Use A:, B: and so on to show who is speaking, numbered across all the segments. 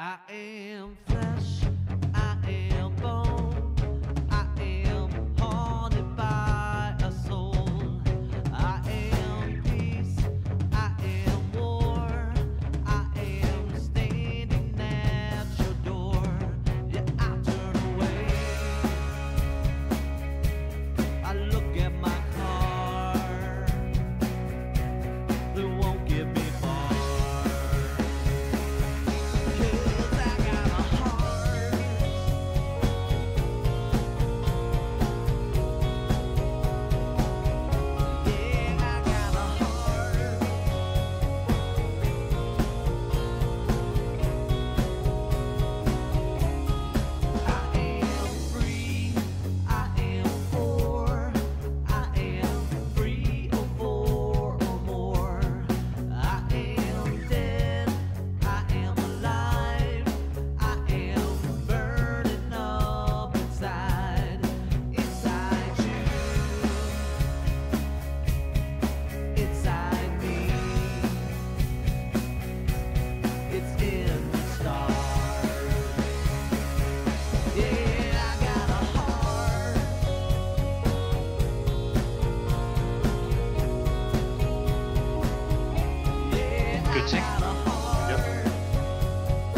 A: I am flesh, I am bone, I am haunted by a soul. I am peace, I am war, I am standing at your door. Yeah, I turn away, I look at my car, they won't get me far.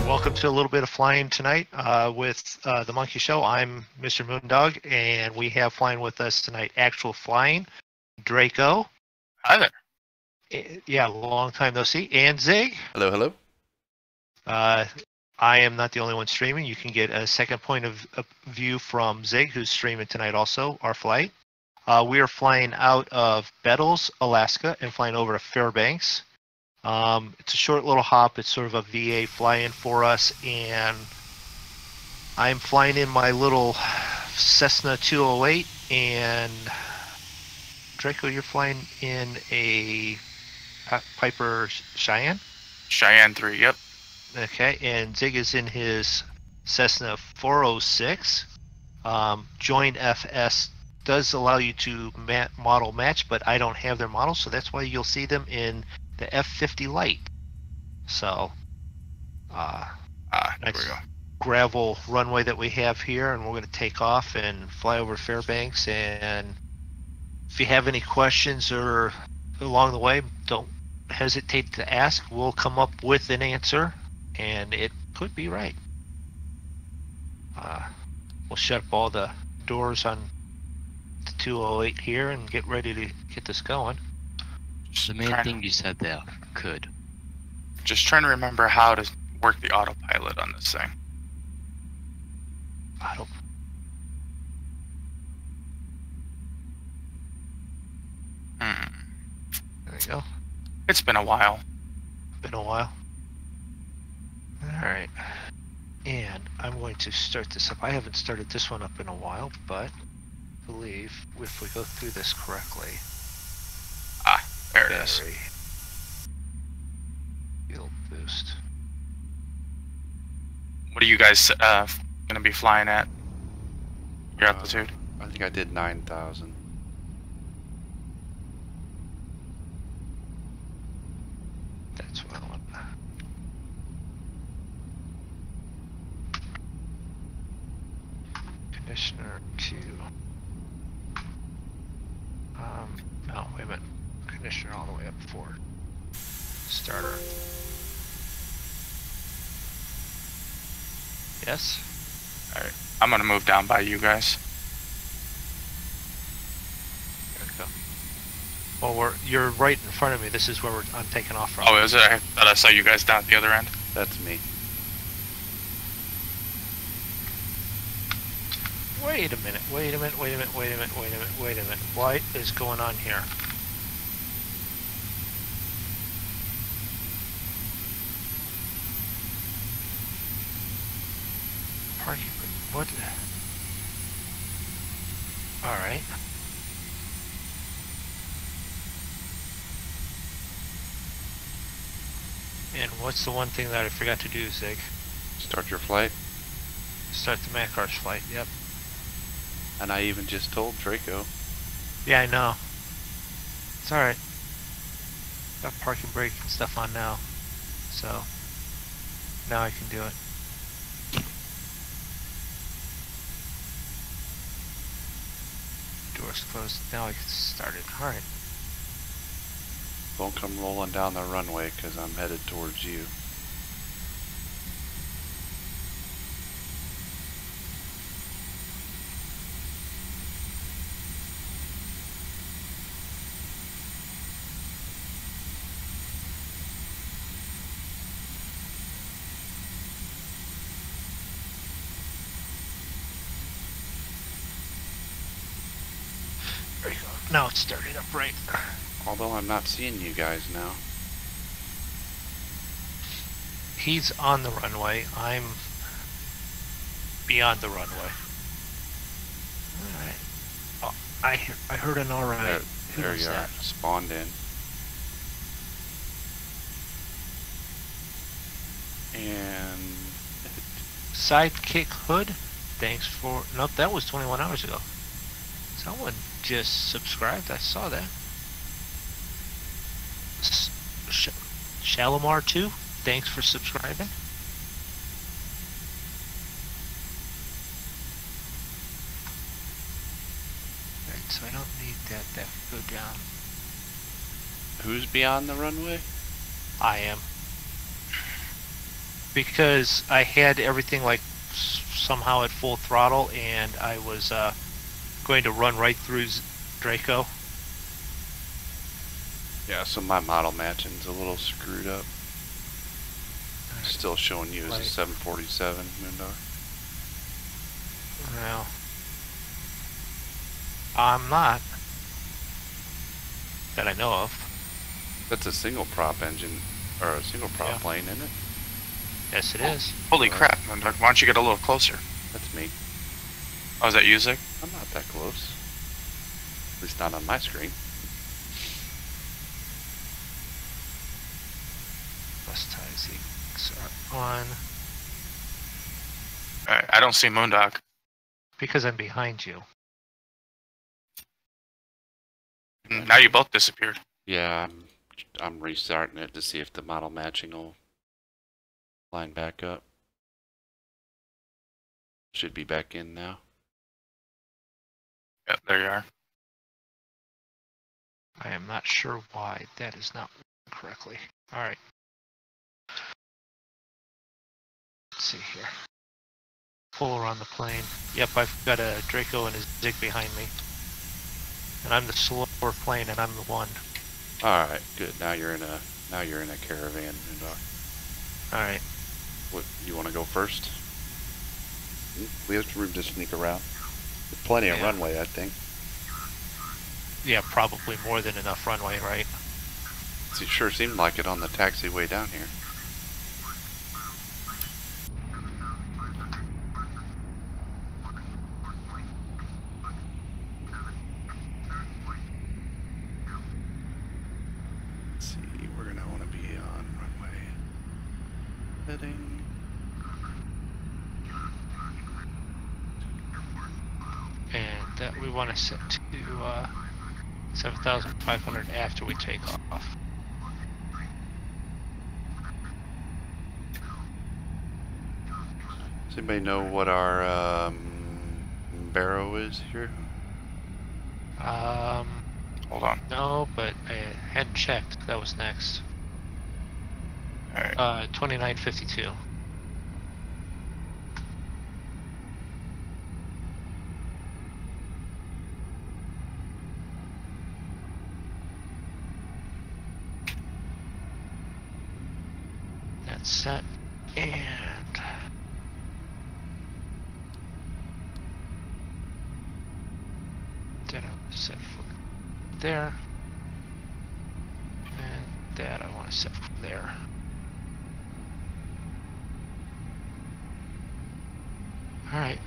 B: Welcome to a little bit of flying tonight with the Monkey Show. I'm Mr. Moondog, and we have flying with us tonight, actual flying, Draco.
C: Hi there.
B: Yeah, long time no see. And Zig.
C: Hello, hello.
B: I am not the only one streaming. You can get a second point of view from Zig, who's streaming tonight also, our flight. We are flying out of Bettles, Alaska, and flying over to Fairbanks. It's a short little hop. It's sort of a VA fly-in for us, and I'm flying in my little Cessna 208, and Draco, you're flying in a Piper Cheyenne?
C: Cheyenne 3, yep.
B: Okay, and Zig is in his Cessna 406. Join FS does allow you to model match, but I don't have their models, so that's why you'll see them in the F50 Light. So,
C: Here
B: nice
C: we go.
B: gravel runway that we have here, and we're going to take off and fly over Fairbanks. And if you have any questions or along the way, don't hesitate to ask. We'll come up with an answer, and it could be right. We'll shut up all the doors on the 208 here and get ready to get this going.
D: The main thing you said there, could.
C: Just trying to remember how to work the autopilot on this thing.
B: There you go.
C: It's been a while.
B: Been a while. Alright. And I'm going to start this up. I haven't started this one up in a while, but I believe if we go through this correctly.
C: There it is.
B: Battery. Fuel boost.
C: What are you guys going to be flying at? Your altitude?
E: I think I did 9,000.
B: That's what I want. Conditioner 2. No, wait a minute. Conditioner all the way up 4. Starter. Yes?
C: Alright. I'm going to move down by you guys.
B: There we go. Well, you're right in front of me. This is where I'm taking off from.
C: Oh, is it? I thought I saw you guys down at the other end.
E: That's me.
B: Wait a minute. What is going on here? Parking. What? Alright. And what's the one thing that I forgot to do, Zig?
E: Start your flight.
B: Start the Macar's flight, yep.
E: And I even just told Draco.
B: Yeah, I know. It's alright. Got parking brake and stuff on now. So, now I can do it. door's closed. Now I can start it. Alright.
E: Don't come rolling down the runway because I'm headed towards you.
B: There you go. Now it's started up right.
E: Although I'm not seeing you guys now.
B: He's on the runway. I'm beyond the runway. Alright. Oh, I heard an alright. Who
E: There
B: was
E: you are.
B: that?
E: Spawned in. And
B: Sidekick Hood. Thanks for... Nope, that was 21 hours ago. Someone just subscribed. I saw that. Shalimar 2. Thanks for subscribing. Alright, so I don't need that. That can go down.
E: who's beyond the runway?
B: I am. Because I had everything like somehow at full throttle, and I was going to run right through Draco.
E: Yeah, so my model matching's a little screwed up. Still showing you as a 747 Moondog.
B: Well, I'm not. That I know of.
E: That's a single prop engine, or a single prop
B: Yeah.
E: plane, isn't it?
B: Yes, it is.
C: Holy crap, Moondog. Why don't you get a little closer?
E: That's me.
C: Oh, is that you, Zig?
E: I'm not that close. At least not on my screen.
B: Bus ties are on.
C: Alright, I don't see Moondog.
B: Because I'm behind you.
C: Now you both disappeared.
E: Yeah, I'm restarting it to see if the model matching will line back up. Should be back in now.
C: Yep, there you are.
B: I am not sure why that is not working correctly. Alright. Let's see here. Pull around the plane. Yep, I've got a Draco and a Zig behind me. And I'm the slower plane, and I'm the one.
E: All right, good. Now you're in a Caravan, Moondog.
B: Alright.
E: What, you want to go first?
F: We have room to sneak around. There's plenty of
B: Yeah.
F: runway, I think.
B: Yeah, probably more than enough runway, right?
E: It sure seemed like it on the taxiway down here. Let's see, we're gonna want to be on runway heading.
B: And that we want to set to 7,500 after we take off.
E: Does anybody know what our barrow is here?
C: Hold on.
B: No, but I hadn't checked. That was next.
C: Alright.
B: 2952. That's set, and that I set from there, and that I want to set from there. All right.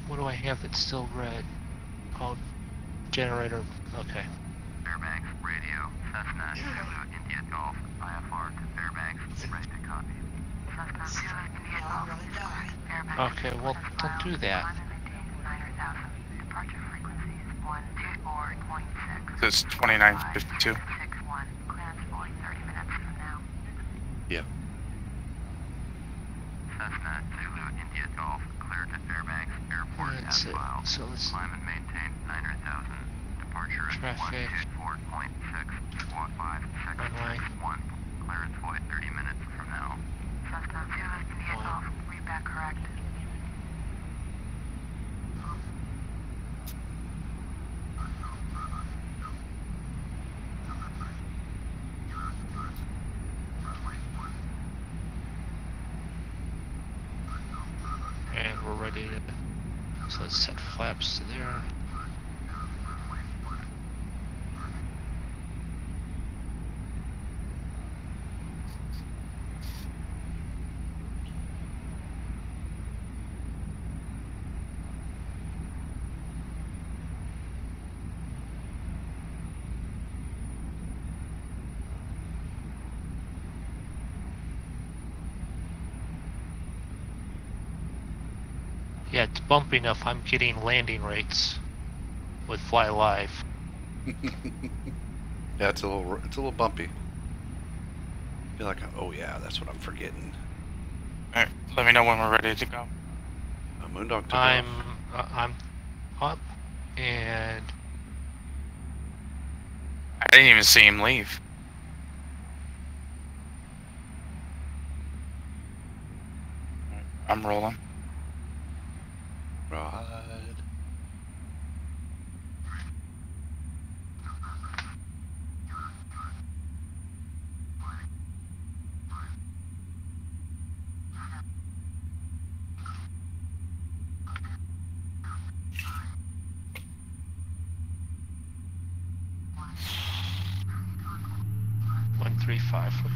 B: What do I have that's still red? Oh, generator. Okay.
G: Fairbanks, radio, Cessna, Zulu, India Golf, IFR to Fairbanks, ready to copy. Cessna, Zulu, India Golf, Fairbanks.
B: Okay, well, don't do that.
G: Departure frequency is 124.6.
C: It's 2952.
G: 61, clearance point 30 minutes from now.
E: Yeah.
G: Cessna, Zulu, India Golf,
B: that's it. So let's
G: Climb and maintain 900,000. Departure at
B: traffic
G: 124.6. Squawk 5 seconds.
B: runway.
G: 1. Clearance void 30 minutes from now. Cessna 2 India Golf. Read back correct.
B: And we're ready to, so let's set flaps to there. Yeah, it's bumpy enough. I'm getting landing rates with Fly Live.
F: Yeah, it's a little bumpy. I feel like, oh yeah, that's what I'm forgetting.
C: Alright, let me know when we're ready to go.
F: Moondog took
B: I'm
F: off.
B: up, and
C: I didn't even see him leave. Alright, I'm rolling.
F: Ride.
B: one 135. Okay.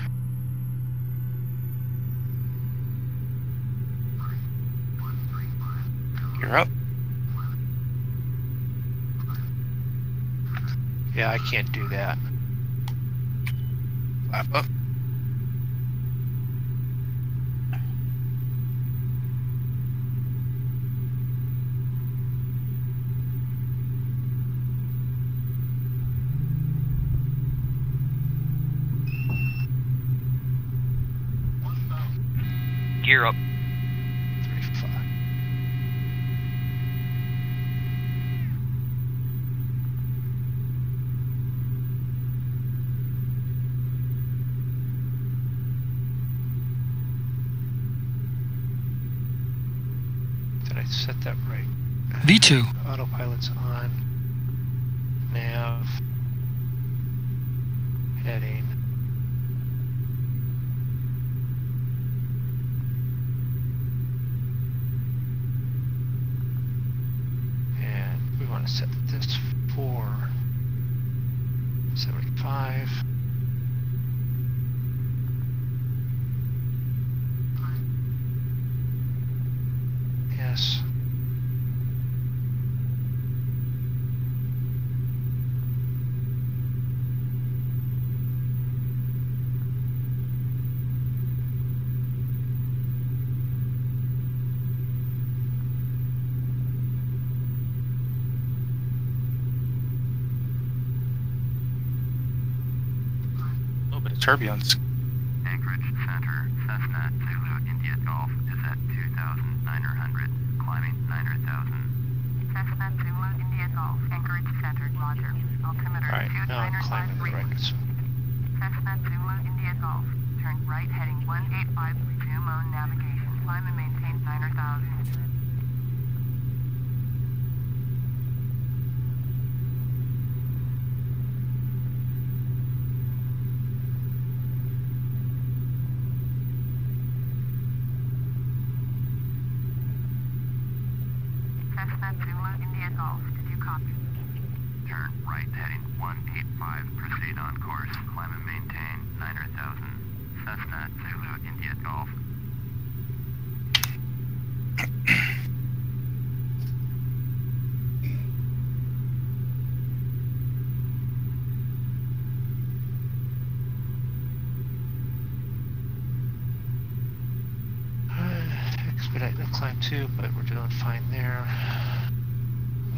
C: You're up.
B: Yeah, I can't do that.
C: Flap up.
H: Gear up.
B: 35. Did I set that right?
I: V2.
B: Autopilot's on. Nav. Heading. And we want to set this for 75. Yes.
C: A little bit of turbulence.
G: Anchorage Center, Cessna Zulu India Golf is at 2,900, climbing 900,000. Cessna Zulu India Golf, Anchorage Center, Roger. Altimeter
B: Alright, now I'm climbing the right.
G: Cessna Zulu India Golf, turn right heading 185, resume on navigation, climb and maintain 900,000. Cessna Zulu India Golf, did you copy? Turn right heading 185, proceed on course, climb and maintain 900,000. Cessna Zulu India Golf.
B: Expedite the climb too, but we're doing fine there.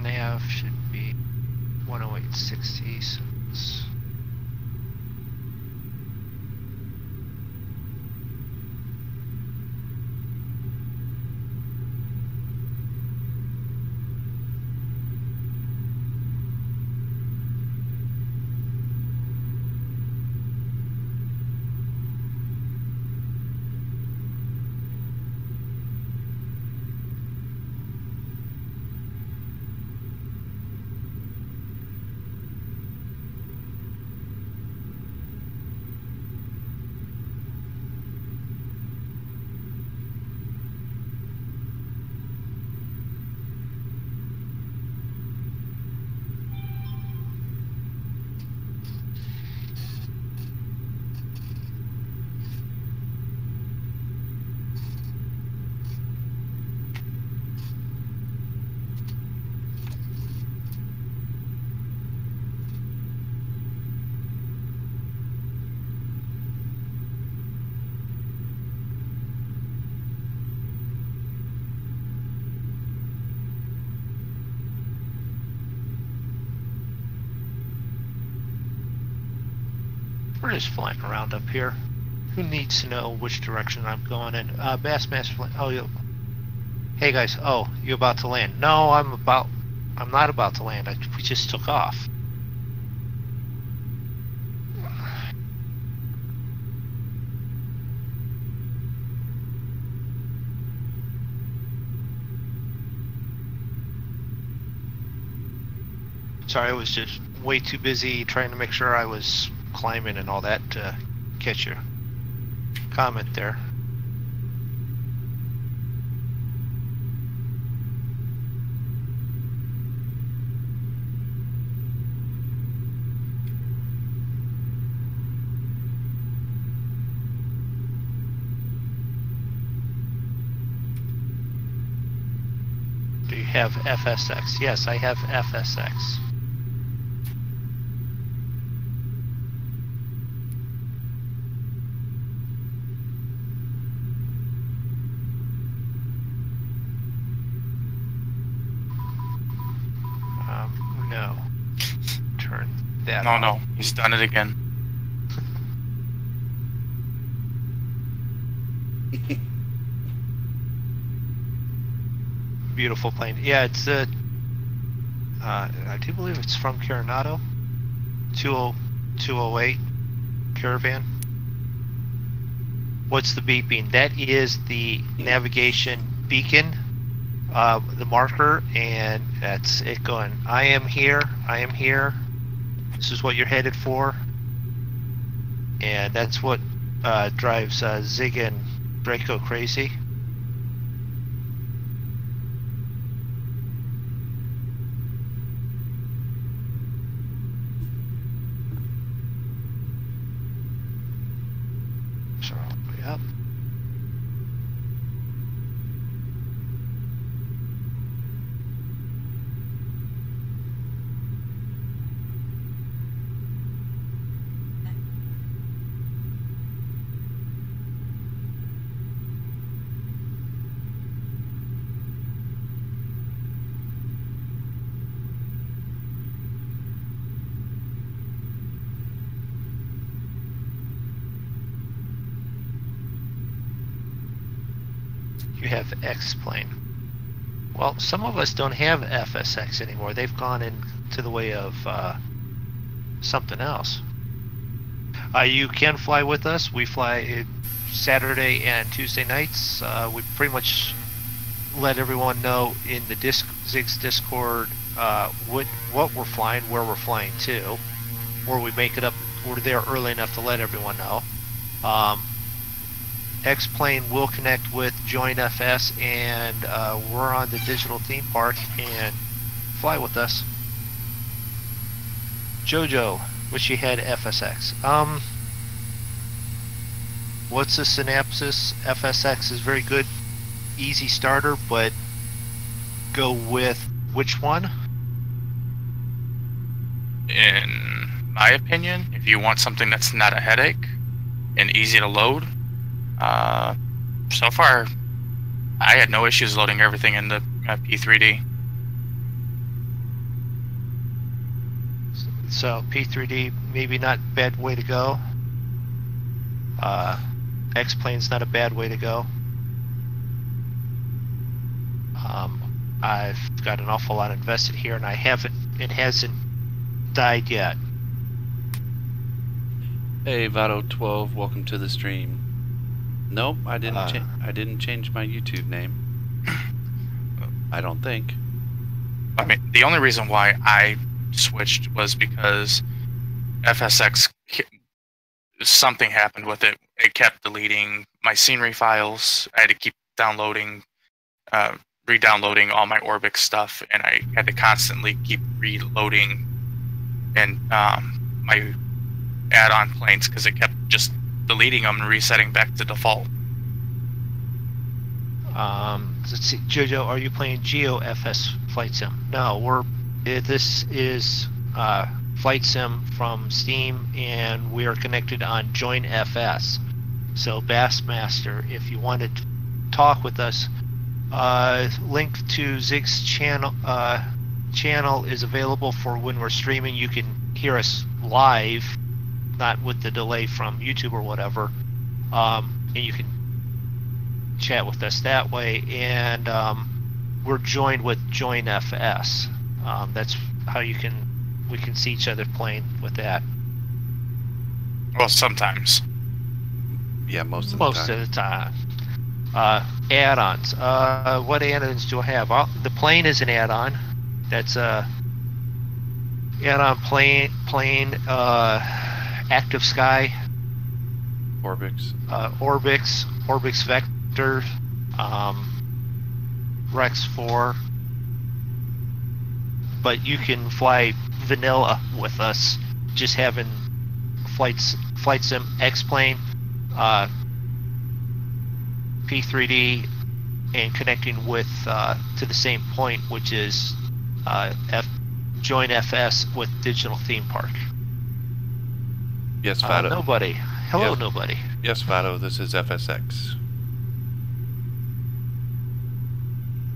B: Nav should be 108.60, so it's We're just flying around up here. Who needs to know which direction I'm going in? Bassmaster. Oh, you. Hey guys. Oh, you about to land? No, I'm not about to land. We just took off. Sorry, I was just way too busy trying to make sure I was climbing and all that to catch your comment there. Do you have FSX? Yes, I have FSX. No. Turn that
C: No,
B: off.
C: no, he's done it again.
B: Beautiful plane. Yeah, it's I do believe it's from Carenado. 208 Caravan. What's the beeping? That is the navigation beacon, the marker, and that's it going. I am here. I am here. This is what you're headed for, and that's what drives Zig and Draco crazy. So, yep. You have X-Plane. Well, some of us don't have FSX anymore. They've gone into the way of something else. You can fly with us. We fly Saturday and Tuesday nights. We pretty much let everyone know in the Zig's Discord what we're flying, where we're flying to, or we make it up. We're there early enough to let everyone know. X-Plane will connect with Join FS, and we're on the digital theme park, and fly with us. Jojo, wish you had FSX. What's the synopsis? FSX is very good, easy starter, but go with which one?
C: In my opinion, if you want something that's not a headache and easy to load, so far I had no issues loading everything in the P3D.
B: So P3D, maybe not bad way to go. X-Plane's not a bad way to go. I've got an awful lot invested here, and it hasn't died yet.
F: Hey, Vado12, welcome to the stream. Nope, I didn't change my YouTube name. I don't think.
C: I mean, the only reason why I switched was because FSX, something happened with it. It kept deleting my scenery files. I had to keep downloading, re-downloading all my Orbix stuff, and I had to constantly keep reloading and my add-on planes because it kept just deleting them and resetting back to default.
B: Let's see, Jojo, are you playing GeoFS Flight Sim? No, this is Flight Sim from Steam, and we are connected on Join FS. So Bassmaster, if you want to talk with us, link to Zig's channel is available for when we're streaming. You can hear us live, not with the delay from YouTube or whatever. And you can chat with us that way. And we're joined with Join FS. That's how we can see each other playing with that.
C: Well, sometimes.
F: Yeah, most of the time.
B: Add-ons. What add-ons do I have? The plane is an add-on. That's a add-on plane. Active Sky.
F: Orbix.
B: Orbix Vector. Rex 4. But you can fly vanilla with us, just having flight sim X-plane, P3D, and connecting with to the same point, which is Join FS with Digital Theme Park.
F: Yes, Fado.
B: Nobody. Hello,
F: Yes.
B: nobody.
F: Yes, Fado, this is FSX.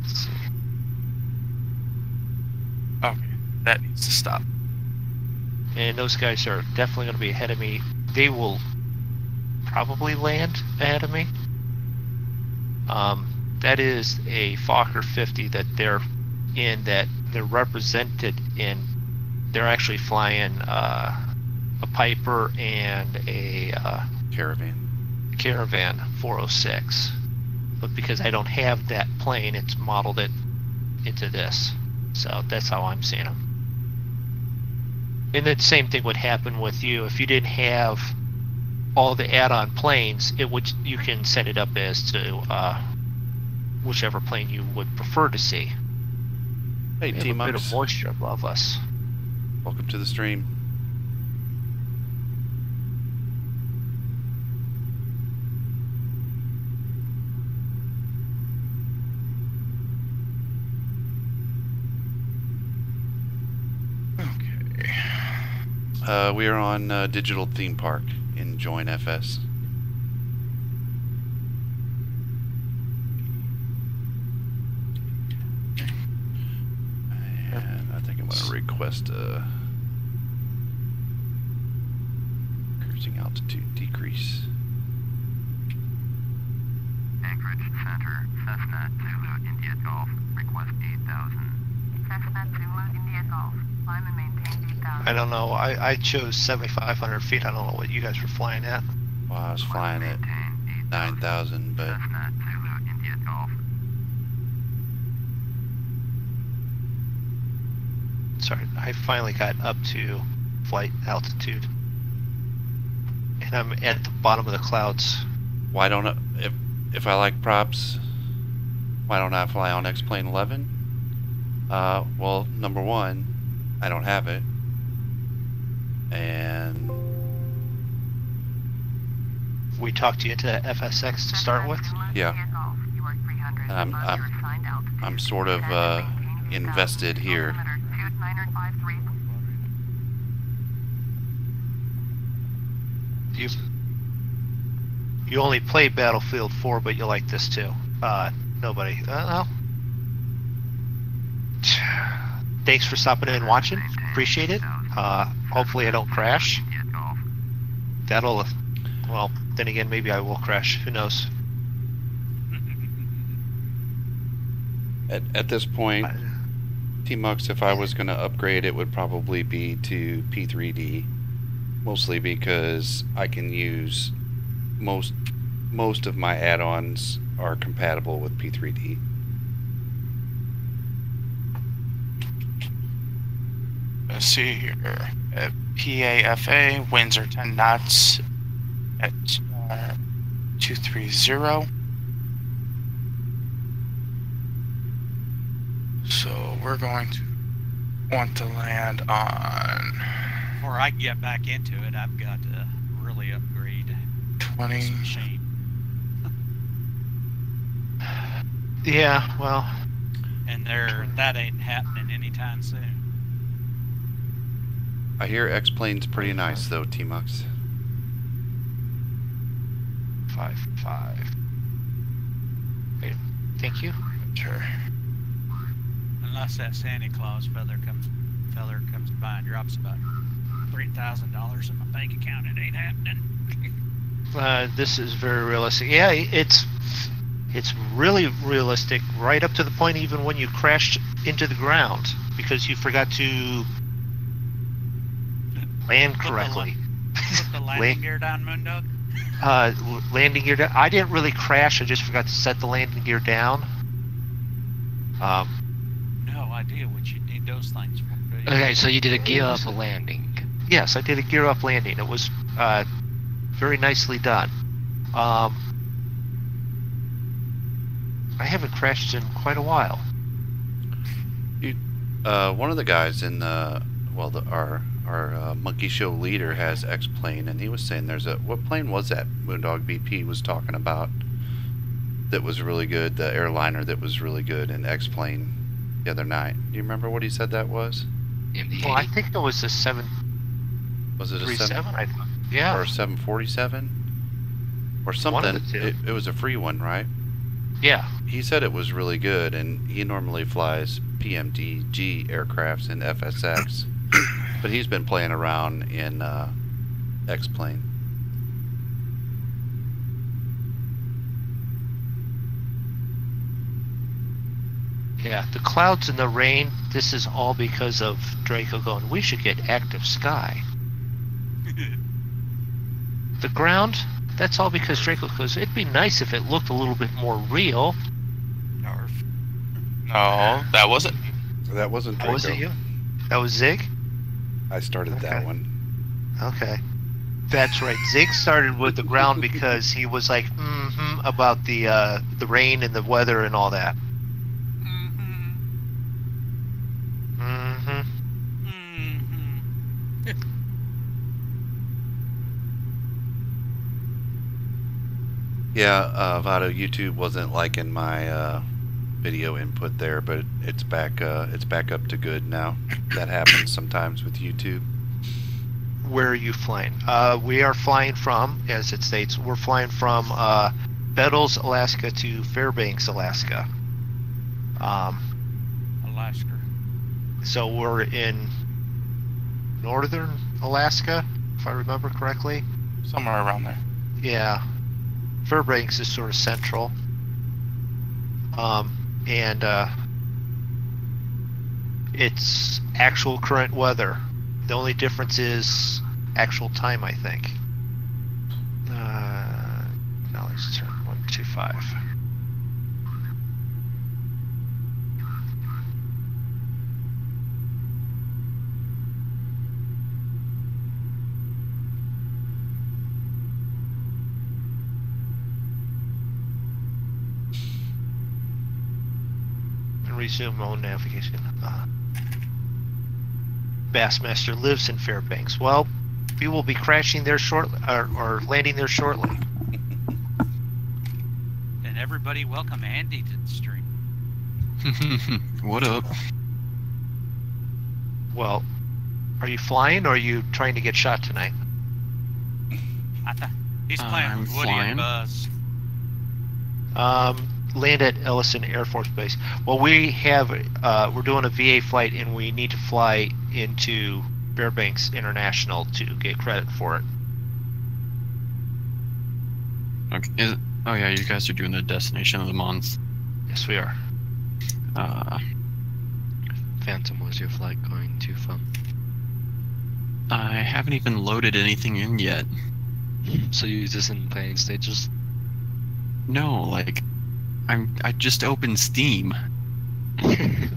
B: Let's see.
C: Okay, that needs to stop.
B: And those guys are definitely going to be ahead of me. They will probably land ahead of me. That is a Fokker 50 that they're in, that they're represented in. They're actually flying a Piper and a Caravan 406. But because I don't have that plane, it's modeled it into this. So that's how I'm seeing them. And the same thing would happen with you if you didn't have all the add-on planes. You can set it up as to whichever plane you would prefer to see.
F: Hey,
B: We have a bit of
F: T-Mux.
B: moisture above us.
F: Welcome to the stream.
C: Okay.
F: We are on Digital Theme Park in Join FS. And I think I'm going to request a cruising altitude decrease.
G: Anchorage Center, Cessna Zulu India Golf, request 8,000. Cessna Zulu India Golf, climb and maintain 8,000.
B: I don't know. I chose 7,500 feet. I don't know what you guys were flying at.
F: Well, I was flying at 9,000, but
G: Cessna Zulu India Golf.
B: Sorry, I finally got up to flight altitude. And I'm at the bottom of the clouds.
F: why don't I, if I like props, why don't I fly on X-Plane 11? Well, number one, I don't have it. And
B: We talked you into FSX to start with.
F: yeah, and I'm sort of invested here.
B: You only play Battlefield 4, but you like this too. Nobody. Well, thanks for stopping in and watching. Appreciate it. Hopefully I don't crash. That'll, well, then again, maybe I will crash. Who knows?
F: At this point, T-Mux, if I was going to upgrade, it would probably be to P3D, mostly because I can use most of my add-ons are compatible with P3D.
C: Let's see here. At PAFA, winds are 10 knots at 230. So we're going to want to land on
H: Before I can get back into it, I've got to really upgrade
C: 20.
H: this machine.
B: Yeah, well,
H: And that ain't happening anytime soon.
F: I hear X-Plane's pretty nice though, T-Mux.
B: 5. Okay, thank you.
C: Sure.
H: Unless that Santa Claus feller comes by and drops about $3,000 in my bank account. It ain't happening.
B: This is very realistic. Yeah, it's really realistic, right up to the point even when you crashed into the ground because you forgot to land correctly.
H: Put the landing gear down, Moondog?
B: Landing gear down. I didn't really crash. I just forgot to set the landing gear down.
H: No idea what you need those things for. Do you?
D: Okay, so you did a gear up landing.
B: Yes, I did a gear up landing. It was very nicely done. I haven't crashed in quite a while.
F: One of the guys in the our monkey show leader has X-plane, and he was saying what plane was that Moondog BP was talking about that was really good, the airliner that was really good in X-plane the other night. Do you remember what he said that was?
D: MD-80?
B: Well, I think it was a 737.
F: Was it a
B: 737? Yeah.
F: Or a 747 or something?
B: One of the two.
F: It was a free one, right?
B: Yeah.
F: He said it was really good, and he normally flies PMDG aircrafts in FSX, but he's been playing around in X-plane.
B: Yeah, the clouds and the rain, this is all because of Draco going, we should get active sky. The ground, that's all because Draco goes, it'd be nice if it looked a little bit more real.
H: Narf.
C: No, that wasn't.
F: That wasn't Draco.
B: Oh, was it you? That was Zig?
F: I started that
B: Okay.
F: one.
B: Okay. That's right. Zig started with the ground because he was like, about the rain and the weather and all that.
F: Yeah, Vado, YouTube wasn't liking my video input there, but it's back up to good now. That happens sometimes with YouTube.
B: Where are you flying? We are flying from, as it states, we're flying from Bettles, Alaska to Fairbanks, Alaska.
H: Alaska.
B: So we're in northern Alaska, if I remember correctly.
C: Somewhere around there.
B: Yeah. Fairbanks is sort of central. And it's actual current weather. The only difference is actual time, I think. Now let's turn 125. Resume own navigation. Bassmaster lives in Fairbanks. Well, we will be crashing there shortly, or landing there shortly.
H: And everybody welcome Andy to the stream.
D: What up?
B: Well, are you flying or are you trying to get shot tonight?
H: He's playing
D: I'm
H: with Woody
D: flying.
H: and Buzz.
B: Land at Ellison Air Force Base. Well, we have we're doing a VA flight and we need to fly into Fairbanks International to get credit for it.
I: Okay. Oh yeah, you guys are doing the destination of the month.
B: Yes, we are.
D: Phantom, where's your flight going to from?
I: I haven't even loaded anything in yet.
D: So you just in planning stages?
I: No, like I just opened Steam.
F: Hey,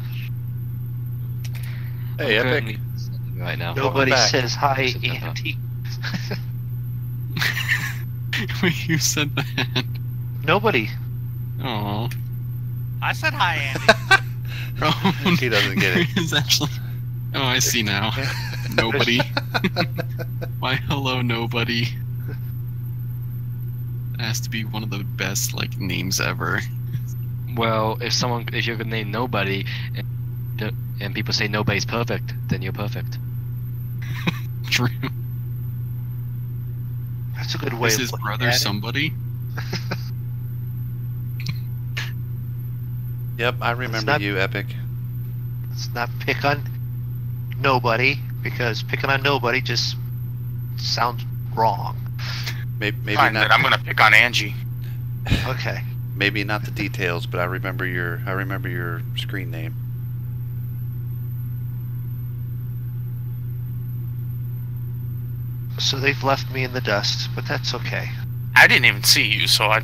F: Epic.
D: Right now.
B: Nobody
F: back.
B: says hi,
D: September.
B: Andy.
I: You said that.
B: Nobody.
I: Oh.
H: I said hi, Andy.
I: Oh,
F: He doesn't get it.
I: It's actually. Oh, I see now. Nobody. Why, hello, nobody. That has to be one of the best names ever.
D: Well, if you're gonna name nobody, and people say nobody's perfect, then you're perfect.
I: True.
B: That's a good way
I: Is
B: of
I: his
B: looking
I: brother
B: at it.
I: somebody?
F: Yep, I remember
B: not-
F: you, Epic.
B: Let's not pick on nobody. because picking on nobody just sounds wrong.
F: Maybe
C: Fine,
F: not.
C: then I'm gonna pick on Angie.
B: Okay.
F: Maybe not the details, but I remember your screen name.
B: So they've left me in the dust, but that's okay.
C: I didn't even see you, so I.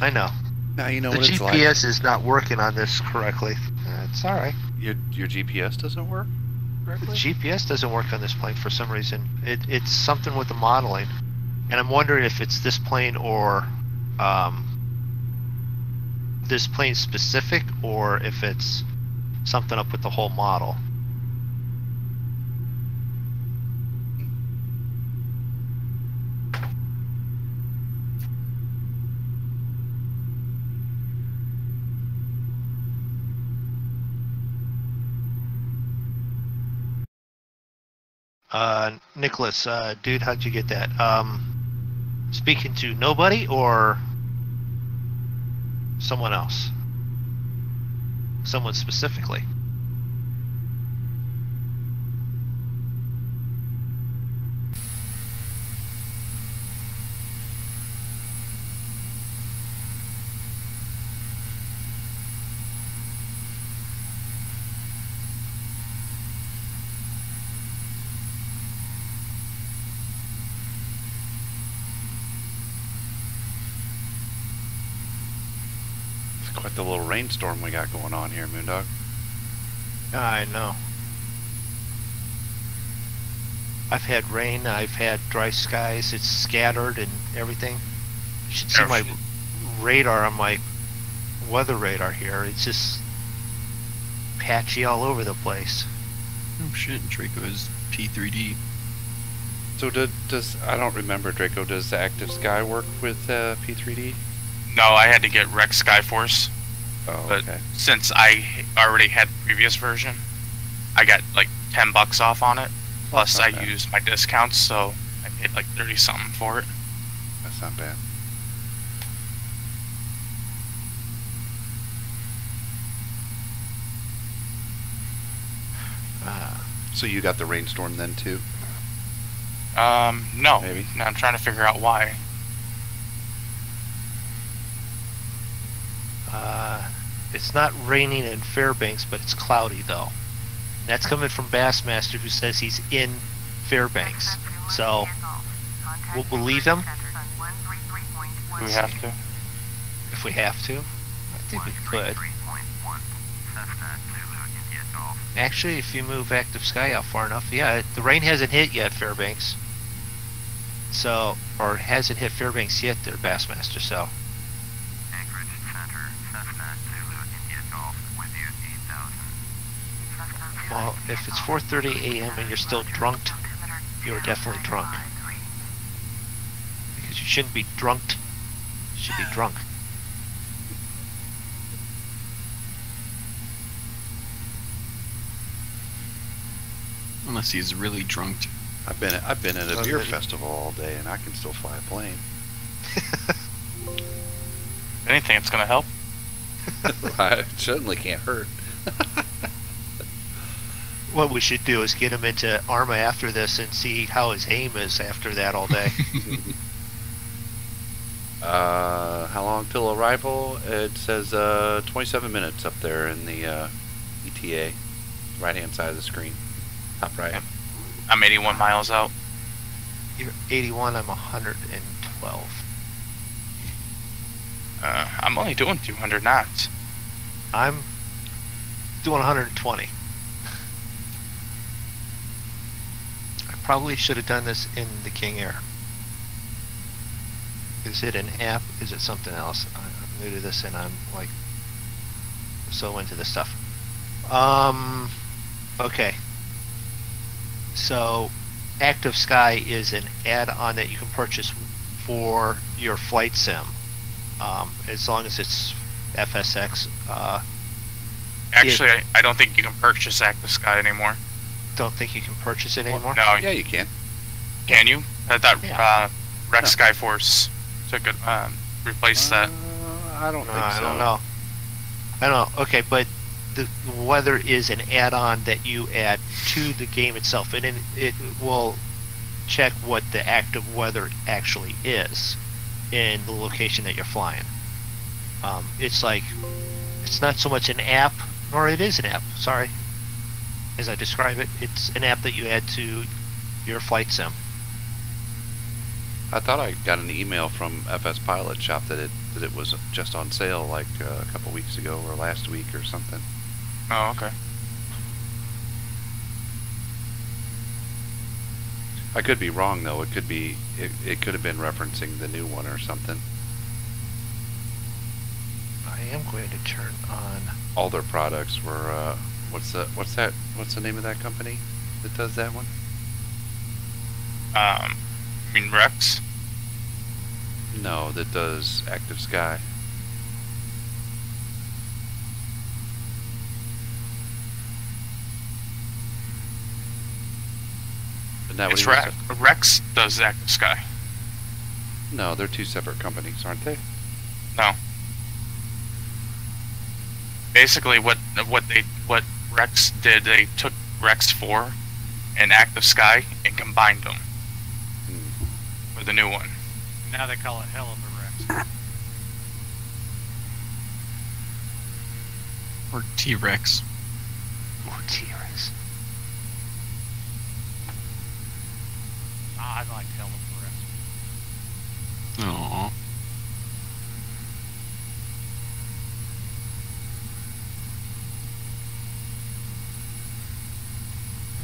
B: I know.
F: Now you know
B: The
F: what it's like.
B: GPS is not working on this correctly. It's all right.
F: Your GPS doesn't work
B: The
F: correctly?
B: GPS doesn't work on this plane for some reason. It's something with the modeling, and I'm wondering if it's this plane or this plane specific, or if it's something up with the whole model. Nicholas, dude, how'd you get that? Speaking to nobody or someone else? Someone specifically?
F: Quite the little rainstorm we got going on here, Moondog.
B: I know. I've had rain, I've had dry skies, it's scattered and everything. You should see my radar on my weather radar here. It's just patchy all over the place.
I: Oh shit, Draco is P3D.
F: So does I don't remember, Draco, does the Active Sky work with P3D?
C: No, I had to get Rex Skyforce.
F: Oh,
C: But
F: okay.
C: since I already had the previous version, I got like $10 off on it. Plus,
F: not
C: I
F: bad.
C: used my discounts, so I paid like 30 something for it.
F: That's not bad. So you got the rainstorm then too?
C: No.
F: Maybe.
C: No, I'm trying to figure out why.
B: It's not raining in Fairbanks, but it's cloudy though. That's coming from Bassmaster, who says he's in Fairbanks. So we'll believe him
C: Do we have to?
B: if we have to. I think we could. Actually, if you move Active Sky out far enough, yeah, the rain hasn't hit yet, Fairbanks. So, or hasn't hit Fairbanks yet, there, Bassmaster. So.
G: Anchorage Center, Cessna Zulu India Golf with you 8,000.
B: Well, if it's 4:30 a.m. and you're still drunk, you're definitely drunk. Because you shouldn't be drunk. You should be drunk.
I: Unless he's really drunk.
F: I've been at a
B: Oh,
F: beer
B: really?
F: festival all day and I can still fly a plane.
C: If anything, it's gonna help.
F: It certainly can't hurt.
B: What we should do is get him into Arma after this and see how his aim is after that all day.
F: How long till arrival? It says 27 minutes up there in the ETA, right hand side of the screen, top right.
C: I'm 81 miles out.
B: You're 81, I'm 112.
C: I'm only doing 200 knots.
B: I'm doing 120. I probably should have done this in the King Air. Is it an app? Is it something else? I'm new to this and I'm like so into this stuff. Okay. So Active Sky is an add-on that you can purchase for your flight sim. As long as it's FSX.
C: Actually, I don't think you can purchase Active Sky anymore.
B: Don't think you can purchase it anymore?
C: No,
F: Yeah, you can.
C: can you? I thought
B: Yeah.
C: Rex
F: No.
C: Skyforce took it, replaced that.
F: I don't think
B: I
F: so.
B: don't know. I don't know. Okay, but the weather is an add-on that you add to the game itself, and it will check what the active weather actually is in the location that you're flying. It's like, it's not so much an app, or it is an app, sorry, as I describe it. It's an app that you add to your flight sim.
F: I thought I got an email from FS Pilot Shop that it was just on sale like a couple weeks ago or last week or something.
C: Oh, okay.
F: I could be wrong though. It could be it could have been referencing the new one or something.
B: I am going to turn on.
F: All their products were what's the name of that company that does that one?
C: I mean Rex.
F: No, that does Active Sky. Isn't that what
C: It's
F: he was
C: Rex. Rex does Active Sky.
F: No, they're two separate companies, aren't they?
C: No. Basically, what Rex did, they took Rex 4 and Active Sky and combined them with a new one.
H: Now they call it Hell of a Rex.
I: Or T-Rex.
B: Oh, T-Rex.
H: I like Hell of a Rex.
I: Aww.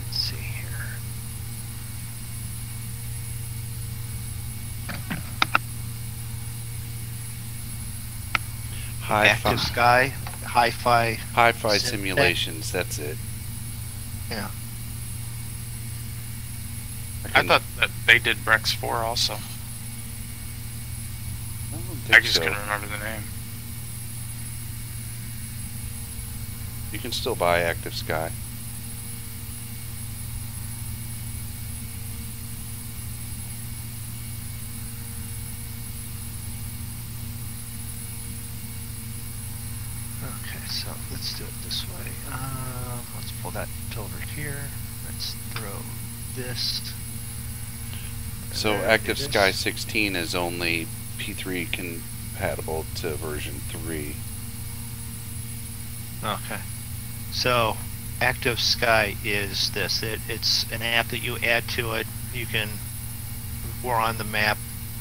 B: Let's see here. Active Sky, Hi-Fi.
F: Hi-Fi simulations. That's it.
B: Yeah.
C: I thought that they did Rex 4 also. I just couldn't remember the name.
F: You can still buy Active Sky.
B: Okay, so let's do it this way. Let's pull that over here. Let's throw this.
F: So
B: There
F: Active
B: it is.
F: Sky 16 is only P3 compatible to version 3.
B: Okay. So Active Sky is this. It's an app that you add to it. You can, we're on the map.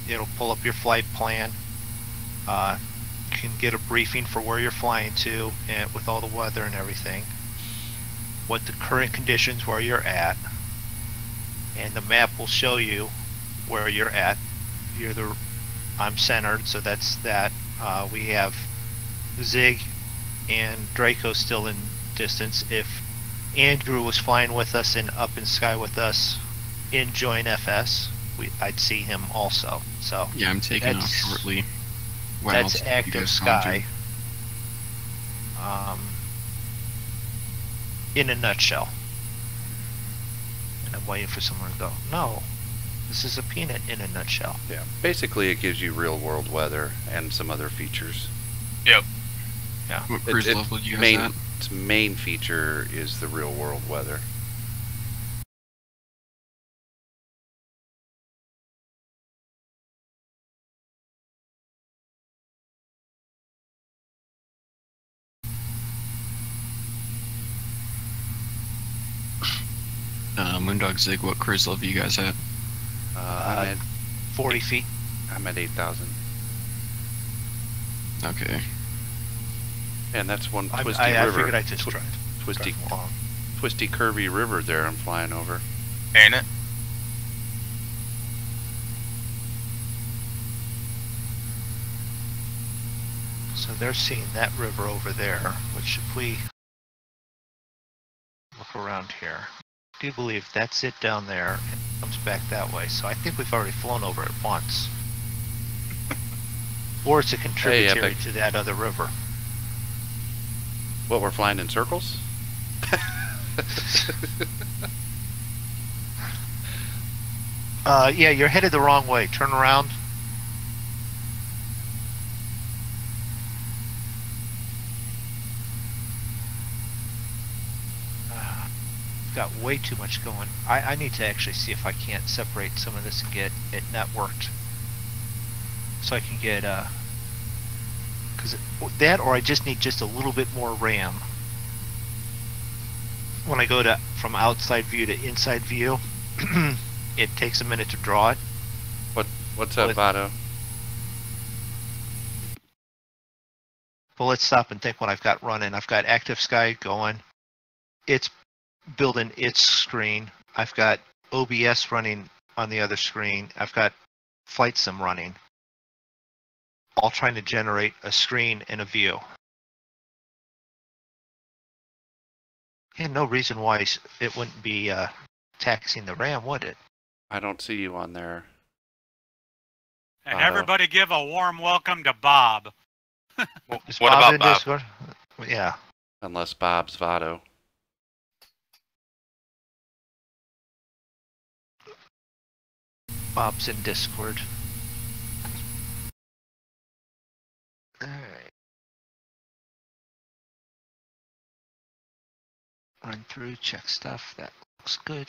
B: It'll pull up your flight plan. You can get a briefing for where you're flying to, and with all the weather and everything. What the current conditions where you're at, and the map will show you where you're at. I'm centered, so that's that. We have Zig and Draco still in distance. If Andrew was flying with us and up in sky with us in Join FS, I'd see him also. So
I: Yeah, I'm taking off shortly. Wow,
B: that's
I: you
B: Active
I: guys
B: Sky.
I: conjure.
B: In a nutshell. And I'm waiting for someone to go, no, this is a peanut in a nutshell.
F: Yeah. Basically, it gives you real world weather and some other features.
C: Yep.
B: Yeah.
I: What cruise level do you guys
F: main,
I: at?
F: its main feature is the real world weather.
I: Moondog Zig, what cruise level you guys at?
F: I'm at
B: 40 feet.
F: I'm at 8,000.
I: Okay.
F: And that's one
B: I
F: twisty
B: I
F: river.
B: figured I'd just drive
F: Twisty,
B: along.
F: twisty, curvy river there I'm flying over.
C: Ain't it?
B: So they're seeing that river over there, which if we look around here, I do believe that's it down there and it comes back that way. So I think we've already flown over it once. Or it's a contributory
F: Epic.
B: to that other river.
F: What, we're flying in circles?
B: Yeah, you're headed the wrong way. Turn around. got way too much going. I need to actually see if I can't separate some of this and get it networked. So I can get, because that, or I just need just a little bit more RAM. When I go to from outside view to inside view, it takes a minute to draw it.
F: What's up, Vado?
B: But let's stop and think what I've got running. I've got Active Sky going. It's building its screen. I've got OBS running on the other screen. I've got Flight Sim running. All trying to generate a screen and a view. And no reason why it wouldn't be taxing the RAM, would it?
F: I don't see you on there.
H: And everybody give a warm welcome to Bob.
B: Is
C: What
B: Bob
C: about
B: in
C: Bob?
B: Discord? Yeah.
F: Unless Bob's Vado.
B: Bob's in Discord. Alright. Run through, check stuff. That looks good.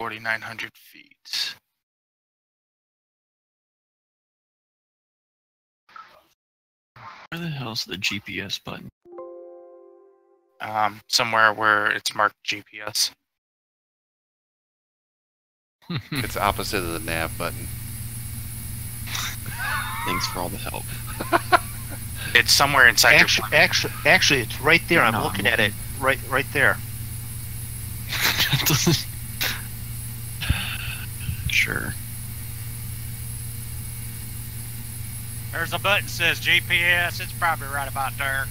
C: $4,900 feet.
I: Where the hell's the GPS button?
C: Somewhere where it's marked GPS.
F: It's opposite of the nav button.
I: Thanks for all the help.
C: It's somewhere inside your
B: Actually, it's right there. I'm
I: No,
B: looking at it. Right there.
I: Sure.
H: There's a button that says GPS. It's probably right about there.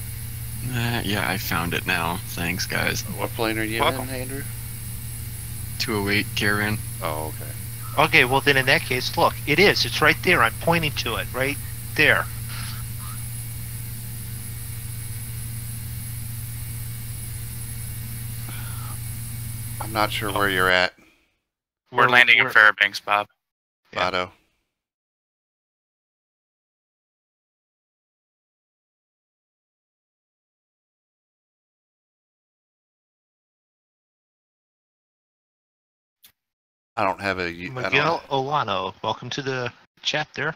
I: Yeah, I found it now. Thanks, guys.
F: What plane are you
C: Welcome.
F: in, Andrew?
I: 208 Caravan.
F: Oh, okay.
B: Okay, well then in that case, look, it is. It's right there. I'm pointing to it. Right there.
F: I'm not sure where you're at,
C: We're landing in Fairbanks, Bob.
B: Yeah.
F: Vado. I don't have a.
B: Miguel Olano, welcome to the chat there.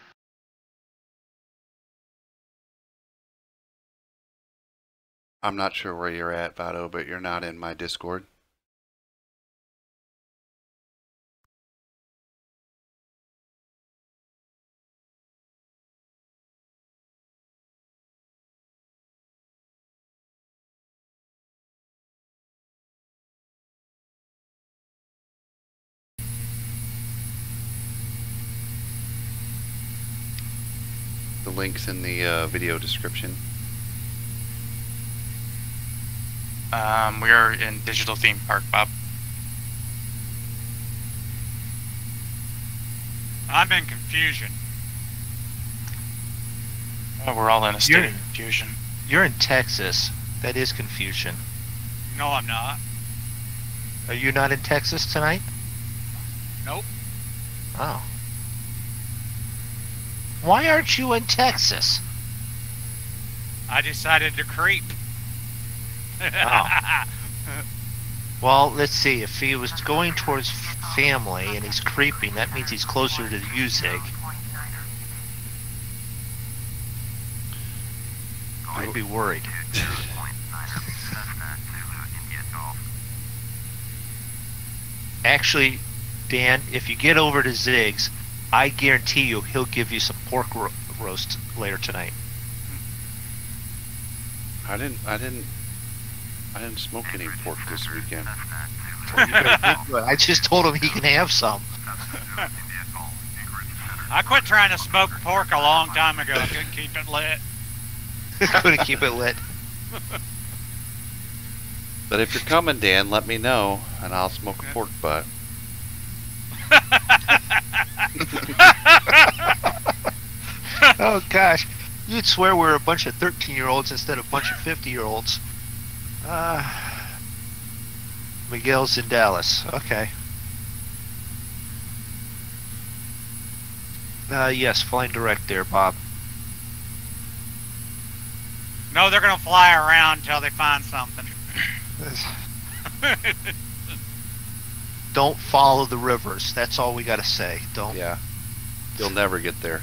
F: I'm not sure where you're at, Vado, but you're not in my Discord. The link's in the video description.
C: We are in Digital Theme Park, Bob.
H: I'm in confusion.
C: Oh, we're all in a state
B: You're-
C: of confusion.
B: You're in Texas. That is confusion.
H: No, I'm not.
B: Are you not in Texas tonight?
H: Nope.
B: Oh. Why aren't you in Texas?
H: I decided to creep.
B: Well, let's see. If he was going towards family and he's creeping, that means he's closer to Uzig. I'd be worried. Actually, Dan, if you get over to Ziggs, I guarantee you he'll give you some pork roast later tonight.
F: I didn't smoke any pork this weekend.
B: Well, you better get to it. I just told him he can have some.
H: I quit trying to smoke pork a long time ago. I couldn't keep it lit.
B: Couldn't keep it lit.
F: But if you're coming, Dan, let me know, and I'll smoke a pork butt.
B: Oh gosh, you'd swear we're a bunch of 13-year-olds instead of a bunch of 50-year-olds. Miguel's in Dallas. Okay. Yes, flying direct there, Bob.
H: No, they're gonna fly around until they find something.
B: Don't follow the rivers. That's all we gotta say. Don't.
F: Yeah. You'll never get there.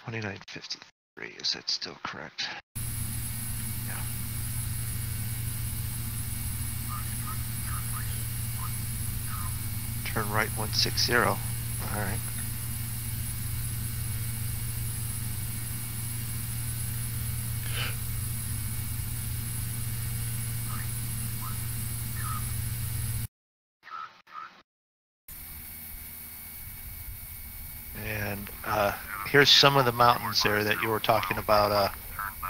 B: $29.53. Is that still correct? Yeah. Turn right 160. All right. And here's some of the mountains there that you were talking about,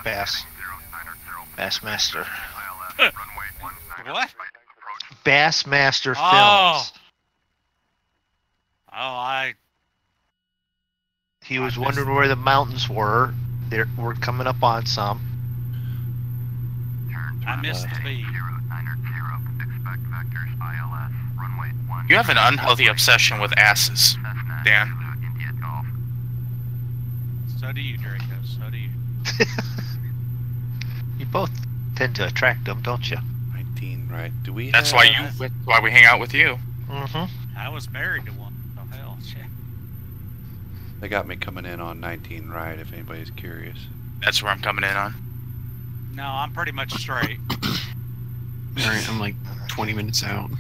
B: Bassmaster.
H: What?
B: Bassmaster
H: Oh.
B: Films.
H: Oh,
B: He was wondering where the mountains were. We're coming up on some.
H: I missed the speed.
C: You have an unhealthy obsession with asses, Dan.
H: So do you, Draco. So do you.
B: You both tend to attract them, don't you?
F: 19, right? Do we?
C: That's
F: have...
C: why we hang out with you.
B: Mm-hmm.
H: I was married to one. Oh hell, shit.
F: They got me coming in on 19, right? If anybody's curious.
C: That's where I'm coming in on.
H: No, I'm pretty much straight.
I: Alright, I'm like 20 minutes out.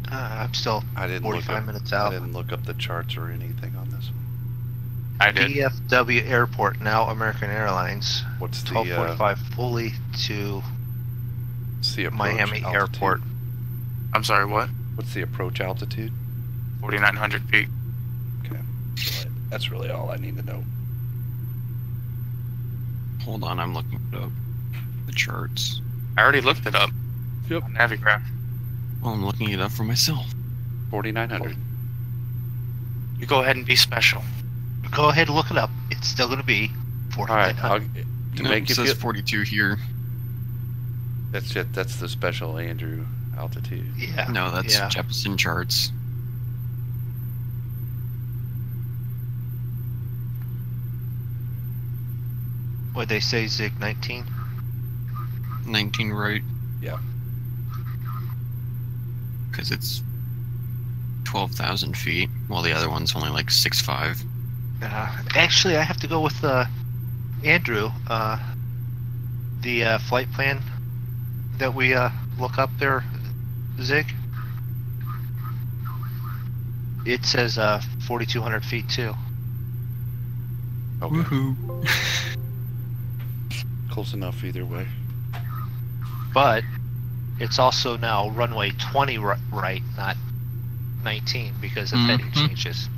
B: I'm still
F: I didn't
B: 45 minutes out.
F: I didn't look up the charts or anything on this one.
C: I did.
B: DFW Airport, now American Airlines.
F: What's the
B: 1245 fully to Miami
F: altitude?
B: Airport.
C: I'm sorry, what?
F: What's the approach altitude?
C: 4,900 feet.
F: Okay. That's really all I need to know.
I: Hold on, I'm looking it up. The charts.
C: I already looked it up.
F: Yep.
C: On Navigraph.
I: Well, I'm looking it up for myself.
F: 4,900.
C: You go ahead and be special.
B: Go ahead and look it up. It's still going to be
F: All right.
B: 4,900.
F: To
I: No,
F: make
I: it
F: you
I: says
F: feel,
I: 42 here.
F: that's it. That's the special Andrew altitude.
B: Yeah.
I: No, that's
B: yeah.
I: Jeppesen charts.
B: What'd they say, Zig? 19?
I: 19 right.
F: Yeah.
I: Because it's 12,000 feet, while the other one's only like 6.5.
B: Actually, I have to go with Andrew. The flight plan that we look up there, Zig. It says 4,200 feet too.
F: Okay.
I: Woohoo!
F: Close enough either way.
B: But it's also now runway 20 right, not 19, because of heading changes.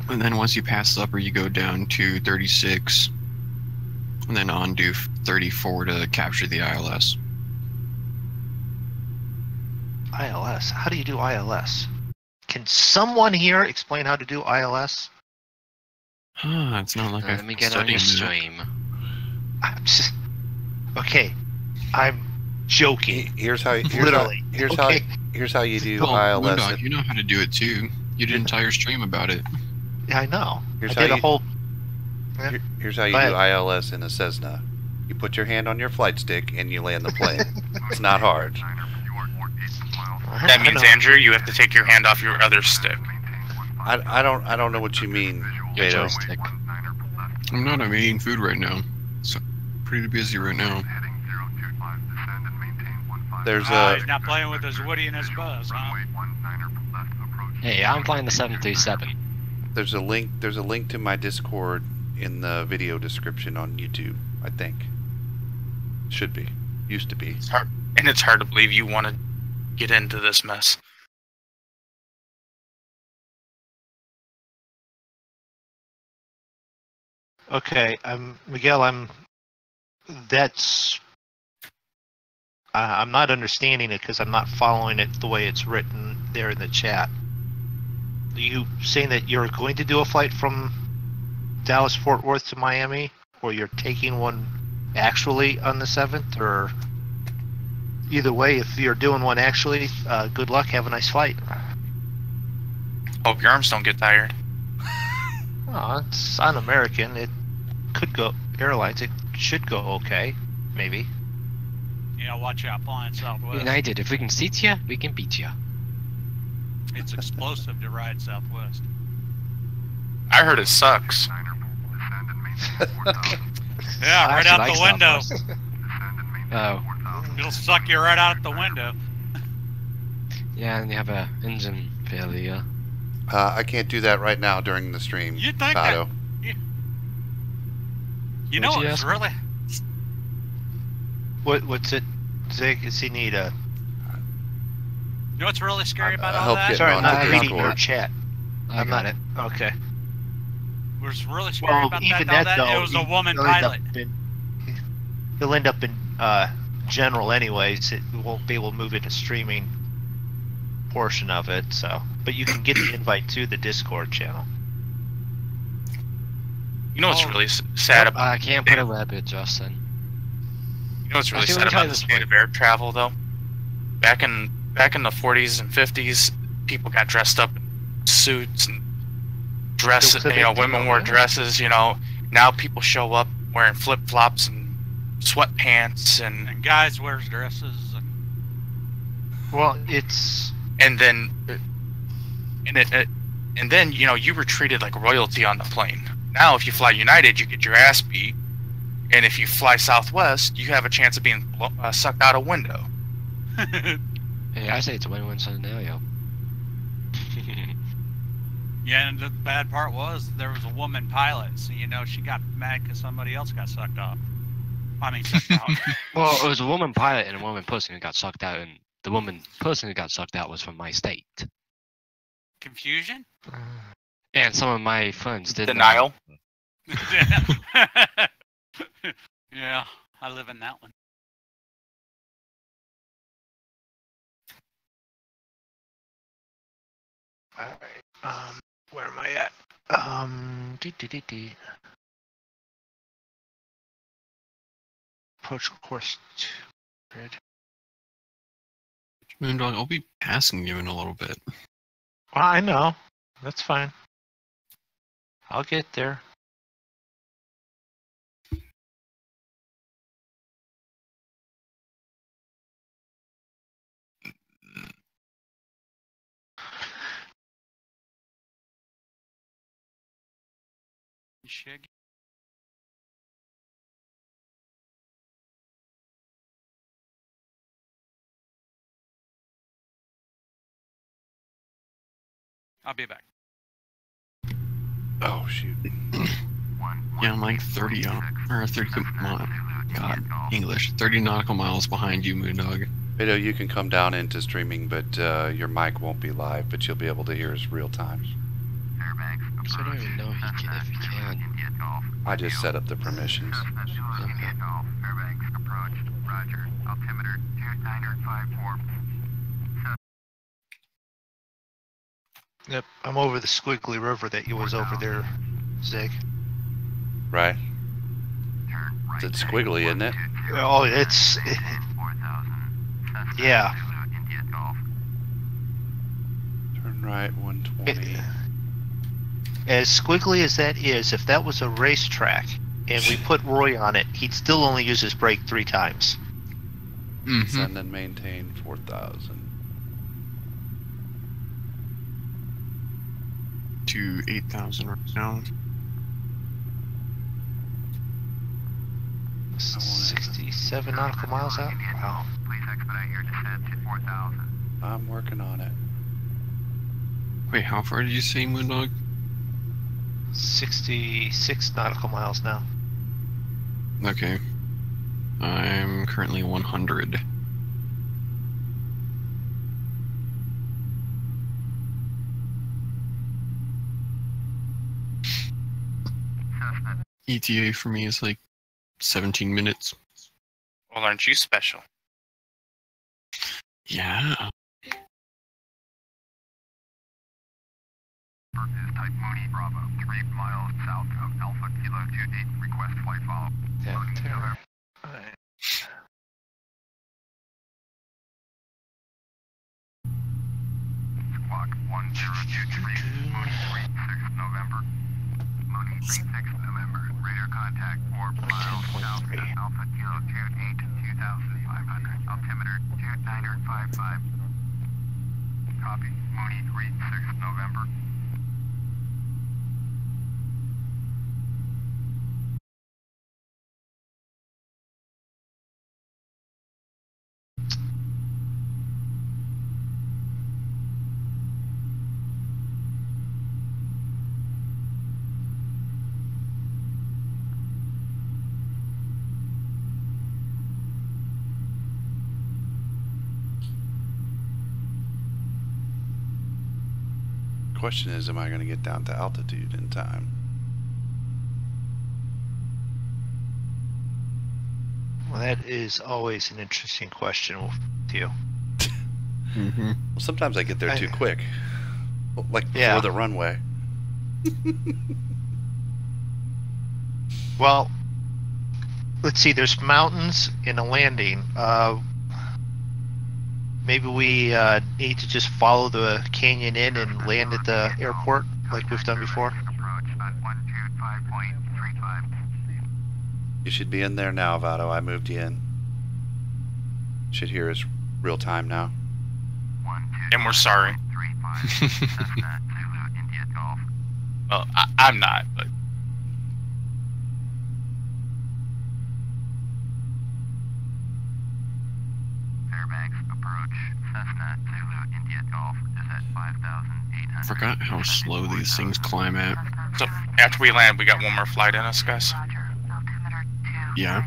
I: And then once you pass the upper, you go down to 36, and then on to 34 to capture the ILS.
B: ILS? How do you do ILS? Can someone here explain how to do ILS?
I: It's not like
D: Let me get on your stream.
B: I'm just... Okay, I'm joking.
F: Here's how.
B: Literally.
F: Here's
B: Okay.
F: Here's how you do
I: Well,
F: ILS.
I: Moondog, you know how to do it too. You did an entire stream about it.
B: Yeah, I know.
F: Here's
B: I did
F: how
B: a
F: you-
B: whole...
F: Here's how you
B: Go
F: do ILS in a Cessna. You put your hand on your flight stick and you land the plane. It's not hard.
C: That means, Andrew, you have to take your hand off your other stick.
F: I don't know what you mean,
D: Your
F: Beto.
D: joystick.
I: I'm not. I'm eating food right now, so pretty busy right now.
F: There's
H: He's not playing with his Woody and his Buzz, huh?
D: Hey, I'm flying the 737.
F: there's a link to my Discord in the video description on YouTube. I think should be, used to be.
C: It's hard, and it's hard to believe you want to get into this mess.
B: Okay, Miguel, that's... I'm not understanding it because I'm not following it the way it's written there in the chat. Are you saying that you're going to do a flight from Dallas Fort Worth to Miami, or you're taking one actually on the 7th, or either way, if you're doing one actually, good luck. Have a nice flight.
C: Hope your arms don't get tired.
B: Oh, it's un-American. It could go airlines. It should go okay, maybe.
H: Yeah, watch out flying Southwest.
D: United, if we can seat you, we can beat you.
H: It's explosive to ride Southwest.
C: I heard it sucks.
H: Yeah,
D: I
H: right
D: actually
H: out
D: like
H: the window.
D: Southwest. Oh,
H: It'll suck you right out the window.
D: yeah, and you have a engine failure.
F: I can't do that right now during the stream.
H: You think
F: Otto.
H: that? You know
D: What'd you
H: it's
D: ask me?
H: really.
B: What's it? Zig, does he need a?
H: You know what's really scary about
F: I
H: all
F: hope
H: that?
F: getting
B: Sorry,
F: on
B: I'm
F: the
B: not reading
F: Discord.
B: your chat.
D: I got it.
B: Okay.
H: What's really scary
B: Well,
H: about
B: even
H: that?
B: that
H: All that
B: though,
H: it was a woman
B: he'll end up
H: pilot.
B: he'll end up in general anyways. It won't be able to move into streaming portion of it. So, but you can get the invite to the Discord channel.
C: You know what's
H: Oh.
C: really sad about
D: I can't put a rabbit, Justin.
C: You know what's really
D: Actually,
C: sad
D: let me try
C: about the
D: this
C: state
D: one.
C: of air travel, though? Back in the 40s and 50s, people got dressed up in suits and dresses.
B: It was a
C: You know,
B: big
C: women
B: deal,
C: wore
B: yeah.
C: dresses. You know, now people show up wearing flip flops and sweatpants,
H: And guys wears dresses. And
B: Well, it's
C: and then and then you know you were treated like royalty on the plane. Now, if you fly United, you get your ass beat, and if you fly Southwest, you have a chance of being sucked out a window.
D: Hey, I say it's a win-win scenario.
H: yeah, and the bad part was there was a woman pilot, so you know she got mad because somebody else got sucked off. I mean, sucked out.
D: Well, it was a woman pilot and a woman person who got sucked out, and the woman person who got sucked out was from my state.
H: Confusion?
D: And some of my friends did
C: Denial.
H: Yeah, I live in that one.
B: all right. Where am I at? Approach course 2. Grid.
I: Moondog, I'll be passing you in a little bit.
B: Well, I know. That's fine. I'll get there.
H: Shig. I'll be back.
F: Oh shoot.
I: Yeah, I'm like 30 or 30 God, English. 30 nautical miles behind you, Moondog.
F: I know you can come down into streaming, but your mic won't be live, but you'll be able to hear us real time.
D: So I don't even know if he can.
F: I just set up the permissions.
B: Yep, I'm over the squiggly river that you was over there, Zig.
F: Right? It's squiggly, isn't it?
B: Oh, it's yeah.
F: Turn right 120.
B: As squiggly as that is, if that was a racetrack and we put Roy on it, he'd still only use his brake 3 times.
I: Mm-hmm.
F: Send and maintain 4,000.
I: To 8,000 right now.
B: 67 nautical miles out? Wow.
G: Please expedite your descent to 4,000.
F: I'm working on it.
I: Wait, how far did you say, Moondog?
B: 66 nautical miles now.
I: Okay. I'm currently 100. ETA for me is like 17 minutes.
C: Well, aren't you special?
I: Yeah.
G: Is Type Mooney Bravo, 3 miles south of Alpha Kilo 28. Request flight follow.
B: Yeah, there. Alright.
G: squawk 1023, Mooney 36 November. Mooney 36 November. Radar contact 4 miles south of Alpha Kilo 28 2500. Altimeter 2955. Copy. Mooney 36 November.
F: Question is, am I going to get down to altitude in time?
B: Well, that is always an interesting question with you.
I: Mm-hmm.
F: Well, sometimes I get there too quick. Like before
B: Yeah.
F: the runway.
B: Well, let's see. There's mountains in a landing. Maybe we need to just follow the canyon in and land at the airport like we've done before.
G: Approach at 125.35.
F: You should be in there now, Vado. I moved you in. Should hear us real time now.
C: And we're sorry.
G: 35. Cessna Zulu India Golf.
C: Well, I'm not, but
G: Fairbanks approach. Cessna Zulu India Golf is at 5,800.
I: I forgot how slow these things climb at.
C: so after we land, we got one more flight in us, guys.
G: Roger. Altimeter 2.
I: Yeah.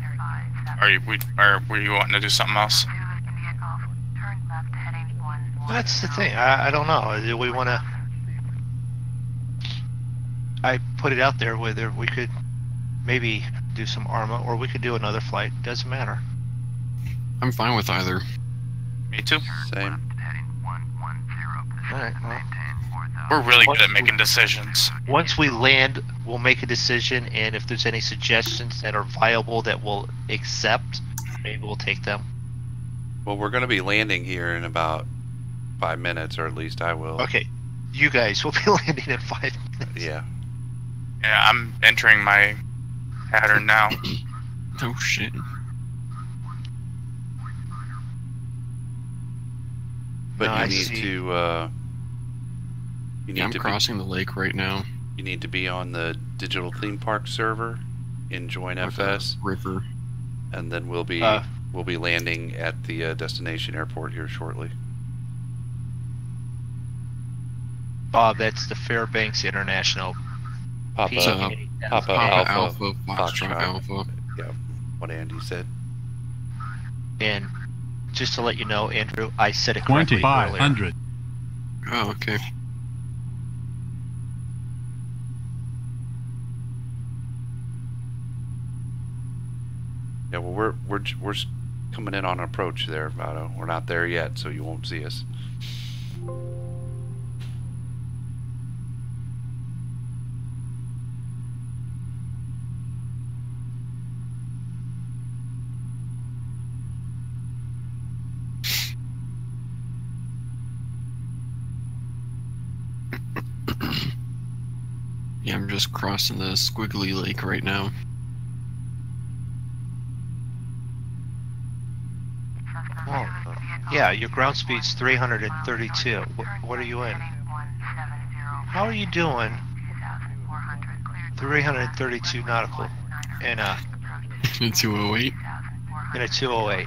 C: Were you wanting to do something else?
G: Zulu India Golf. Turn left heading 110.
B: That's the thing. I don't know. Do we want to? I put it out there whether we could maybe do some ARMA or we could do another flight. Doesn't matter.
I: I'm fine with either.
C: Me too.
F: Same.
G: Left heading 110.
B: All right. Well,
G: Maintain 4,000.
C: We're really good at making decisions.
B: once we land, we'll make a decision, and if there's any suggestions that are viable that we'll accept, maybe we'll take them.
F: Well, we're going to be landing here in about 5 minutes, or at least I will.
B: Okay, you guys will be landing in 5 minutes.
F: Yeah.
C: Yeah, I'm entering my pattern now.
I: Oh shit.
F: But
B: No,
F: you
B: I
F: need
B: see.
F: to. You need
I: Yeah, I'm
F: to
I: crossing the lake right now.
F: you need to be on the digital theme park server in Join
I: With the
F: FS,
I: river.
F: and then we'll be landing at the destination airport here shortly.
B: Bob, that's the Fairbanks International.
F: Papa,
I: So,
F: Papa
I: Papa
F: Alpha,
I: Alpha, Foxtrot Alpha.
F: yeah, what Andy said.
B: And just to let you know, Andrew, I said it correctly earlier.
J: 2,500.
I: Oh, okay.
F: Yeah, well, we're coming in on approach there, Vado. We're not there yet, so you won't see us.
I: Yeah, I'm just crossing the squiggly lake right now.
B: Oh, yeah, your ground speed's 332. What are you in? How are you doing? 332 nautical in a
I: 208
B: 208.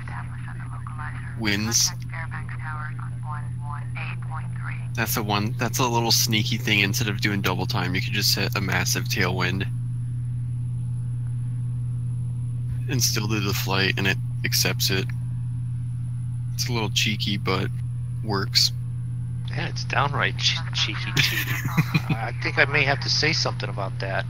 I: winds. That's the one. That's a little sneaky thing. Instead of doing double time, you could just set a massive tailwind and still do the flight, and it accepts it. It's a little cheeky, but works.
B: Yeah, it's downright cheeky. I think I may have to say something about that.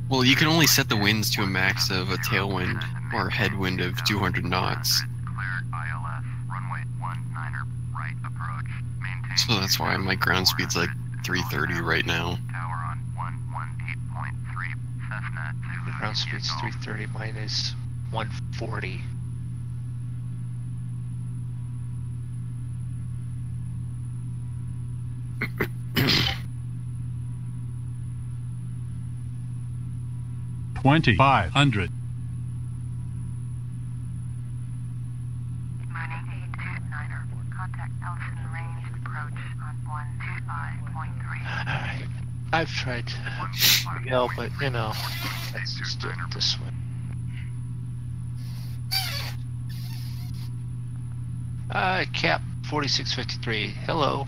I: Well, you can only set the winds to a max of a tailwind or a headwind of 200 knots.
G: Cleared ILS. Runway 19er right approach. Maintain.
I: So that's why my ground speed's like 330 right now.
G: Tower on 118.3. Cessna Zulu
B: The ground
G: India
B: speed's
G: Golf.
B: 330. Mine is 140.
J: $2,500.
G: Mining 829er. Contact Ellison range approach on 125.3.
B: Alright. I've tried to Miguel, but you know, let's just do it this way. Cap 4653. Hello.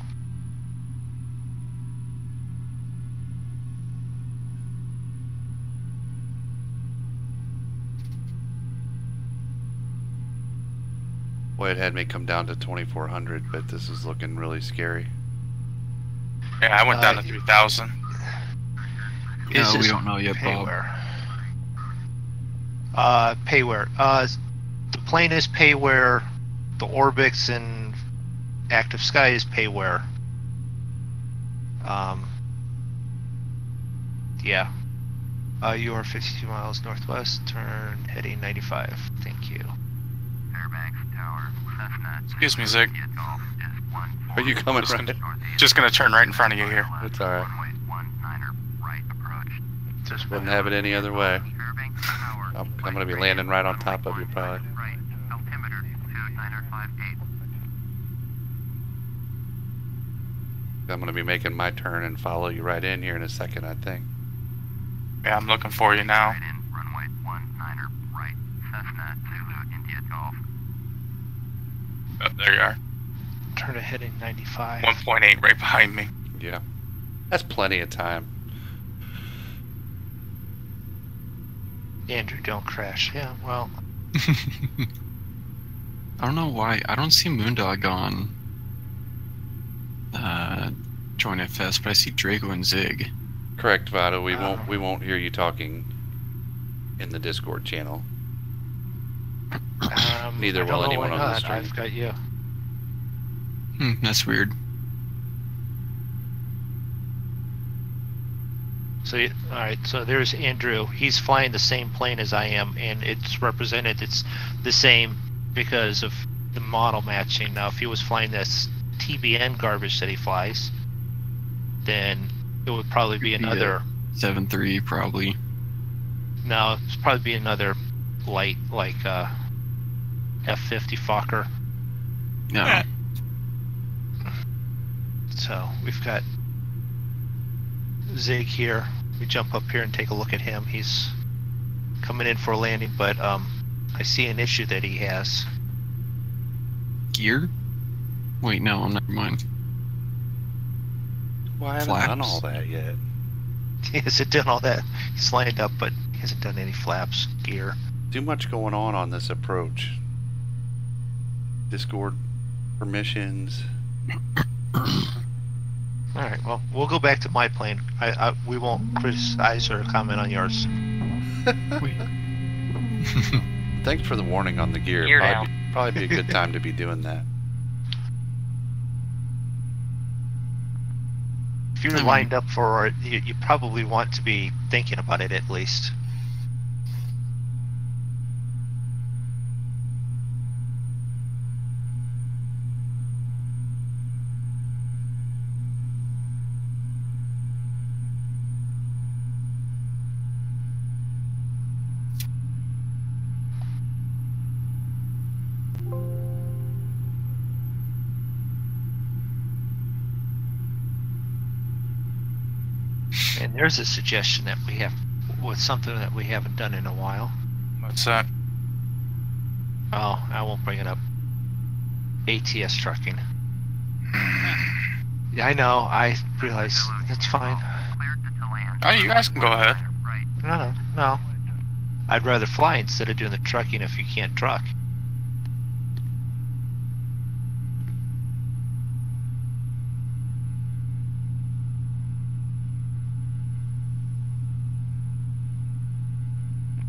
F: Boy, it had me come down to 2,400, but this is looking really scary.
C: Yeah, I went down to 3,000.
I: No, we don't know yet, Bob.
B: Payware. The plane is payware. The Orbix and Active Sky is payware. Yeah. You are 52 miles northwest, turn heading 95. Thank you.
G: Fairbanks Tower, Cessna.
C: Excuse me, Zig.
F: Are you coming
C: Just
F: right?
C: Just gonna turn right in front of you here.
F: It's alright.
G: Runway 19er, right approach.
B: Just
F: Wouldn't have it any other way.
G: Fairbanks Tower.
F: I'm gonna be landing right on top of you, probably.
G: Right. Altimeter 2958.
F: I'm gonna be making my turn and follow you right in here in a second, I think.
C: Yeah, I'm looking for you now.
G: Right in, runway 19er, right. Cessna Zulu India Golf.
C: Oh, there you are.
B: turn to heading 95.
C: 1.8 right behind me.
F: Yeah. That's plenty of time.
B: Andrew, don't crash. Yeah, well.
I: I don't know why. I don't see Moondog on Join FS, but I see Draco and Zig.
F: Correct, Vado. We won't hear you talking in the Discord channel. Neither
B: I don't
F: will
B: know
F: anyone
B: why
F: on the
B: not.
F: stream.
B: I've got you.
I: That's weird.
B: So, all right. So there's Andrew. He's flying the same plane as I am, and it's represented. It's the same because of the model matching. Now, if he was flying this TBN garbage that he flies, then it would probably be another
I: 7-3 probably.
B: No, it's probably be another light like F50 Fokker.
I: No.
C: Yeah.
B: So we've got Zig here. We jump up here and take a look at him. He's coming in for a landing, but I see an issue that he has.
I: Gear? Wait, no, I'm never mind.
F: Well, I haven't done
I: Flaps.
F: all that yet.
B: He hasn't done all that. He's lined up, but he hasn't done any flaps, gear.
F: Too much going on this approach. Discord permissions.
B: All right. Well, we'll go back to my plane. We won't criticize or comment on yours.
F: Thanks for the warning on the gear.
K: Gear
F: Probably be a good time to be doing that.
B: If you're lined up for it, you probably want to be thinking about it at least. And there's a suggestion that we have with something that we haven't done in a while.
C: What's that?
B: Oh, I won't bring it up. ATS trucking. Yeah, I know. I realize it's fine.
G: Cleared to land.
C: Oh, you guys can go ahead.
G: Right.
B: No. I'd rather fly instead of doing the trucking if you can't truck.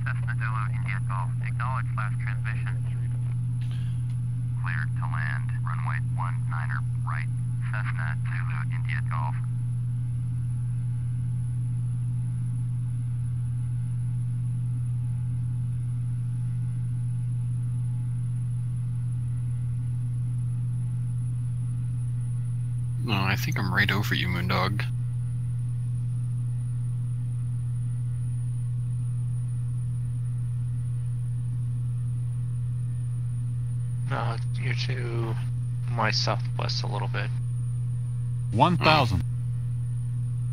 G: Cessna Zulu India Golf. Acknowledge last transmission. Cleared to land. Runway 19er right. Cessna Zulu India Golf.
I: No, I think I'm right over you, Moondog.
B: No, you're to my southwest a little bit.
J: 1,000.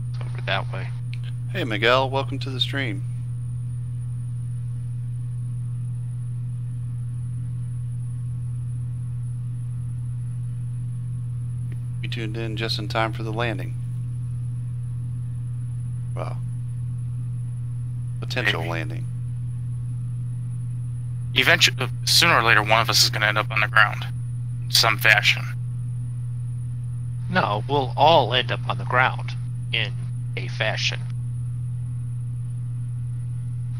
B: It's over that way.
F: Hey, Miguel, welcome to the stream. You tuned in just in time for the landing. Well, potential
C: Maybe.
F: landing.
C: Eventually, sooner or later, one of us is going to end up on the ground in some fashion.
B: No, we'll all end up on the ground in a fashion.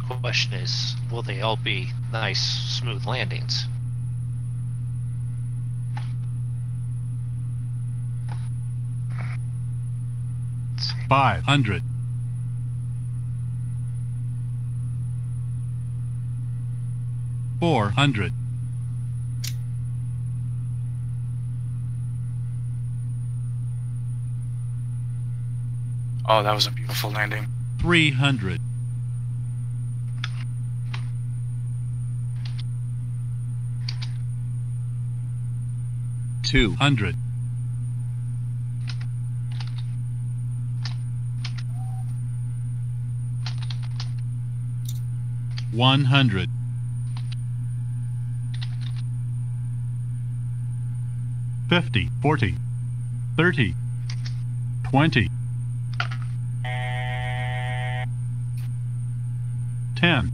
B: The question is, will they all be nice, smooth landings? Let's see.
J: 500. 400.
C: 'Oh, that was a beautiful landing.
J: 300. 200. 100. 50, 40, 30, 20, 10.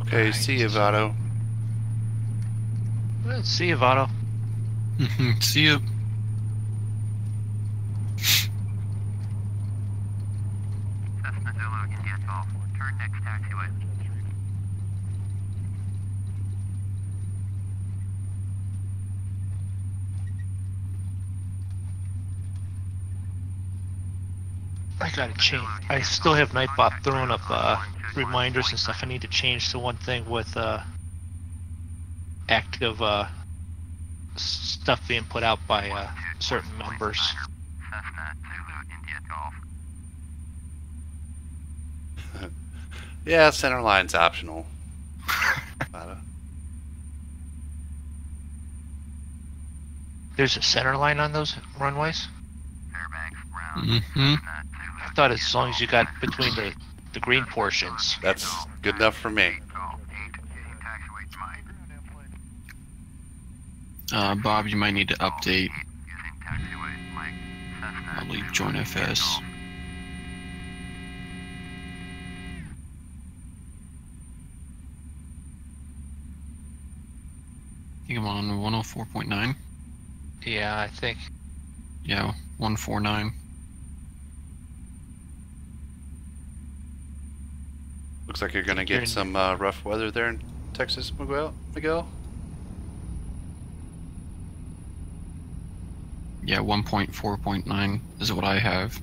F: Okay, see you, Votto.
B: Well, see you, Votto.
I: See you.
G: Cessna Zulu, India Golf. Turn next taxiway.
B: I gotta change. I still have Nightbot throwing up reminders and stuff. I need to change to one thing with active stuff being put out by certain members.
G: Cessna Zulu, India Golf.
F: Yeah, center line's optional. Votto.
B: There's a center line on those runways?
G: Fairbanks, round.
I: Mm-hmm.
G: Cessna Zulu,
B: I thought as long as you got between the green portions.
F: That's good enough for me.
G: Golf. 8, taxiway Mike.
I: Bob, you might need to update.
G: Using taxiway Mike. Cessna
I: Probably
G: Zulu,
I: join
G: India
I: FS.
G: Golf.
I: I think I'm on 104.9.
B: Yeah, I think.
I: Yeah, 149.
F: Looks like you're gonna get some rough weather there in Texas, Miguel.
I: Yeah, 1.4.9 is what I have.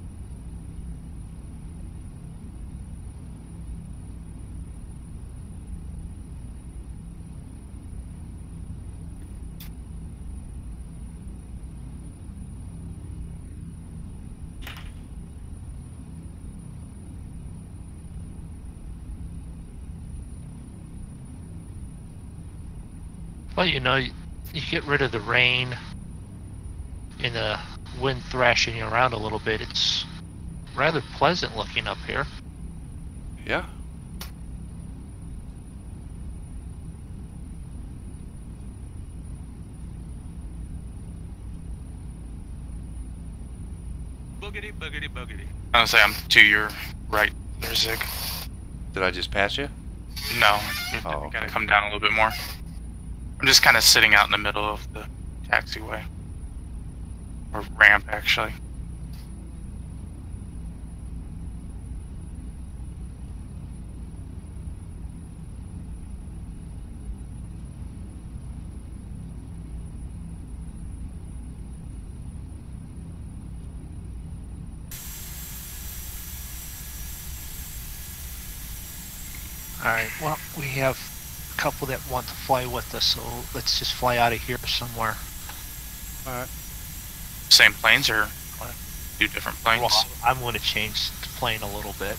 B: Well, you know, you get rid of the rain and the wind thrashing you around a little bit. It's rather pleasant looking up here.
F: Yeah.
H: Boogity, boogity, boogity.
C: I was gonna say I'm to your right there, Zig.
F: Did I just pass you?
C: No, you
F: Oh,
C: gotta come down a little bit more. I'm just kind of sitting out in the middle of the taxiway. Or ramp, actually.
B: Alright, well, we have a couple that want to fly with us, so let's just fly out of here somewhere.
F: Alright.
C: Same planes or do different planes?
B: Well, I'm going to change the plane a little bit.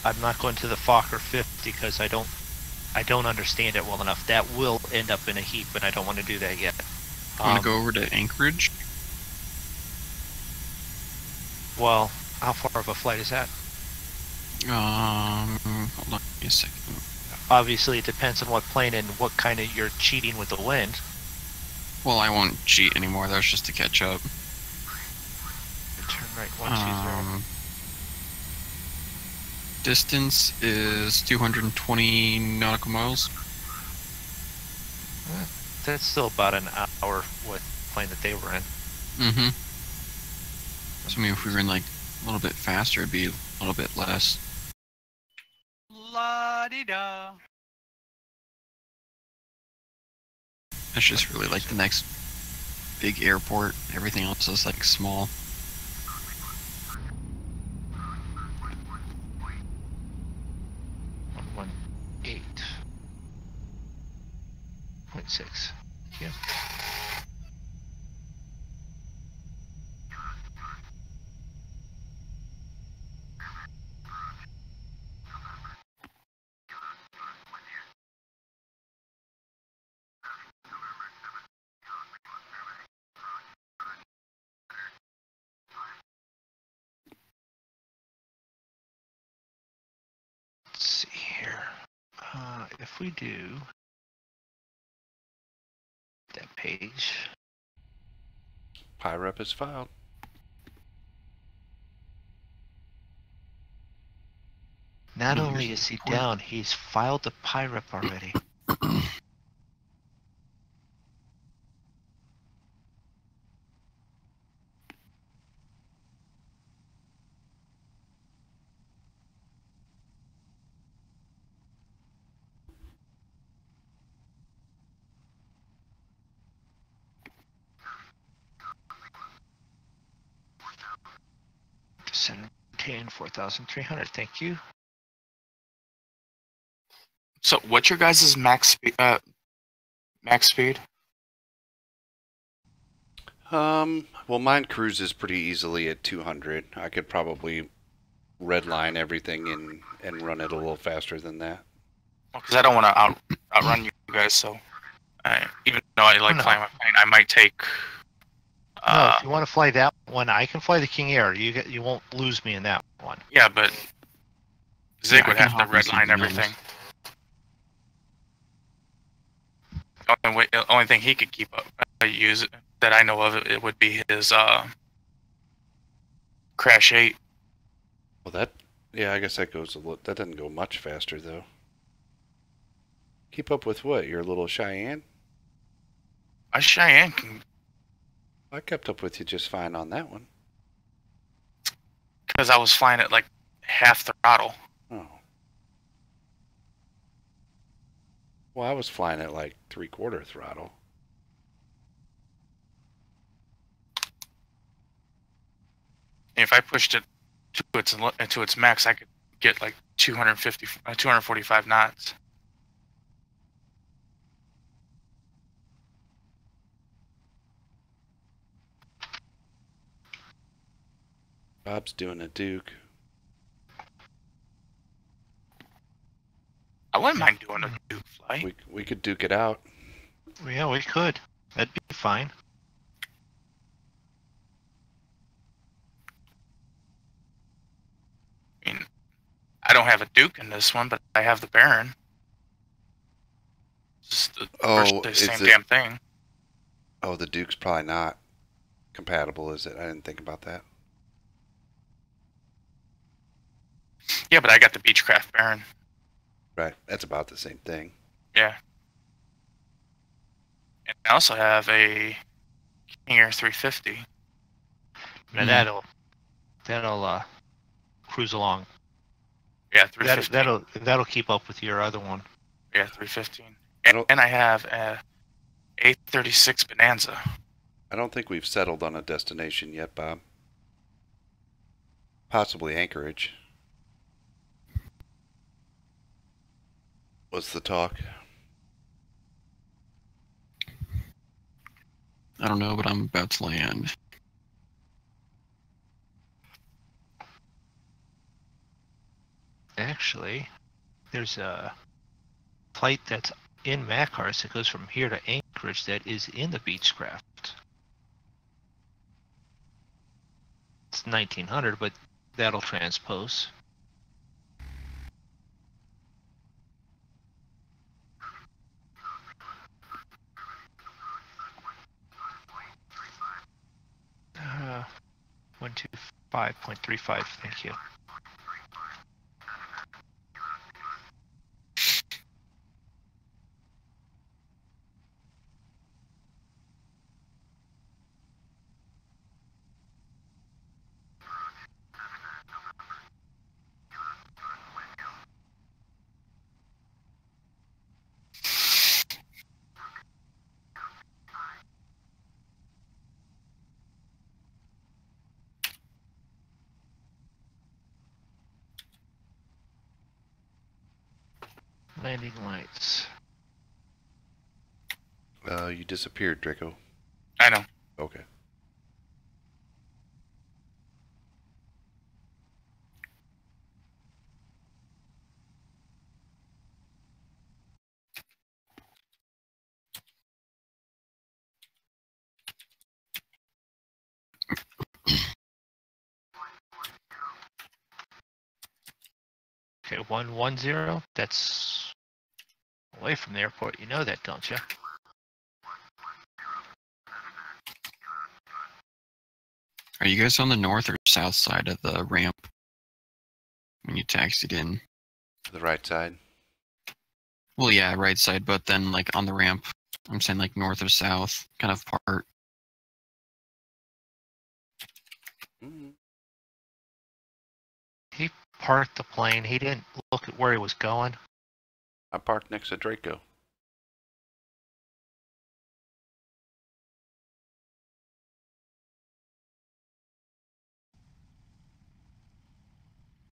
B: I'm not going to the Fokker 50 because I don't understand it well enough. That will end up in a heap, and I don't want to do that yet.
I: Want to go over to Anchorage?
B: Well, how far of a flight is that?
I: Hold on a second.
B: Obviously, it depends on what plane and what kind of you're cheating with the wind.
I: Well, I won't cheat anymore. That was just to catch up.
B: Turn right 120.
I: Distance is 220 nautical miles.
B: That's still about an hour with the plane that they were in.
I: Mm-hmm. So, I mean, if we were in, like, a little bit faster, it'd be a little bit less.
H: La-di-da.
I: That's just really, like, the next big airport. Everything else is, like, small.
B: One 8.6. Yeah. Let's see here. If we do that page,
F: PIREP is filed.
B: not only is he down, he's filed the PIREP already. Descent 4,300. Thank you.
C: So, what's your guys' max speed? Max speed?
F: Well, mine cruises pretty easily at 200. I could probably redline everything and run it a little faster than that.
C: Because I don't want to outrun you guys, so even though I like flying my plane, I might take.
B: No, if you want to fly that one, I can fly the King Air. You won't lose me in that one.
C: Yeah, but Zig would
I: I can
C: have to
I: hop on
C: redline
I: something
C: everything.
I: else.
C: The only thing he could keep up use that I know of it would be his Crash 8.
F: Well, yeah, I guess that goes that doesn't go much faster though. Keep up with what? Your little Cheyenne?
C: My Cheyenne can,
F: I kept up with you just fine on that one.
C: because I was flying at like half throttle.
F: Oh. Well, I was flying at like 3/4 throttle.
C: And if I pushed it to its max, I could get like 245 knots.
F: Bob's doing a Duke.
C: I wouldn't mind doing a Duke flight.
F: We could Duke it out.
B: Yeah, we could. That'd be fine.
C: I mean, I don't have a Duke in this one, but I have the Baron. It's just the same damn thing.
F: Oh, the Duke's probably not compatible, is it? I didn't think about that.
C: Yeah, but I got the Beechcraft Baron.
F: Right, that's about the same thing.
C: Yeah. And I also have a King Air 350.
B: And that'll cruise along.
C: Yeah, 315.
B: That'll keep up with your other one.
C: Yeah, 315. And I have a A36 Bonanza.
F: I don't think we've settled on a destination yet, Bob. Possibly Anchorage. What's the talk?
I: I don't know, but I'm about to land.
B: Actually, there's a flight that's in Macars that goes from here to Anchorage that is in the Beechcraft. It's 1900, but that'll transpose. Uh, 125.35, thank you. Landing lights.
F: You disappeared, Draco.
C: I know.
F: Okay.
B: Okay, 110. That's away from the airport. You know that, don't you?
I: Are you guys on the north or south side of the ramp when you taxied in?
F: The right side.
I: Well, yeah, right side, but then like on the ramp, I'm saying like north or south, kind of part.
F: Mm-hmm.
B: He parked the plane. He didn't look at where he was going.
F: I parked next to Draco.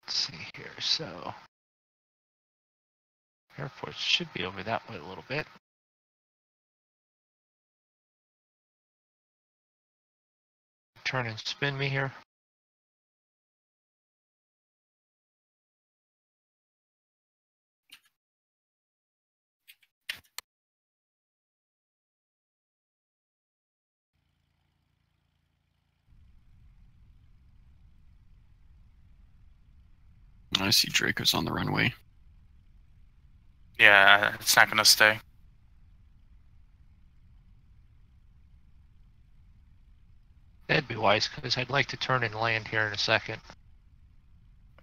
B: Let's see here. So, airport should be over that way a little bit. Turn and spin me here.
I: I see Draco's on the runway.
C: Yeah, it's not gonna stay.
B: That'd be wise, because I'd like to turn and land here in a second.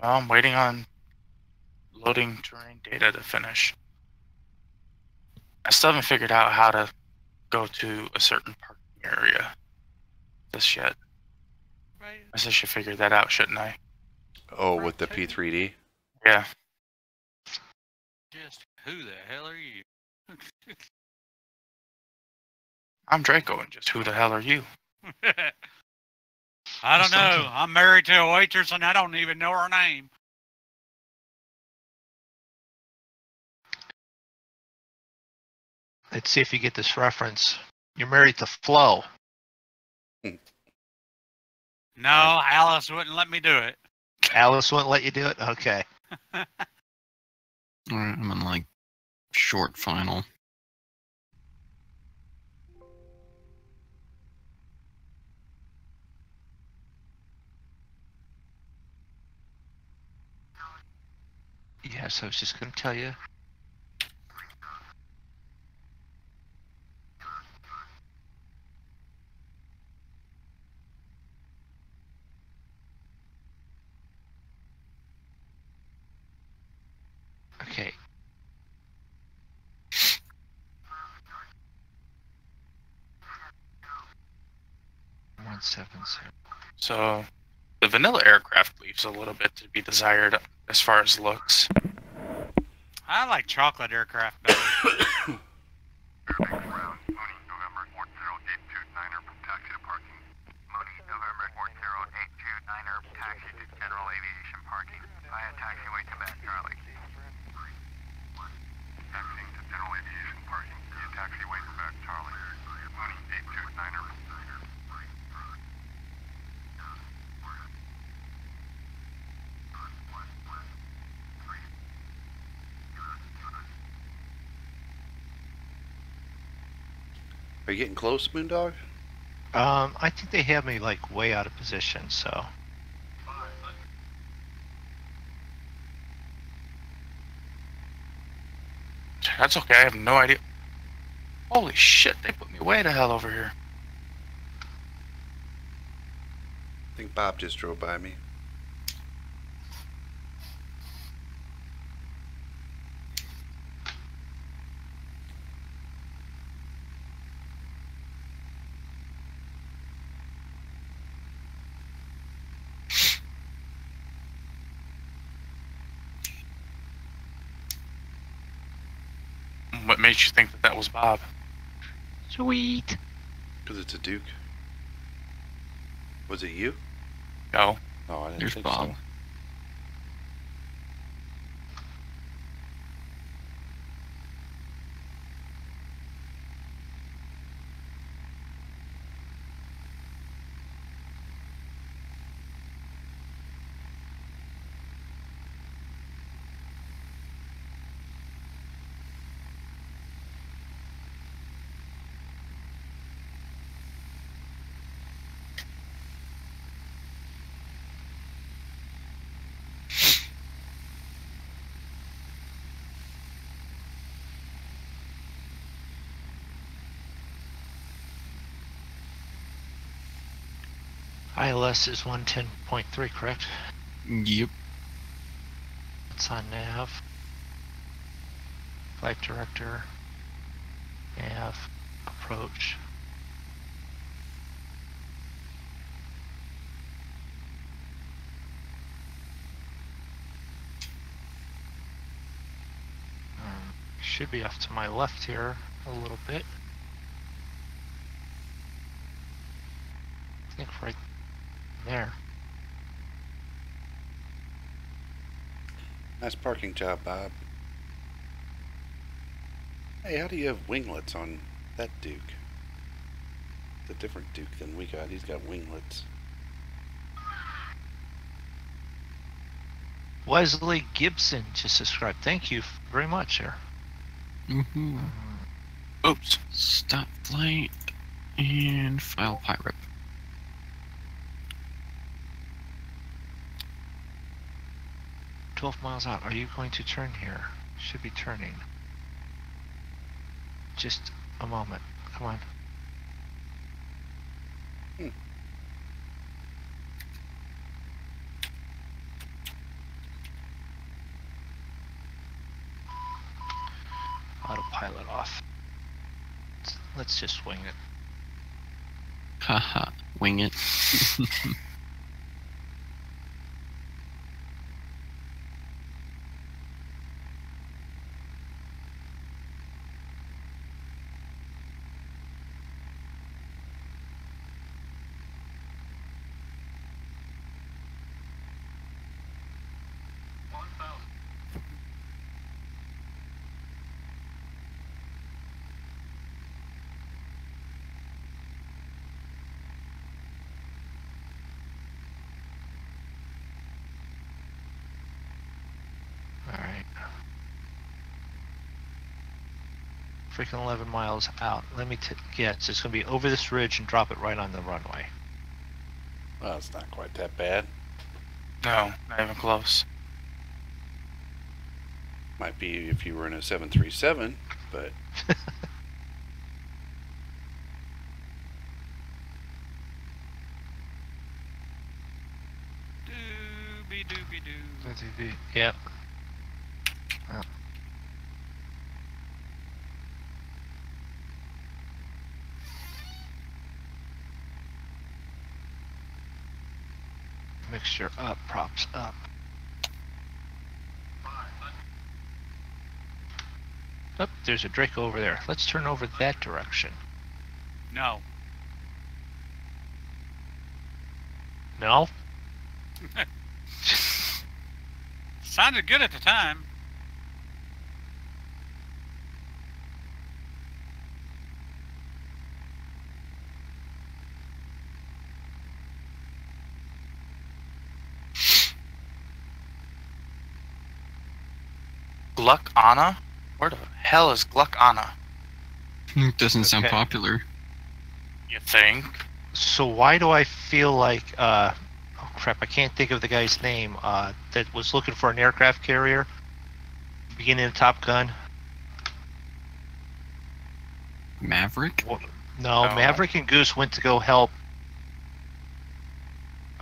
C: Well, I'm waiting on loading terrain data to finish. I still haven't figured out how to go to a certain parking area just yet.
H: Right.
C: I guess I should figure that out, shouldn't I?
F: Oh, with the P3D?
C: Yeah.
H: Just who the hell are you?
C: I'm Draco, and just who the hell are you?
H: I don't know. I'm married to a waitress and I don't even know her name.
B: Let's see if you get this reference. You're married to Flo.
H: No, Alice wouldn't let me do it.
B: Alice wouldn't let you do it? Okay.
I: Alright, I'm on like short final.
B: Yes, I was just going to tell you. Okay. One 7-0.
C: So, the vanilla aircraft leaves a little bit to be desired as far as looks.
H: I like chocolate aircraft better.
G: Ground, Mooney, November 40829er from taxi to parking. Mooney, November Niner, taxi to General Aviation Parking. Via taxiway to Bat Charlie. Taxiing to General Aviation Parking. Via taxiway to Bat Charlie. Mooney 82 Niner.
F: Are you getting close, Moondog?
B: I think they have me like way out of position, so.
C: That's okay, I have no idea. Holy shit, they put me way the hell over here.
F: I think Bob just drove by me.
C: What makes you think that that was Bob?
D: Sweet.
F: Because it's a Duke. Was it you?
C: No.
F: Oh, I didn't
I: There's
F: think
I: Bob.
F: so.
B: ILS is 110.3, correct?
I: Yep.
B: It's on nav. Flight director. Nav. Approach. Should be off to my left here a little bit. I think right there.
F: Nice parking job, Bob. Hey, how do you have winglets on that Duke? It's a different Duke than we got. He's got winglets.
B: Wesley Gibson just subscribed. Thank you very much, sir.
I: Mm-hmm.
C: Oops.
I: Stop flight and file pirate.
B: Miles out. Are you going to turn here? Should be turning. Just a moment. Come on. Autopilot off. Let's just wing it.
I: Haha, wing it.
B: Alright. Freaking 11 miles out. Let me yeah, it's just going to be over this ridge and drop it right on the runway.
F: Well, it's not quite that bad.
C: No, not even close.
F: Might be if you were in a 737, but
H: Doobie doobie doo.
B: Yep. Mixture up, props up. Oh, there's a Draco over there. Let's turn over that direction.
H: No.
B: No?
H: Sounded good at the time.
C: Gluck Anna? Where the hell is Gluck Anna?
I: It doesn't sound
B: Okay.
I: popular.
C: You think?
B: So why do I feel like, oh crap, I can't think of the guy's name, that was looking for an aircraft carrier, beginning of Top Gun?
I: Maverick?
B: No,
C: No.
B: Maverick and Goose went to go help,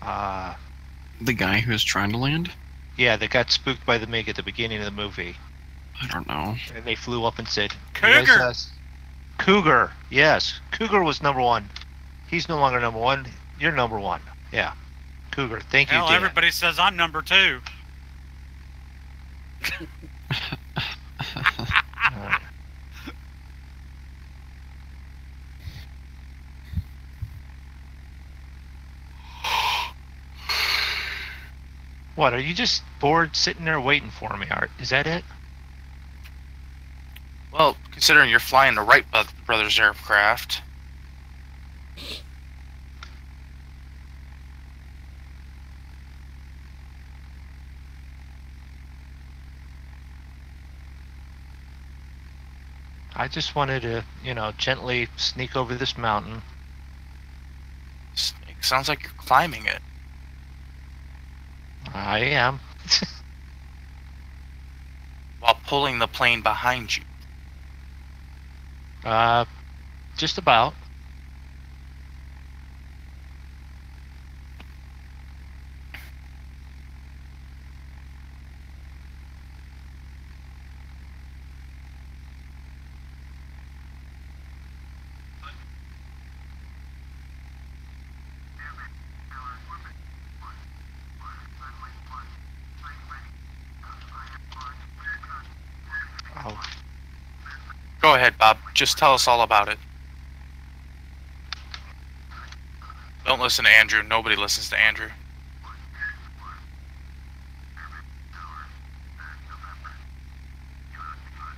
I: The guy who was trying to land?
B: yeah, that got spooked by the MiG at the beginning of the movie.
I: I don't know.
B: And they flew up and said,
H: Cougar!
B: "Yes, Cougar, yes. Cougar was number one. He's no longer number one. You're number one. Yeah. Cougar. Thank you,
H: Hell,
B: Dan.
H: everybody says I'm number 2.
B: All right. What, are you just bored sitting there waiting for me, Art? Is that it?
C: Well, considering you're flying the Wright brothers aircraft.
B: I just wanted to, gently sneak over this mountain.
C: Snake, sounds like you're climbing it.
B: I am.
C: While pulling the plane behind you.
B: Just about. Oh,
C: Go ahead, Bob. Just tell us all about it. Don't listen to Andrew. Nobody listens to Andrew.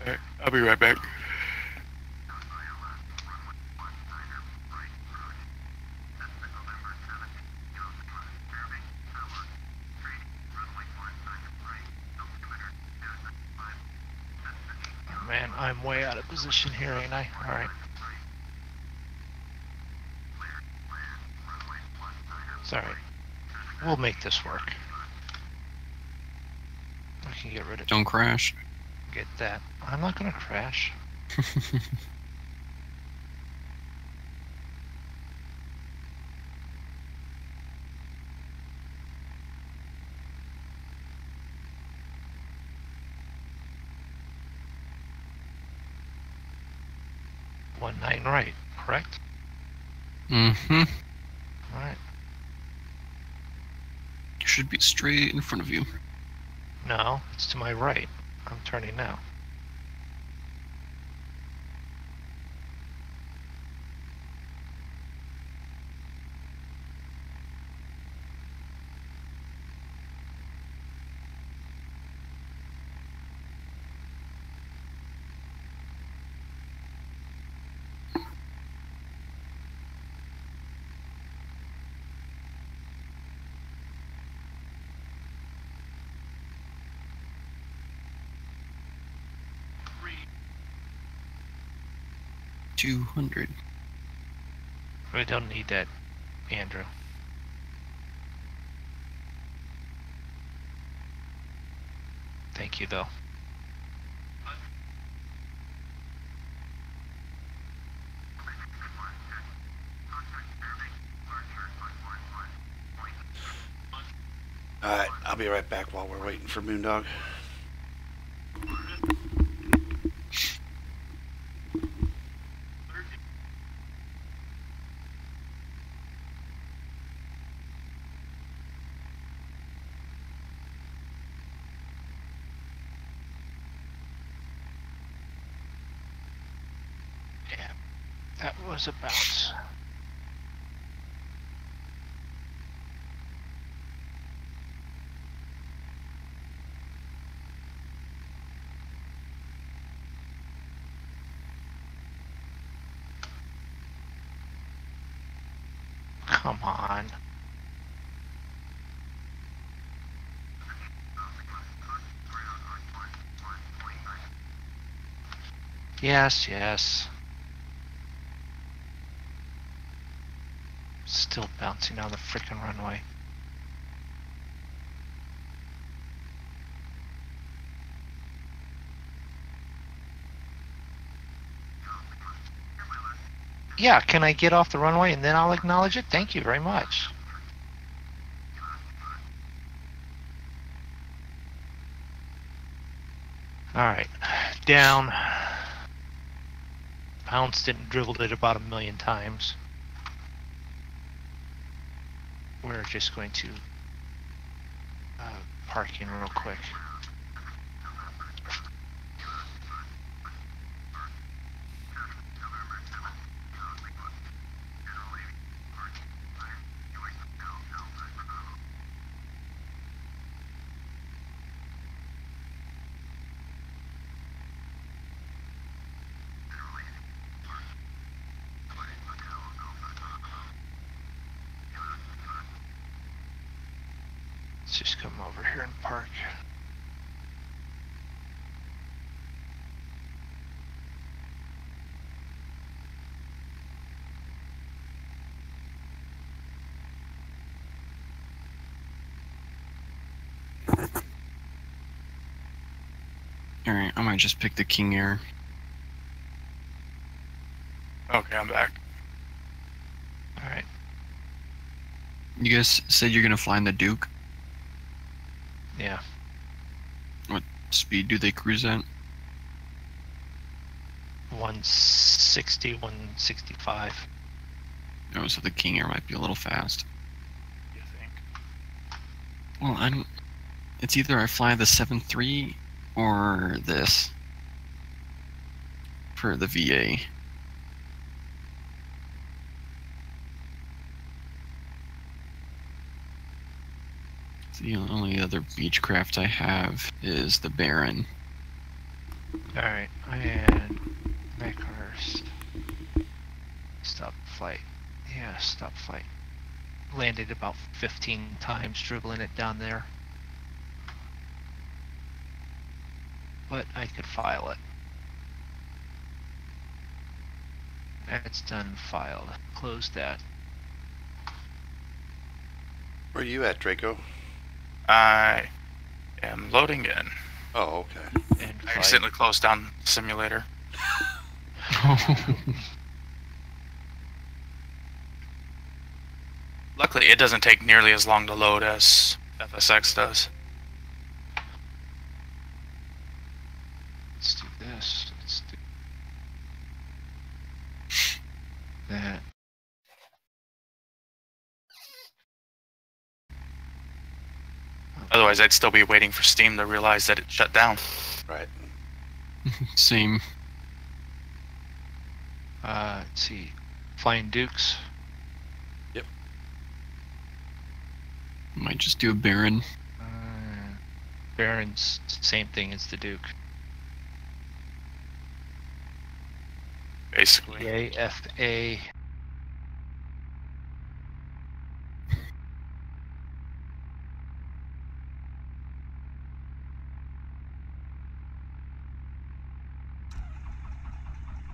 C: Alright, I'll be right back.
B: man, I'm way out of position here, ain't I? All right. It's all right. We'll make this work. I can get rid of
I: Don't crash.
B: Get that. I'm not gonna crash. One nine right, correct?
I: Mm-hmm.
B: All right.
I: Should be straight in front of you.
B: No, it's to my right. I'm turning now.
I: $200.
B: We don't need that, Andrew. Thank you, though.
F: Alright, I'll be right back while we're waiting for Moondog.
B: Yeah, that was a bounce. Yes, yes. Still bouncing down the frickin' runway. Yeah, can I get off the runway and then I'll acknowledge it? Thank you very much. Alright, down. Pounced it and dribbled it about 1,000,000 times. We're just going to park in real quick. Let's just come over here and park.
I: Alright, I might just pick the King Air.
C: Okay, I'm back.
B: Alright.
I: You guys said you're gonna fly in the Duke?
B: Yeah.
I: What speed do they cruise at?
B: 160, 165.
I: Oh, so the King Air might be a little fast.
C: You think?
I: Well, I don't... It's either I fly the 7.3 or this. For the VA. The only other Beechcraft I have is the Baron.
B: Alright, and Mackhurst. Stop flight. Yeah, stop flight. Landed about 15 times, dribbling it down there. But I could file it. That's done, filed. Close that.
F: Where are you at, Draco?
C: I am loading in.
F: Oh, okay.
B: And
C: I
B: fight.
C: accidentally closed down the simulator. Luckily, it doesn't take nearly as long to load as FSX does.
B: Let's do this. Let's do that.
C: Otherwise, I'd still be waiting for Steam to realize that it shut down.
F: Right.
I: Same.
B: Let's see. Flying Dukes.
I: Might just do a Baron.
B: Baron's same thing as the Duke.
C: Basically.
B: PAFA.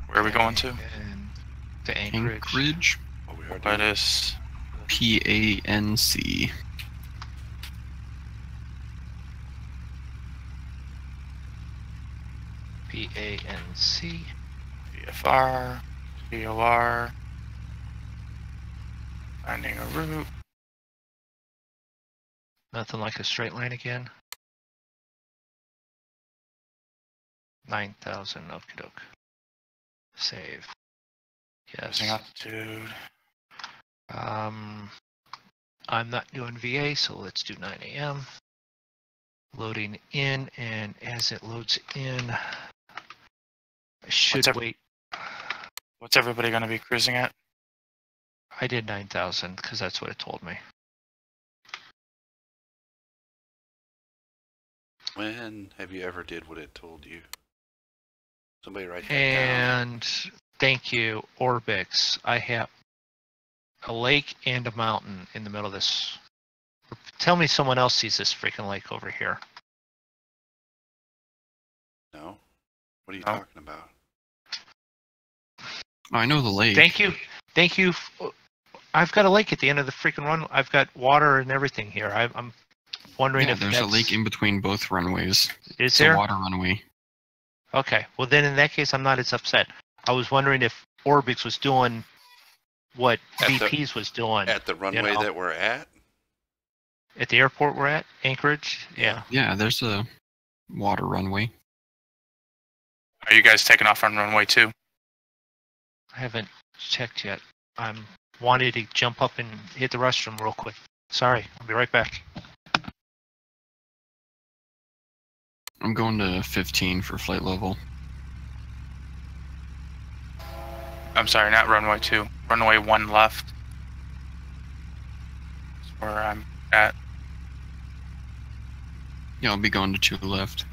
C: Where are we going to?
B: And to Anchorage.
I: Anchorage.
F: Oh, we are
C: That
F: doing
C: is
I: PANC.
B: PANC.
C: VFR, VOR, finding a route.
B: Nothing like a straight line again. 9,000. Okie doke. Save. Yes.
C: Using altitude.
B: I'm not doing VA, so let's do 9 a.m. Loading in, and as it loads in, I should wait.
C: What's everybody going to be cruising at?
B: I did 9,000 because that's what it told me.
F: When have you ever did what it told you? Somebody write that down.
B: And thank you, Orbix. I have a lake and a mountain in the middle of this. Tell me someone else sees this freaking lake over here.
F: No? What are you
C: No.
F: talking about?
I: I know the lake.
B: Thank you. Thank you. I've got a lake at the end of the freaking run. I've got water and everything here. I'm wondering
I: Yeah,
B: if
I: there's a lake in between both runways.
B: Is
I: It's
B: there?
I: a water runway.
B: Okay. Well, then in that case, I'm not as upset. I was wondering if Orbix was doing what VP's was doing
F: At the runway
B: know.
F: that we're at?
B: at the airport we're at, Anchorage. Yeah.
I: Yeah, there's a water runway.
C: Are you guys taking off on runway 2?
B: I haven't checked yet. I'm wanted to jump up and hit the restroom real quick. Sorry. I'll be right back.
I: I'm going to 15 for flight level.
C: I'm sorry, not runway 2. Runway 1 left. That's where I'm at.
I: Yeah, I'll be going to 2 left.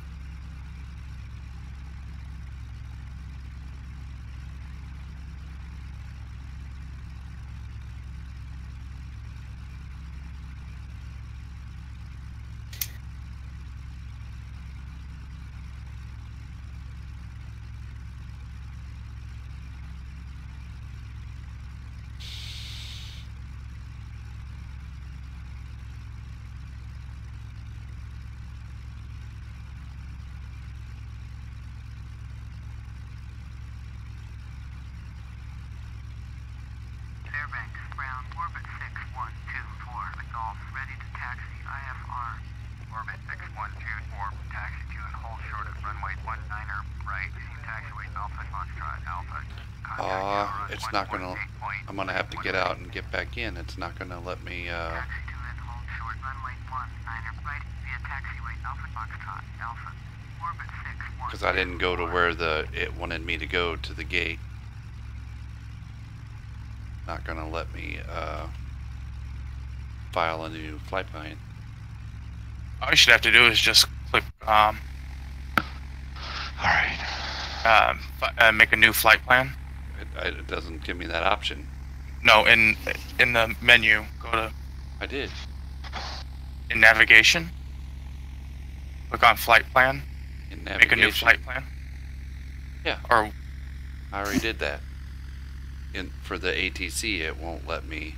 G: Fairbanks, ground, orbit 6124, Golf, ready to taxi, IFR. Orbit 6124, taxi to and hold short of runway 19er, right, taxiway Alpha Foxtrot, Alpha.
F: It's not gonna, I'm gonna have to get out and get back in. It's not gonna let me,
G: Taxi to and hold short, runway 19er, right, via taxiway Alpha Foxtrot, Alpha. Orbit 61.
F: because I didn't go to where it wanted me to go to the gate. Not gonna let me, file a new flight plan.
C: All you should have to do is just click,
B: All right.
C: make a new flight plan.
F: It doesn't give me that option.
C: No, in the menu, go to
F: I did.
C: in navigation. Click on flight plan.
F: In
C: Make a new
F: navigation.
C: flight plan.
F: Yeah.
C: Or
F: I already did that. For the ATC, it won't let me.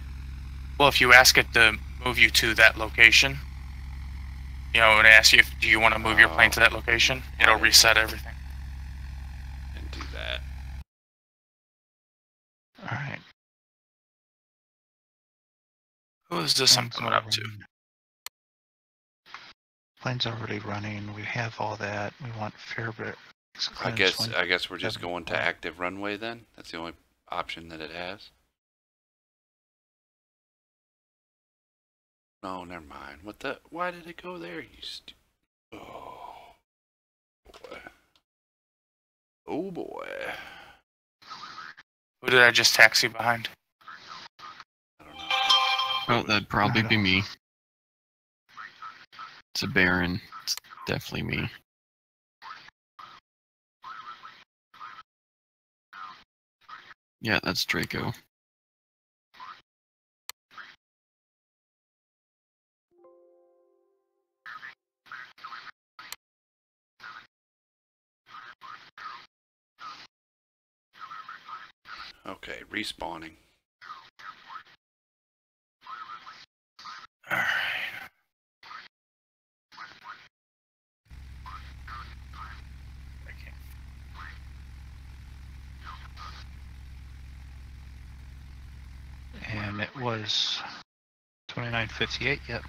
C: well, if you ask it to move you to that location, you know, and ask you if do you want to move your plane to that location, it'll reset everything.
F: And do that.
B: All right.
C: Who is this I'm coming up to?
B: Plane's already running. We have all that. We want Fairbanks.
F: I guess we're just going to active runway then. That's the only option that it has. No, never mind. What the? Why did it go there? Oh boy. Oh boy.
C: Who did I just taxi behind?
F: I don't know.
I: Oh, that'd probably be me. It's a Baron. It's definitely me. Yeah, that's Draco.
F: Okay, respawning.
C: Alright.
B: And it was 2958. Yep.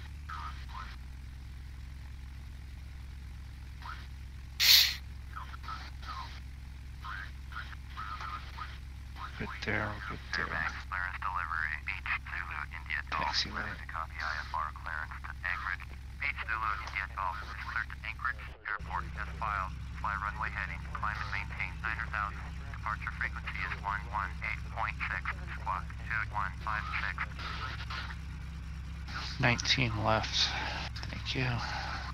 B: Good there. Good there.
G: Fairbanks, clearance delivery. Beach Zulu, India Golf.
B: Taxi
G: Clear
B: lane.
G: to copy IFR clearance to Anchorage. Beach Zulu, India Golf is cleared to Anchorage. Airport as filed. Fly runway heading. Climb and maintain 9,000. Departure frequency is 118.6. Squawk 2156.
B: 19 left. Thank you.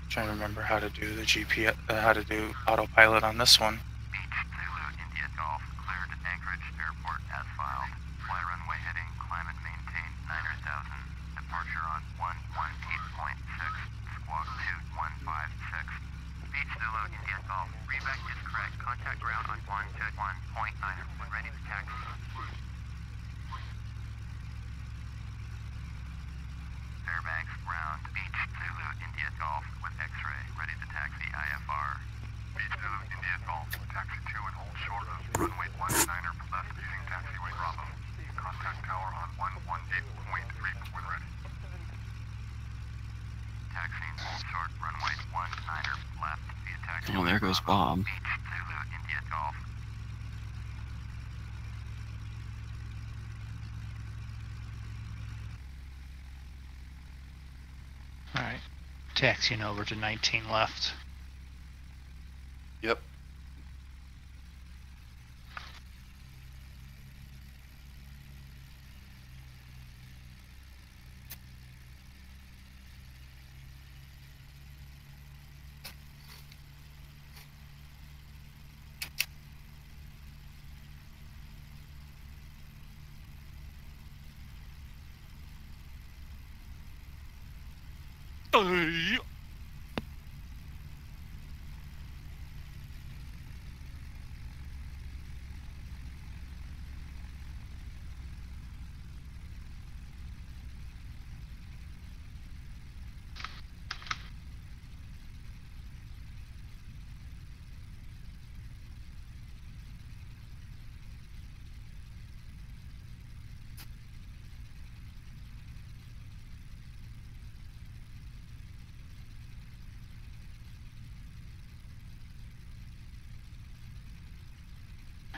C: Trying to remember how to do the GPS, how to do autopilot on this one.
G: Beach Zulu, India Golf, cleared to Anchorage Airport as filed. Fly runway heading, climb and maintain 9,000. Departure on 118.6. Squawk 2156. Beach Zulu, India Golf, reback is correct. Contact ground on 121.9. When ready to taxi. India Golf. Taxi 2 and hold short of runway 19er left using taxiway Bravo. Contact tower on 118.3 when ready. Taxiing hold short runway 19er left via taxiway
I: Oh, there goes Bob.
G: Beach Zulu India Golf.
B: All right. Taxiing over to 19 left.
F: Yep.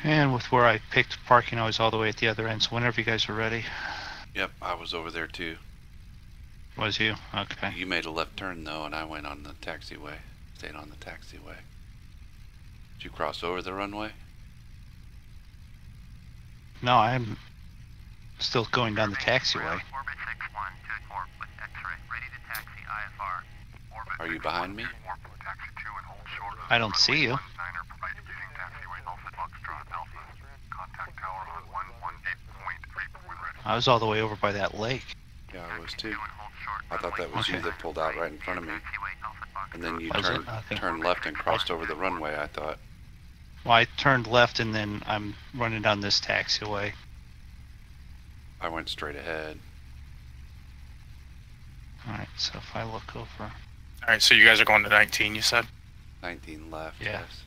B: And with where I picked parking, I was all the way at the other end. So whenever you guys are ready.
F: Yep, I was over there too.
B: Was you? Okay.
F: You made a left turn though, and I went on the taxiway. Stayed on the taxiway. Did you cross over the runway?
B: No, I'm still going down the taxiway.
G: Orbit 6124 with X-ray. Ready to taxi IFR. Orbit
F: Are you behind me?
G: Taxi 2 and hold short of
B: I don't see you.
G: 19er right using taxiway Alpha Foxtrot Alpha. Contact tower on 118.3 when ready.
B: I was all the way over by that lake.
F: Yeah, I was too. I thought that was you that pulled out right in front of me. And then you
B: Was it?
F: turned left and crossed over the runway, I thought.
B: Well, I turned left and then I'm running down this taxiway.
F: I went straight ahead.
B: Alright, so if I look over.
C: Alright, so you guys are going to 19, you said?
F: 19 left,
B: Yeah.
F: yes.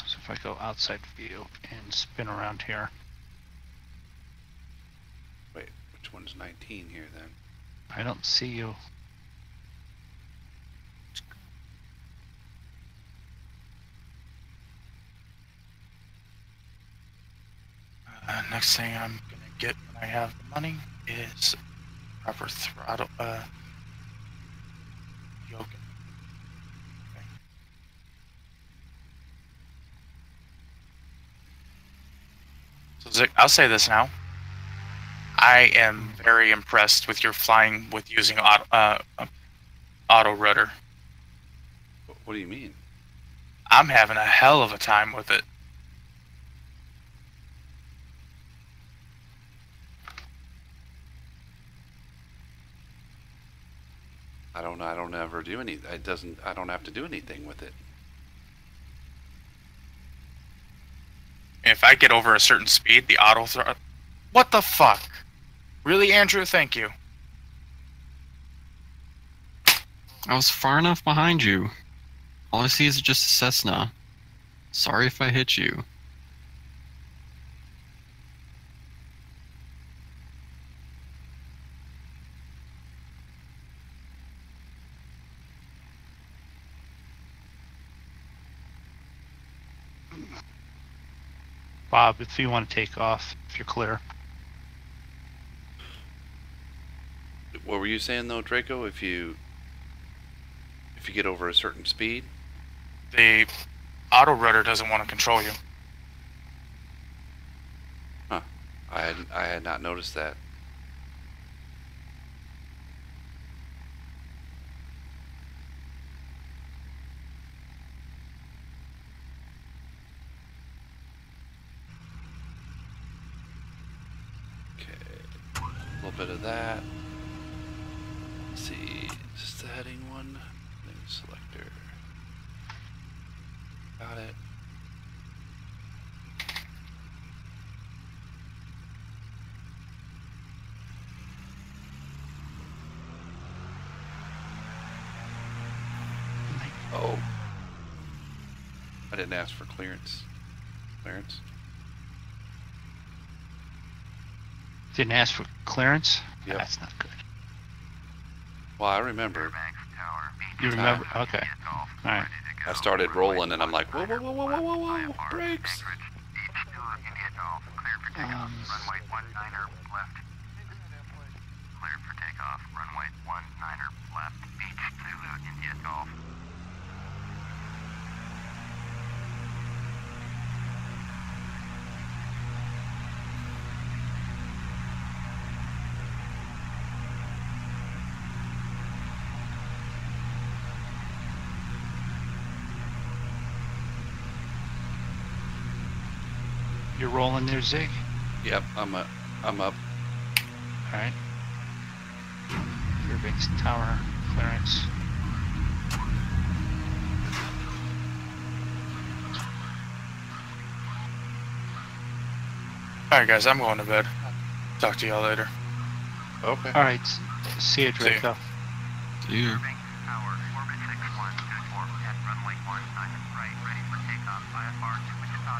B: So if I go outside view and spin around here.
F: Wait, which one's 19 here then?
B: I don't see you.
C: Next thing I'm gonna get when I have the money is proper throttle, yoke. Okay. So Zick, I'll say this now. I am very impressed with your flying with using auto rudder.
F: What do you mean?
C: I'm having a hell of a time with it.
F: I don't ever do any, I don't have to do anything with it.
C: If I get over a certain speed, the auto throttle. What the fuck? Really, Andrew? Thank you.
I: I was far enough behind you. All I see is just a Cessna. Sorry if I hit you.
B: Bob, if you want to take off, if you're clear.
F: What were you saying though, Draco? If you get over a certain speed?
C: The auto rudder doesn't want to control you.
F: Huh. I had not noticed that. A little bit of that. Let's see, is this the heading one? Name selector. Got it. Oh. I didn't ask for clearance. Clearance?
B: Didn't ask for clearance?
F: Yep.
B: That's not good.
F: Well, I remember.
B: You remember? Okay. Alright.
F: I started rolling and I'm like, whoa, whoa, whoa, whoa, whoa, whoa, whoa, brakes.
G: Runway 19er left. Cleared for takeoff. Runway 19er left. Beach Zulu India Golf.
B: You're rolling there, Zig?
F: Yep, I'm up.
B: Alright. Fairbanks Tower clearance.
C: Alright, guys, I'm going to bed. Talk to y'all later.
F: Okay.
B: Alright. See you, Draco.
I: See you.
G: Tower, orbit 61, good for at runway 19 right, ready for takeoff. IFR to Wichita.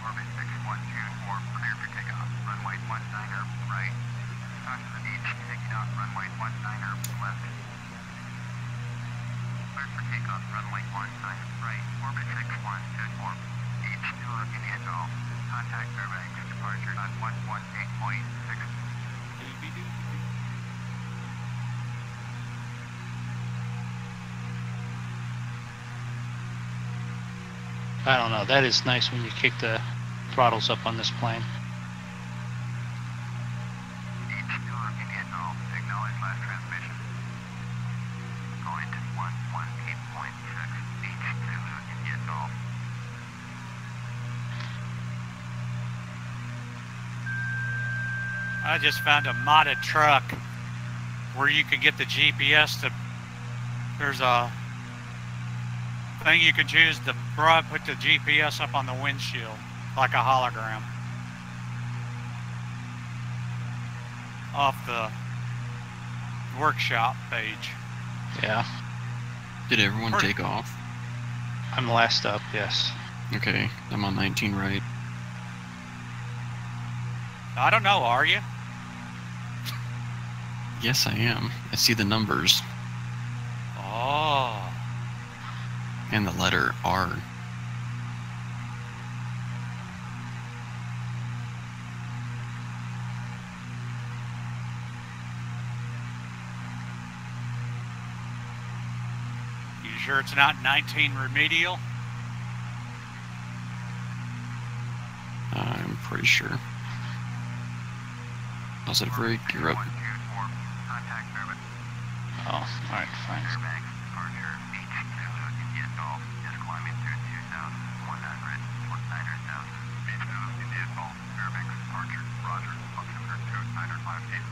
G: Orbit 6124, cleared for takeoff. Runway 19er right. Talk to the beach, taking off. Runway 19er left. Cleared for takeoff. Runway 19 right. Orbit 6124. Beach Zulu India Golf. Contact Fairbanks departure on 118.6.
B: I don't know. That is nice when you kick the throttles up on this plane.
G: Beach Zulu India Golf. Acknowledge last transmission. Going to 118.6. Beach Zulu India Golf.
H: I just found a modded truck where you can get the GPS to. There's a thing you can choose to put the GPS up on the windshield, like a hologram. Off the workshop page.
B: Yeah.
I: Did everyone take off?
B: I'm last up, yes.
I: Okay, I'm on 19 right.
H: I don't know, are you?
I: Yes, I am. I see the numbers
H: Oh.
I: and the letter R.
H: You sure it's not 19 remedial?
I: I'm pretty sure. How's it break? You're up.
G: Contact Fairbanks.
B: Oh, alright, fine.
G: Fairbanks departure. Beach Zulu India Golf is climbing through 2,100 toward 9,000. Beach Zulu India Golf. Fairbanks departure. Roger. Altimeter 2958.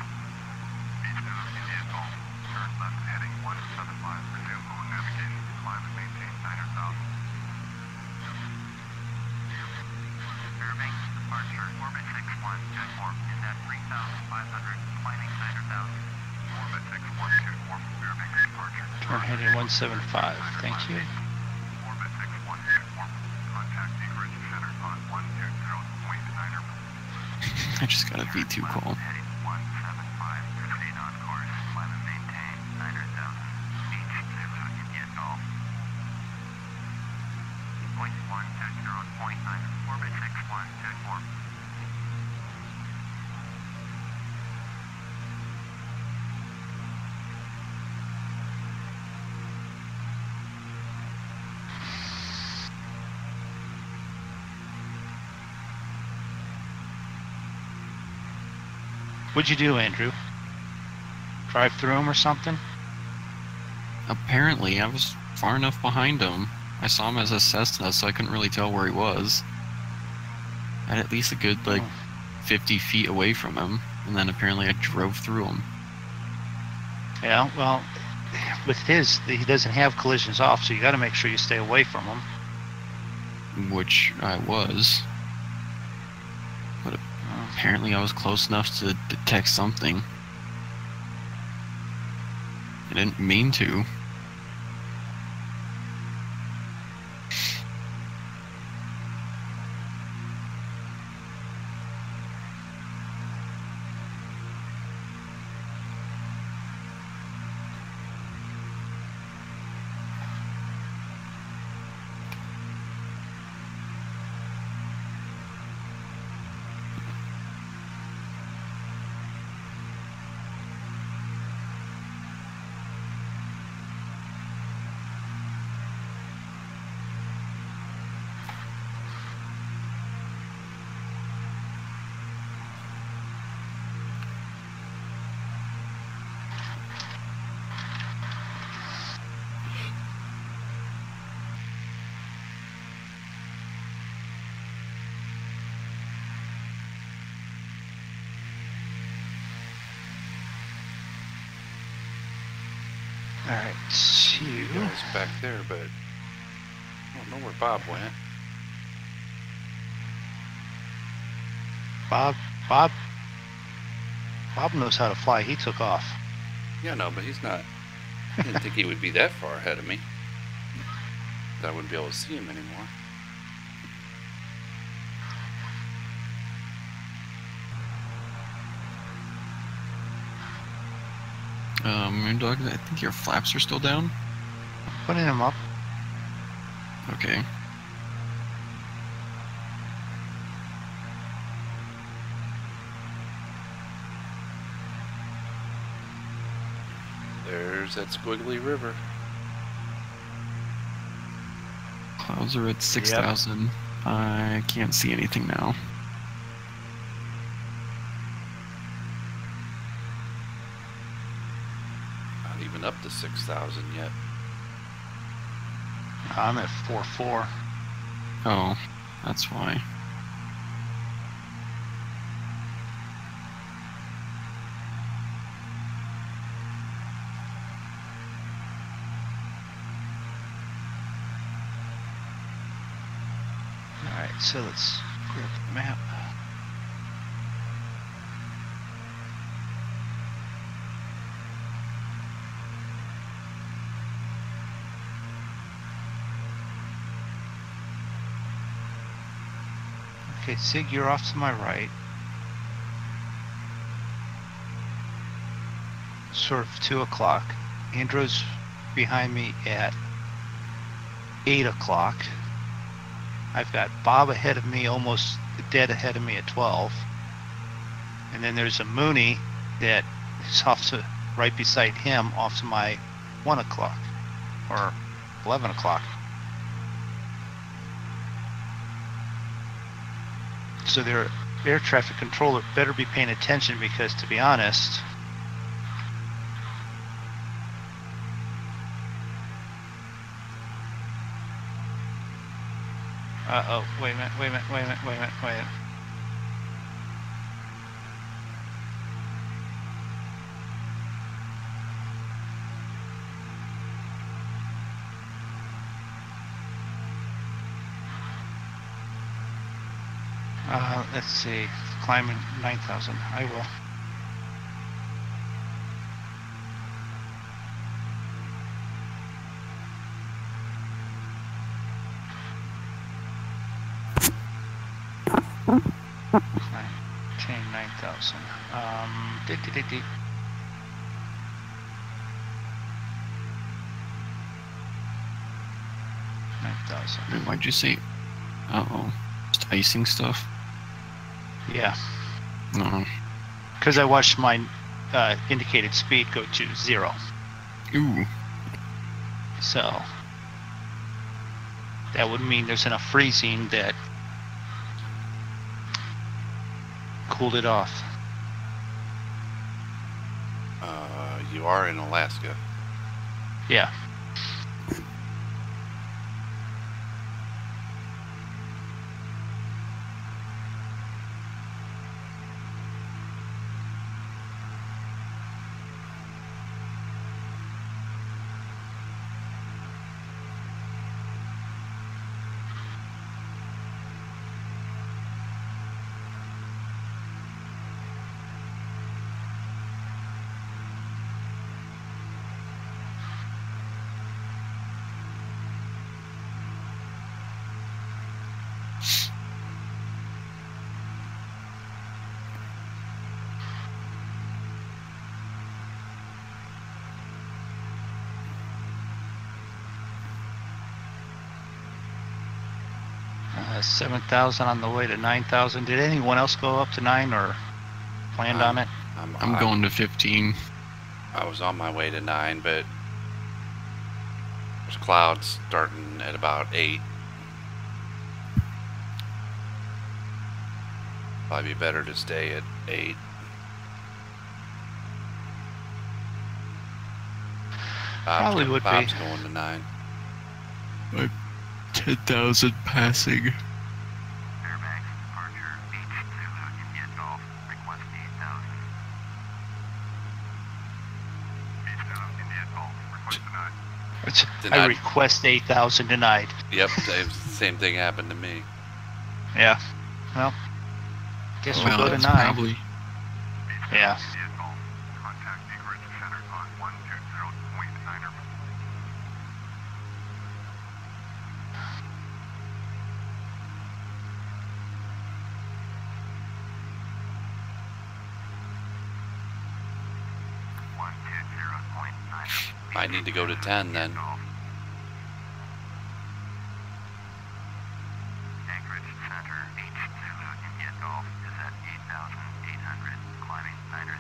G: Beach Zulu India Golf. Turn left heading 175. Resume full navigation. Climb and maintain 9,000. Fairbanks departure. Orbit 61. Good form. Is at 3,500. Climbing 9,000. Orbit 6124. Fairbanks departure.
B: Turn heading 175. Thank you.
G: Orbit 6124. Contact Anchorage Center on 120.9er.
I: I just got a V2 call.
G: Heading 175. Proceed on course. Climb and maintain 9,000. Beach Zulu India Golf. Point 120.9. Orbit 6124.
B: What'd you do, Andrew? Drive through him or something?
I: Apparently, I was far enough behind him. I saw him as a Cessna, so I couldn't really tell where he was. I had at least a good, 50 feet away from him, and then apparently I drove through him.
B: Yeah, well, with his, he doesn't have collisions off, so you gotta make sure you stay away from him.
I: Which I was. But apparently I was close enough to detect something. I didn't mean to.
B: All right,
F: See you
B: two.
F: guys back there, but I don't know where Bob went.
B: Bob knows how to fly. He took off.
F: Yeah, no, but he's not. I didn't think he would be that far ahead of me. That I wouldn't be able to see him anymore.
I: Moondog, I think your flaps are still down.
B: Putting him up.
I: Okay.
F: There's that squiggly river.
I: Clouds are at 6,000. I can't see anything now.
F: Not even up to 6,000 yet.
B: I'm at 4.4.
I: Oh, that's why.
B: All right, so let's grab the map. Okay, Sig, you're off to my right. Sort of 2 o'clock. Andrew's behind me at 8 o'clock. I've got Bob ahead of me, almost dead ahead of me at 12. And then there's a Mooney that is off to right beside him, off to my 1 o'clock or 11 o'clock. So their air traffic controller better be paying attention, because to be honest, uh-oh, wait a minute. Let's see, climbing 9,000, I will. Chain 9,000. $9,000.
I: Why'd you say? Uh-oh. Just icing stuff?
B: Yeah,
I: No.
B: because I watched my indicated speed go to 0.
I: Ooh.
B: So that would mean there's enough freezing that cooled it off.
F: You are in Alaska.
B: Yeah. Uh, 7,000 on the way to 9,000. Did anyone else go up to 9 or planned on it?
I: I'm going to 15.
F: I was on my way to 9, but there's clouds starting at about 8. Probably be better to stay at 8.
B: Probably would be.
F: Bob's going to 9.
I: 10,000 passing.
G: Fairbanks, departure, H Zulu, India Golf, request 8,000. H Zulu, India Golf, request
B: I
F: Denied.
B: request 8,000 denied.
F: Yep, same thing happened to me.
B: Yeah. Well, guess we'll
I: Well,
B: go to
I: that's
B: 9.
I: probably.
B: Yeah.
G: Contact Anchorage Center on 120.9er.
F: I need to go to 10 then.
G: Anchorage Center, H Zulu India Golf is at 8,800, climbing 900,000.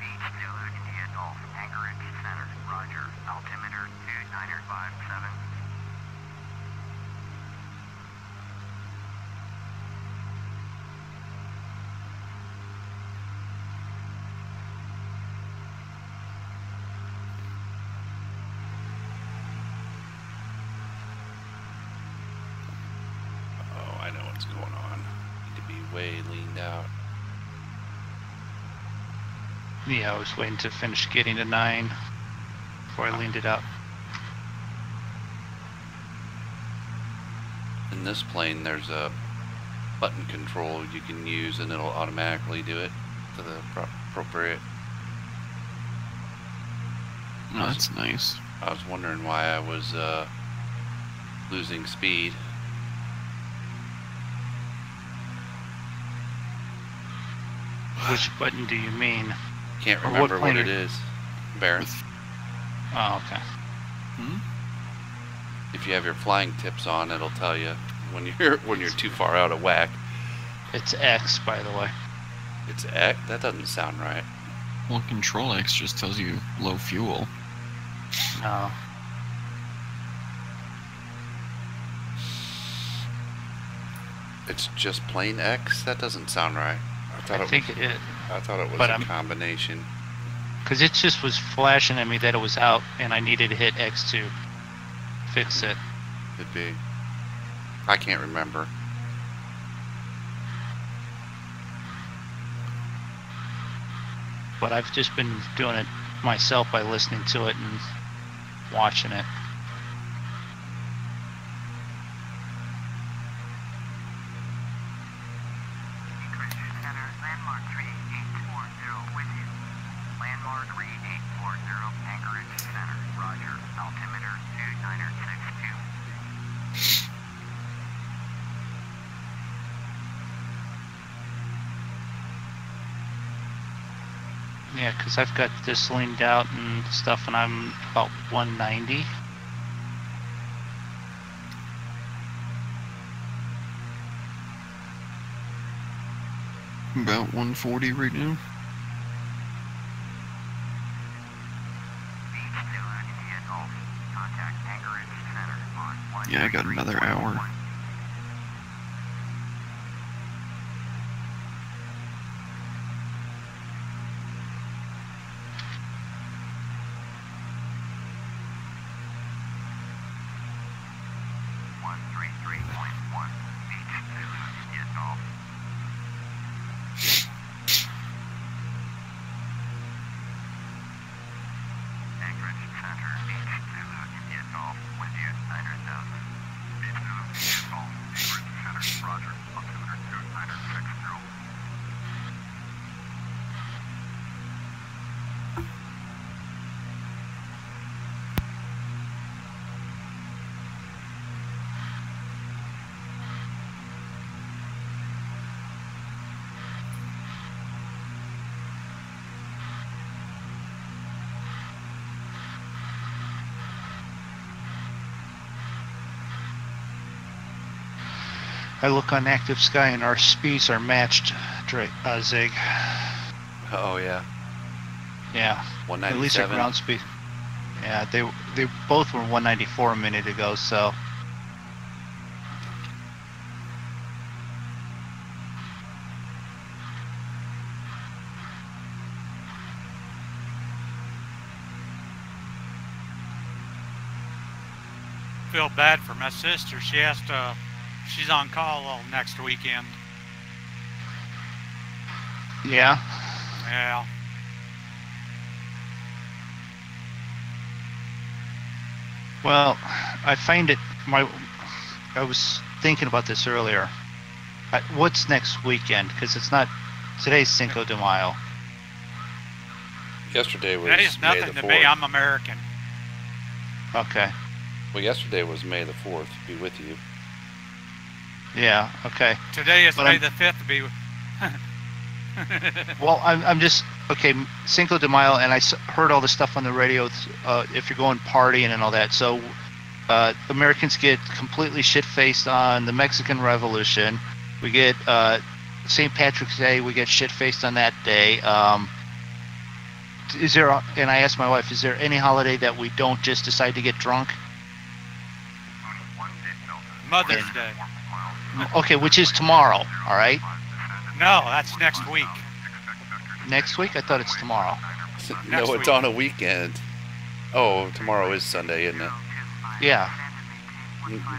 G: H Zulu India Golf, Anchorage Center, Roger, altimeter 2957.
F: Oh, I know what's going on. Need to be way leaned out.
B: Yeah, I was waiting to finish getting to 9 before I leaned it out.
F: In this plane, there's a button control you can use, and it'll automatically do it to the appropriate.
I: Oh, that's nice.
F: I was wondering why I was losing speed.
B: Which button do you mean?
F: Can't
B: Or what
F: remember what
B: plane
F: it
B: are-
F: is. Baron,
B: Oh, okay.
F: if you have your flying tips on, it'll tell you when you're too far out of whack.
B: It's X, by the way.
F: It's X. That doesn't sound right.
I: Well, Control X just tells you low fuel.
B: No.
F: It's just plain X. That doesn't sound right.
B: I think it,
F: I thought it was
B: but
F: a
B: I'm-
F: combination.
B: because it just was flashing at me that it was out, and I needed to hit X to fix it.
F: Could be. I can't remember.
B: But I've just been doing it myself by listening to it and watching it.
G: Anchorage Center, landmark 3840 with you. Landmark 3840, Anchorage Center, Roger, altimeter 2962.
B: Yeah, because I've got this leaned out and stuff, and I'm about 190.
I: About 140 right now.
G: Beach Zulu India Golf. Contact Anchorage Center on
I: Yeah, I got another hour.
G: 133.1.
B: I look on Active Sky and our speeds are matched, Zig.
F: Oh yeah.
B: Yeah. At least our
F: 197.
B: ground speed. Yeah, they both were 194 a minute ago, so.
H: Feel bad for my sister. She's on call all next weekend.
B: Yeah.
H: Yeah.
B: Well, I find it. I was thinking about this earlier. What's next weekend? Because it's not. Today's Cinco de Mayo.
F: Yesterday was
H: Today's
F: May
H: nothing
F: the
H: to
F: 4th.
H: me. I'm American.
B: Okay.
F: Well, yesterday was May the 4th. Be with you.
B: Yeah. Okay.
H: Today is
B: But
H: May
B: I'm-
H: the 5th to be.
B: Well, I'm just okay. Cinco de Mayo, and I heard all the stuff on the radio. If you're going partying and all that, so Americans get completely shit-faced on the Mexican Revolution. We get St. Patrick's Day. We get shit-faced on that day. Is there? And I asked my wife, is there any holiday that we don't just decide to get drunk?
H: Mother's Day.
B: Okay, which is tomorrow. All right.
H: No, that's next week.
B: Next week? I thought it's tomorrow.
F: No,
H: Next
F: it's
H: week.
F: on a weekend. Oh, tomorrow is Sunday, isn't it?
B: Yeah.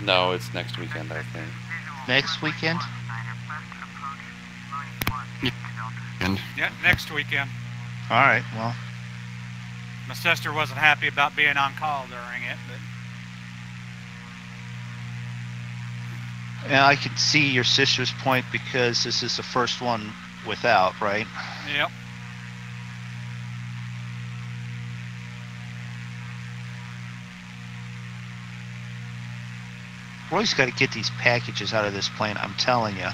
F: No, it's next weekend, I think.
B: Next weekend?
I: And
H: Yeah, next weekend.
B: All right. Well.
H: My sister wasn't happy about being on call during it, but
B: Yeah, I can see your sister's point because this is the first one without, right?
H: yep.
B: Roy's got to get these packages out of this plane, I'm telling you.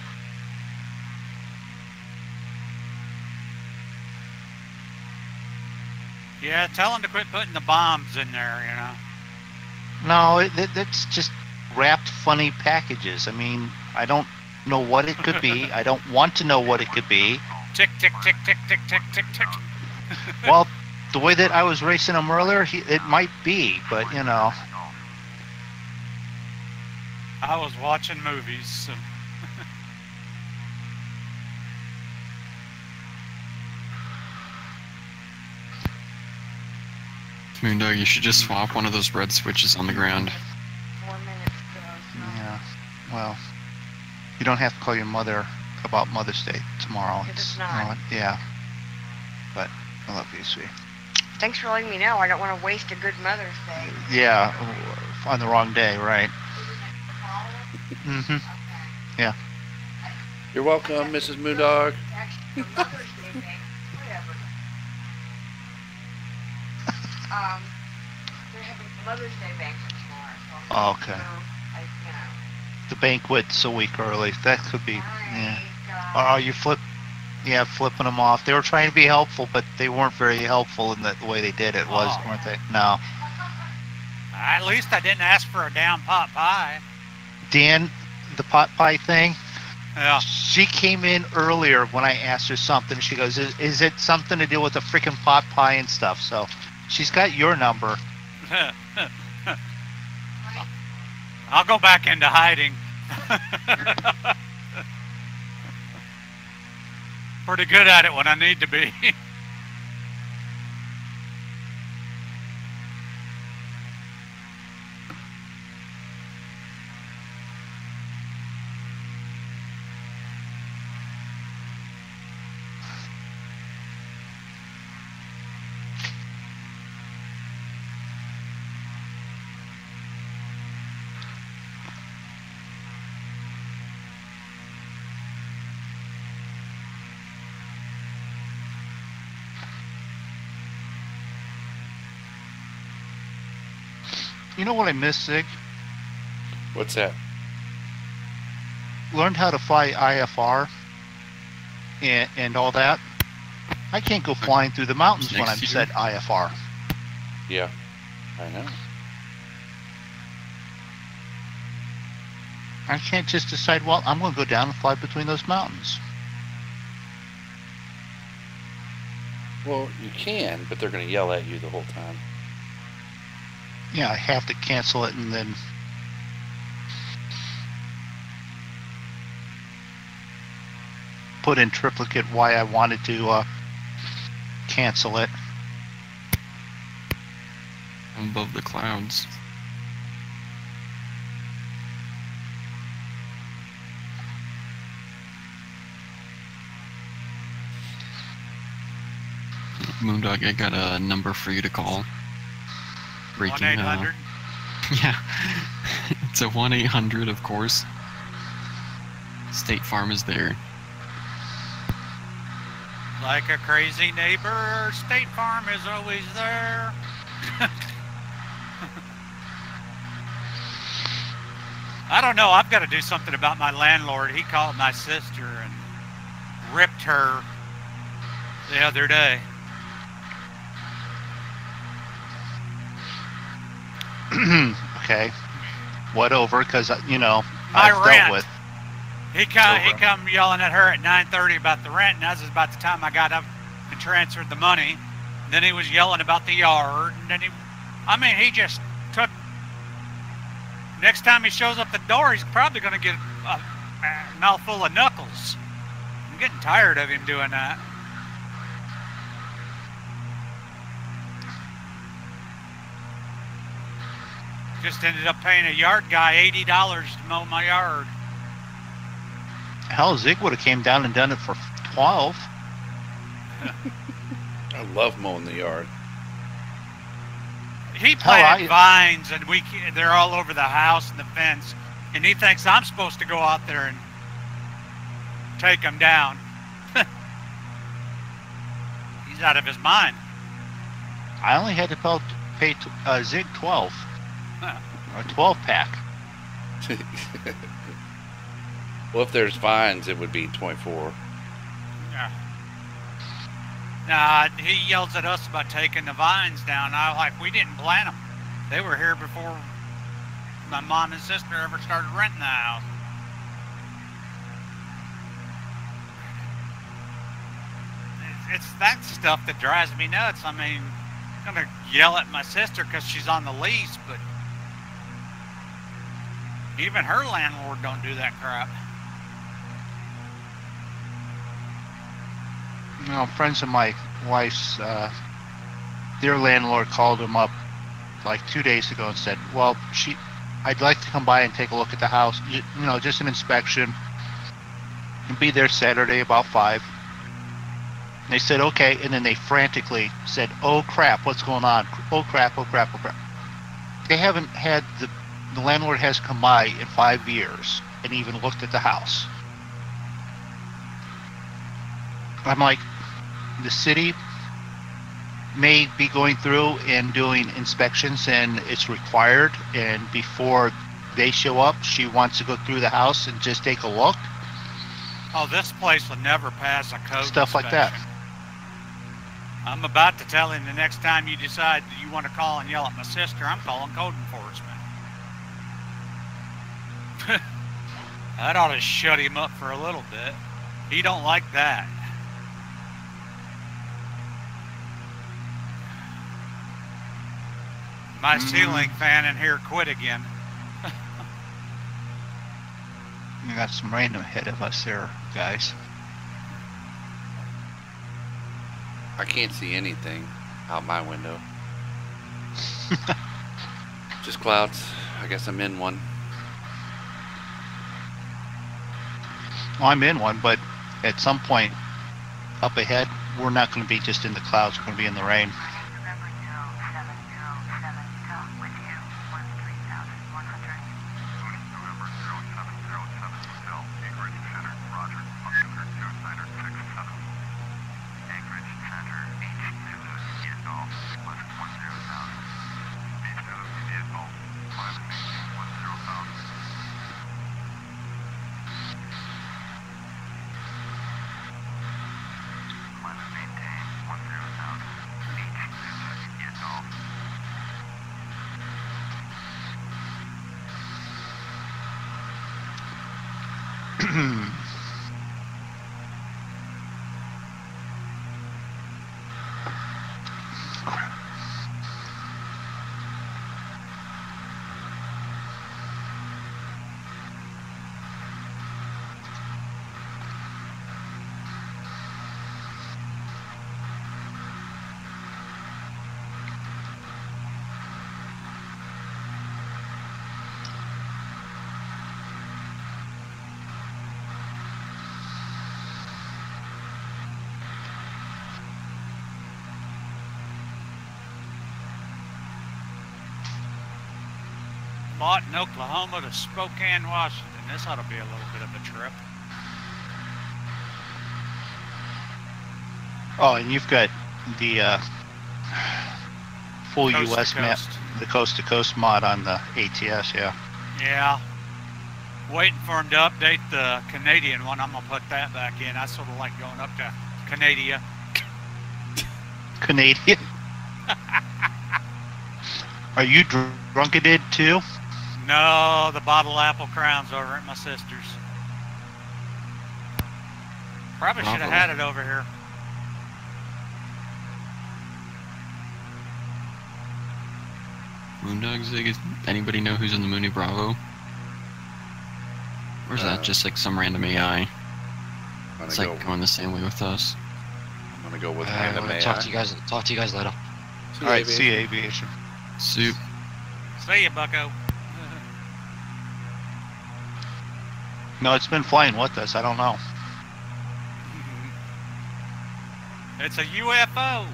H: Yeah, tell him to quit putting the bombs in there, you know.
B: No, that's just wrapped funny packages. I mean, I don't know what it could be. I don't want to know what it could be.
H: Tick, tick, tick, tick, tick, tick, tick, tick.
B: Well, the way that I was racing him earlier, it might be, but you know.
H: I was watching movies. So.
I: Moondog, you should just swap one of those red switches on the ground.
G: 4 minutes ago.
B: Yeah. Well, you don't have to call your mother about Mother's Day tomorrow.
G: It's
B: you
G: not.
B: know what, yeah. But I love you, sweet.
G: Thanks for letting me know. I don't want to waste a good Mother's Day.
B: Yeah, on the wrong day, right? Mm-hmm. Yeah.
F: You're welcome, Mrs. Moondog.
G: Actually, for Mother's Day bank, whatever. They're having Mother's Day banquet tomorrow. So,
B: Oh, okay.
G: you know.
B: The banquet's a week early. That could be. Yeah. Oh, you flipping them off. They were trying to be helpful, but they weren't very helpful in the way they did it, weren't they? No.
H: At least I didn't ask for a damn pot pie.
B: Dan, the pot pie thing,
H: Yeah.
B: she came in earlier when I asked her something. She goes, is it something to do with the freaking pot pie and stuff? So she's got your number.
H: I'll go back into hiding. Pretty good at it when I need to be.
B: You know what I miss, Zig?
F: What's that?
B: Learned how to fly IFR and all that. I can't go flying through the mountains when I'm
I: Next year?
B: set IFR.
F: Yeah, I know.
B: I can't just decide, well, I'm going to go down and fly between those mountains.
F: Well, you can, but they're going to yell at you the whole time.
B: Yeah, I have to cancel it and then put in triplicate why I wanted to cancel it.
I: Above the clouds. Moondog, I got a number for you to call. Breaking,
H: 1-800.
I: Yeah. It's a 1-800, of course. State Farm is there.
H: Like a crazy neighbor, State Farm is always there. I don't know. I've got to do something about my landlord. He called my sister and ripped her the other day.
B: Okay. What over? Because, you know,
H: My
B: I've
H: rent.
B: dealt with.
H: He come yelling at her at 9:30 about the rent, and that was about the time I got up and transferred the money. And then he was yelling about the yard, and then he just took. Next time he shows up the door, he's probably going to get a mouthful of knuckles. I'm getting tired of him doing that. Just ended up paying a yard guy $80 to mow my yard.
B: Hell, Zig would have came down and done it for 12.
F: I love mowing the yard.
H: He planted vines, and they're all over the house and the fence, and he thinks I'm supposed to go out there and take them down. He's out of his mind.
B: I only had to pay Zig 12. Or a 12-pack.
F: Well, if there's vines, it would be 24.
H: Yeah. Nah, he yells at us about taking the vines down. We didn't plant them. They were here before my mom and sister ever started renting the house. It's that stuff that drives me nuts. I mean, I'm gonna yell at my sister because she's on the lease, but even her landlord don't do that crap.
B: You know, friends of my wife's, their landlord called him up like 2 days ago and said, well, I'd like to come by and take a look at the house, you know, just an inspection, and be there Saturday about 5. And they said, okay, and then they frantically said, oh crap, what's going on? Oh crap, oh crap, oh crap. They haven't had, the landlord has come by in 5 years and even looked at the house. I'm like, the city may be going through and doing inspections, and it's required, and before they show up, she wants to go through the house and just take a look.
H: Oh, this place will never pass a code
B: Stuff like that.
H: inspection. I'm about to tell him the next time you decide that you want to call and yell at my sister, I'm calling code enforcement. That ought to shut him up for a little bit. He don't like that. My ceiling fan in here quit again.
B: We got some rain ahead of us there, guys.
F: I can't see anything out my window. Just clouds. I guess I'm in one.
B: Well, I'm in one, but at some point up ahead, we're not going to be just in the clouds, we're going to be in the rain.
H: Lawton, Oklahoma to Spokane, Washington. This ought to be a little bit of a trip.
B: Oh, and you've got the full
H: Coast to
B: U.S. map,
H: coast.
B: the coast-to-coast mod on the ATS, yeah.
H: Yeah. Waiting for him to update the Canadian one. I'm going to put that back in. I sort of like going up to Canada.
B: Canadian. Are you drunketed too?
H: No, the bottle apple crown's over at my sister's. Probably should have had it over here.
I: Moondog Zig, is anybody know who's in the Mooney Bravo? Or is that just like some random AI? It's like going the same way with us.
F: I'm gonna go with
D: I'm
F: random
D: gonna
F: AI.
D: talk to you guys later.
B: Alright, see you, Aviation.
I: Soup.
H: See ya, bucko.
B: No, it's been flying with us, I don't know.
H: It's a UFO.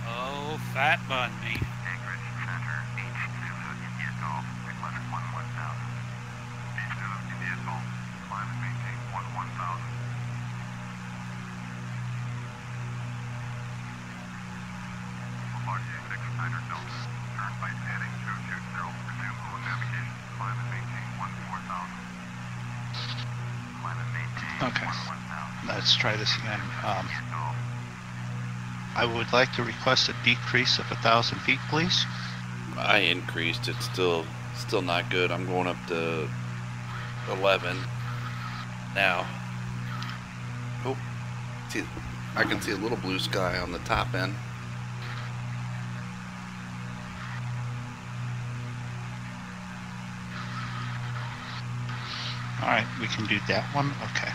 H: Oh, fat bunny.
G: Anchorage Center, H2 India Golf, request 11,000. H2 India Golf, climb and maintain 11,000. RJ 6 Delta, turn right heading 220, resume on navigation, climb and maintain 14,000. Climb and maintain
B: Okay.
G: 11,000.
B: Let's try this again.
G: India Golf.
B: I would like to request a decrease of 1,000 feet, please.
F: I increased. It's still not good. I'm going up to 11 now. Oh, see, I can see a little blue sky on the top end.
B: All right, we can do that one. Okay.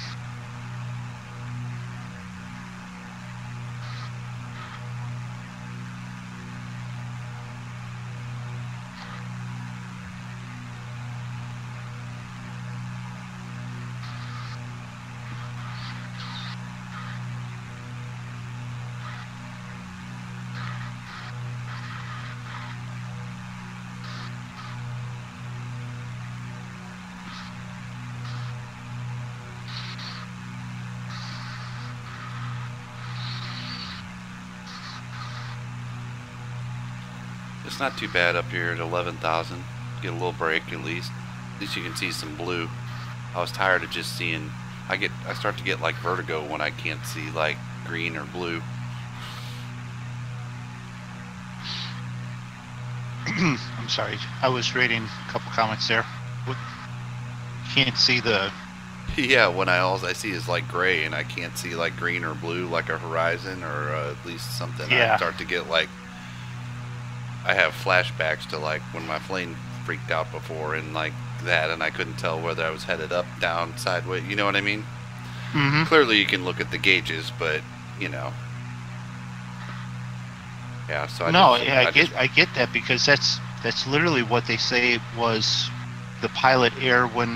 F: It's not too bad up here at 11,000. Get a little break at least. At least you can see some blue. I was tired of just seeing. I start to get like vertigo when I can't see like green or blue.
B: I'm sorry. I was reading a couple comments there. Can't see the.
F: Yeah, when all I see is like gray and I can't see like green or blue like a horizon or at least something.
B: Yeah.
F: I start to get like. I have flashbacks to like when my plane freaked out before and like that, and I couldn't tell whether I was headed up, down, sideways. You know what I mean?
B: Mm-hmm.
F: Clearly, you can look at the gauges, but you know. Yeah. So
B: I get that because that's literally what they say was the pilot error when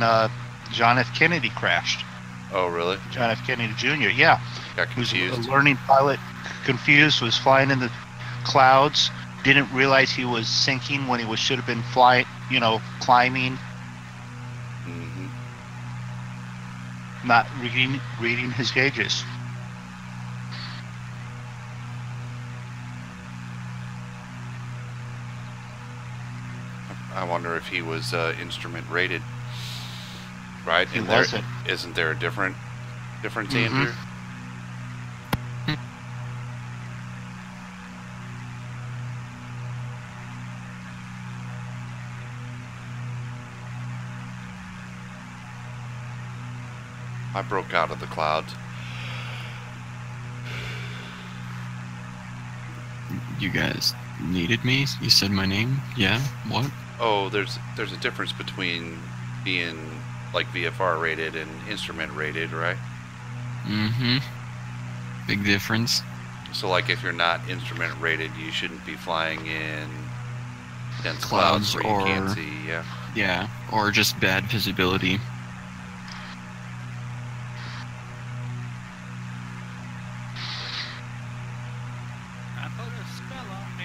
B: John F. Kennedy crashed.
F: Oh, really?
B: John F. Kennedy Jr. Yeah.
F: Got
B: He was
F: confused.
B: a learning pilot, confused, was flying in the clouds. Didn't realize he was sinking when he should have been flying, climbing,
F: Mm-hmm.
B: not reading his gauges.
F: I wonder if he was instrument rated. Right?
B: He
F: And
B: wasn't.
F: Isn't there a difference,
B: Mhm.
F: Andrew? I broke out of the clouds.
I: You guys needed me? You said my name? Yeah? What?
F: Oh, there's a difference between being like VFR rated and instrument rated, right?
I: Mm-hmm. Big difference.
F: So like if you're not instrument rated, you shouldn't be flying in dense
I: Clouds
F: clouds where you can't
I: or-
F: see. Yeah.
I: Yeah, or just bad visibility.
H: I put a spell on me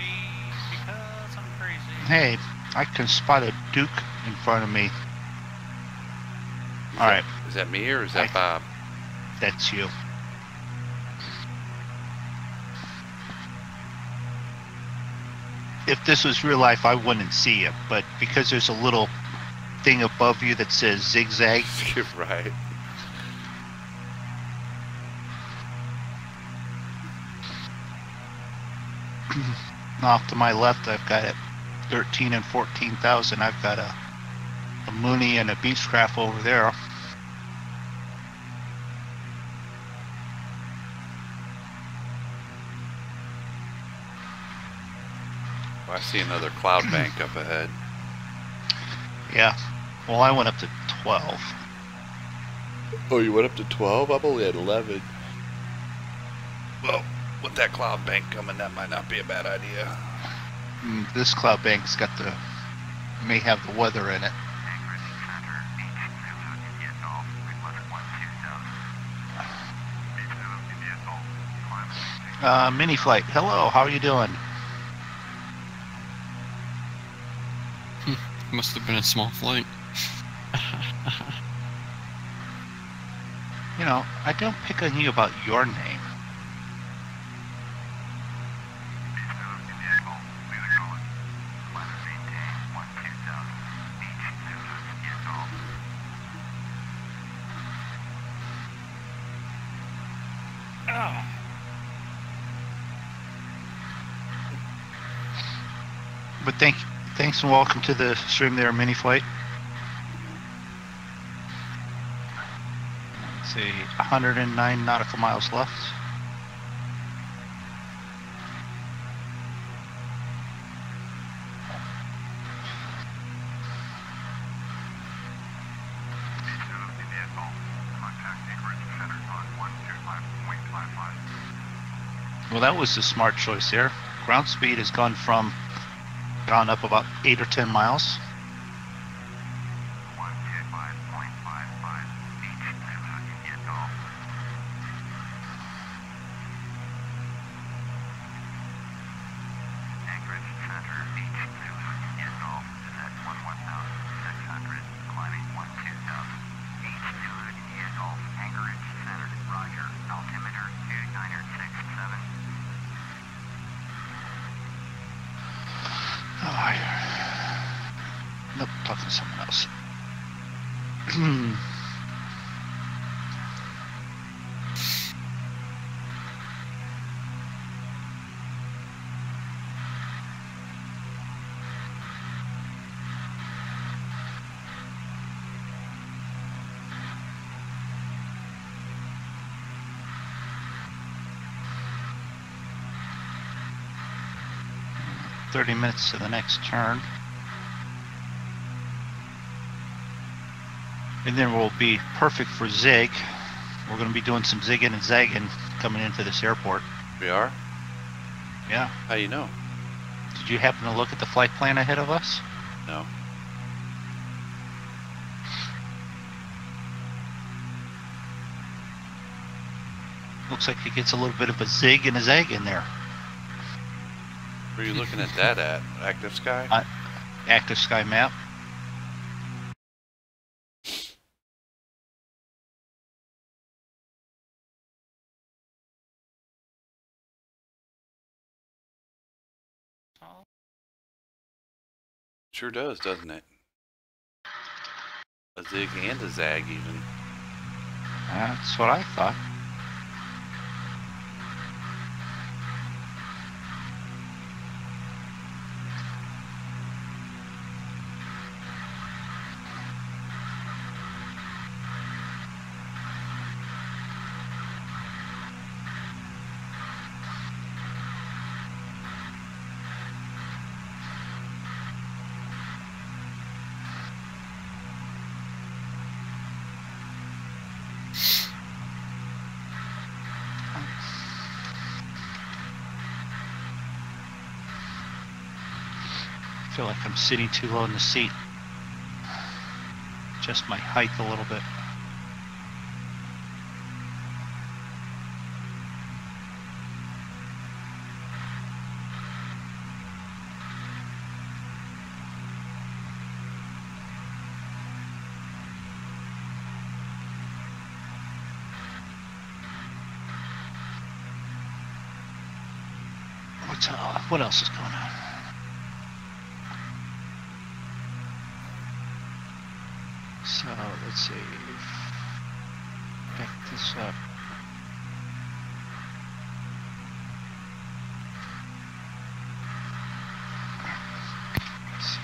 H: because I'm crazy.
B: Hey, I can spot a Duke in front of me. All right,
F: Is that me or is that Bob?
B: that's you. If this was real life, I wouldn't see it, but because there's a little thing above you that says zigzag.
F: You're right.
B: Off to my left, I've got it 13 and 14,000. I've got a Mooney and a Beechcraft over there.
F: I see another cloud bank up ahead.
B: Yeah. Well, I went up to 12.
F: Oh, you went up to 12? I'm only at 11. Well, with that cloud bank coming, that might not be a bad idea.
B: This cloud bank's got the, may have the weather in it. Mini flight. Hello, how are you doing?
I: Must have been a small flight.
B: You know, I don't pick on you about your name. But thanks and welcome to the stream there, Mini Flight. Let's see, 109 nautical miles left. Well, that was a smart choice there. Ground speed has gone up about 8 or 10 miles. Nope, talking to someone else. 30 minutes to the next turn. And then we'll be perfect for zig. We're going to be doing some zigging and zagging coming into this airport.
F: We are?
B: Yeah.
F: How you know?
B: Did you happen to look at the flight plan ahead of us?
F: No.
B: Looks like it gets a little bit of a zig and a zag in there.
F: Where are you looking at that at? Active Sky?
B: Active Sky map.
F: Sure does, doesn't it? A zig and a zag even.
B: That's what I thought. I feel like I'm sitting too low in the seat. adjust my height a little bit. What else is going on? So let's see. Pick this up. Let's see.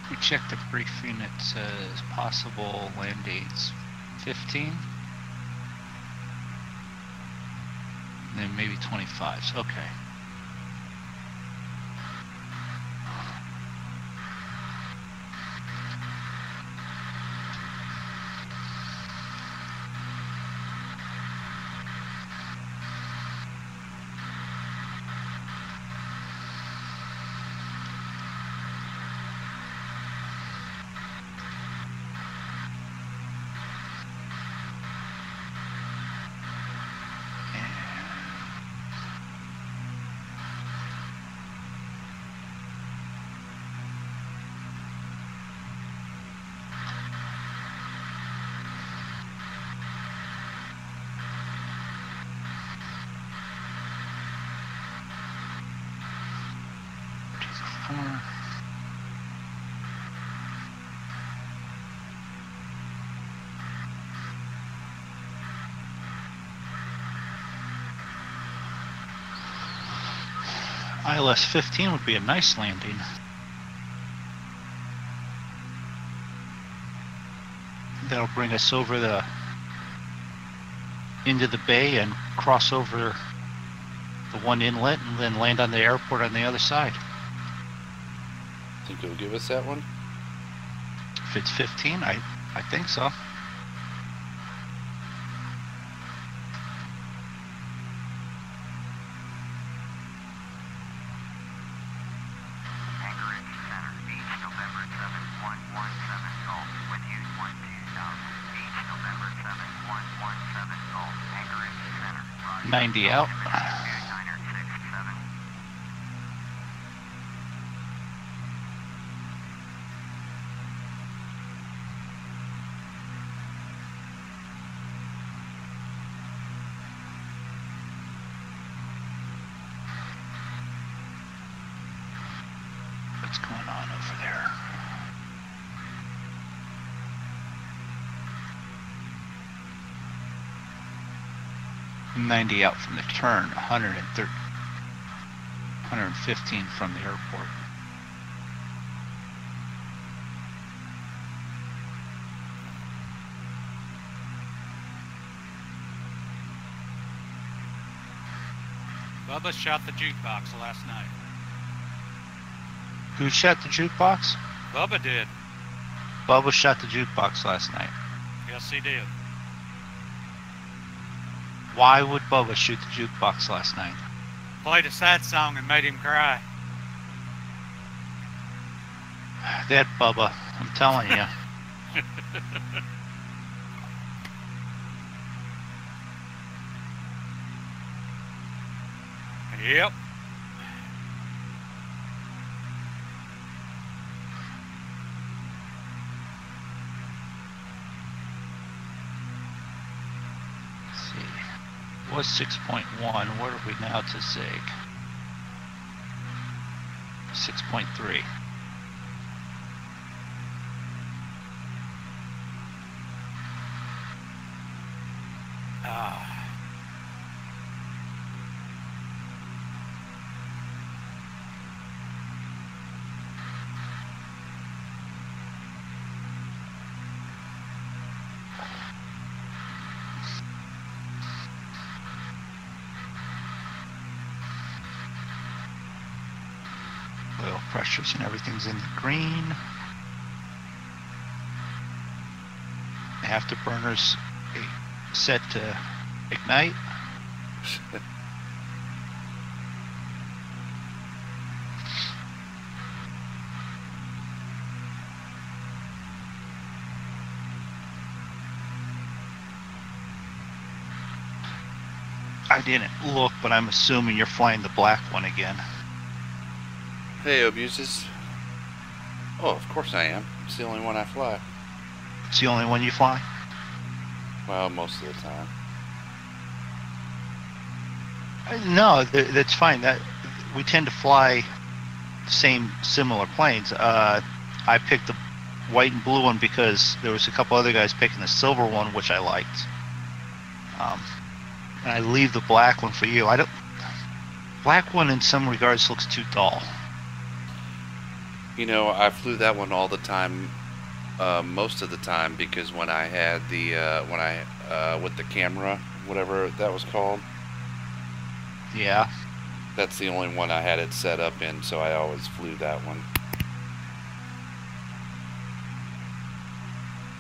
B: We checked the briefing. It says possible land dates 15, and then maybe 25. So, okay. ILS 15 would be a nice landing. That'll bring us over into the bay and cross over the one inlet and then land on the airport on the other side.
F: Think you'll give us that one?
B: If it's 15, I think so.
G: November 7, 117 Golf, with you 12000. Beach, November 7, 117 Golf, Anchorage Center.
B: 90 out. What's going on over there? $90 out from the turn, 115 from the airport.
H: Bubba shot the jukebox last night.
B: Who shot the jukebox?
H: Bubba did.
B: Bubba shot the jukebox last night.
H: Yes, he did.
B: Why would Bubba shoot the jukebox last night?
H: Played a sad song and made him cry.
B: That Bubba, I'm telling you.
H: Yep.
B: Was 6.1. What are we now to Zig? 6.3. Oil pressures and everything's in the green. Afterburners set to ignite. I didn't look, but I'm assuming you're flying the black one again.
F: Hey, Abuses. Oh, of course I am. It's the only one I fly.
B: It's the only one you fly?
F: Well, most of the time.
B: No, that's fine. That we tend to fly similar planes. I picked the white and blue one because there was a couple other guys picking the silver one, which I liked. And I leave the black one for you. Black one in some regards looks too dull.
F: You know, I flew that one all the time, most of the time, because when I had the with the camera, whatever that was called.
B: Yeah.
F: That's the only one I had it set up in, so I always flew that one.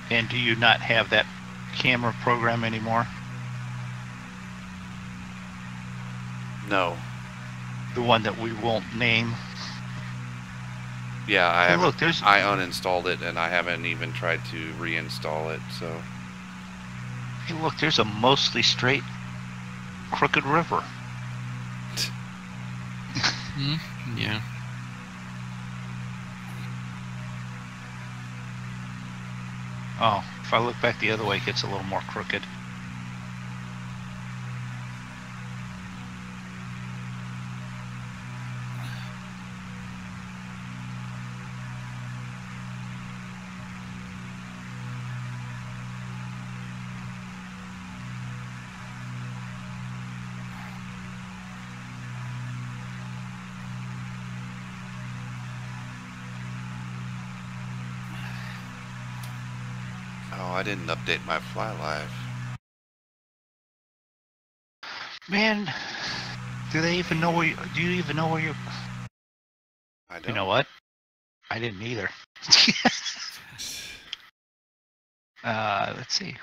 B: And do you not have that camera program anymore?
F: No.
B: The one that we won't name?
F: Yeah, I
B: Hey,
F: haven't.
B: look, there's-
F: I uninstalled it, and I haven't even tried to reinstall it. So.
B: Hey, look, there's a mostly straight, crooked river.
I: Yeah.
B: Oh, if I look back the other way, it gets a little more crooked.
F: Oh, I didn't update my fly life.
B: Man, do they even know where you... Do you even know where you...
F: I don't.
B: You know what? I didn't either. Let's see.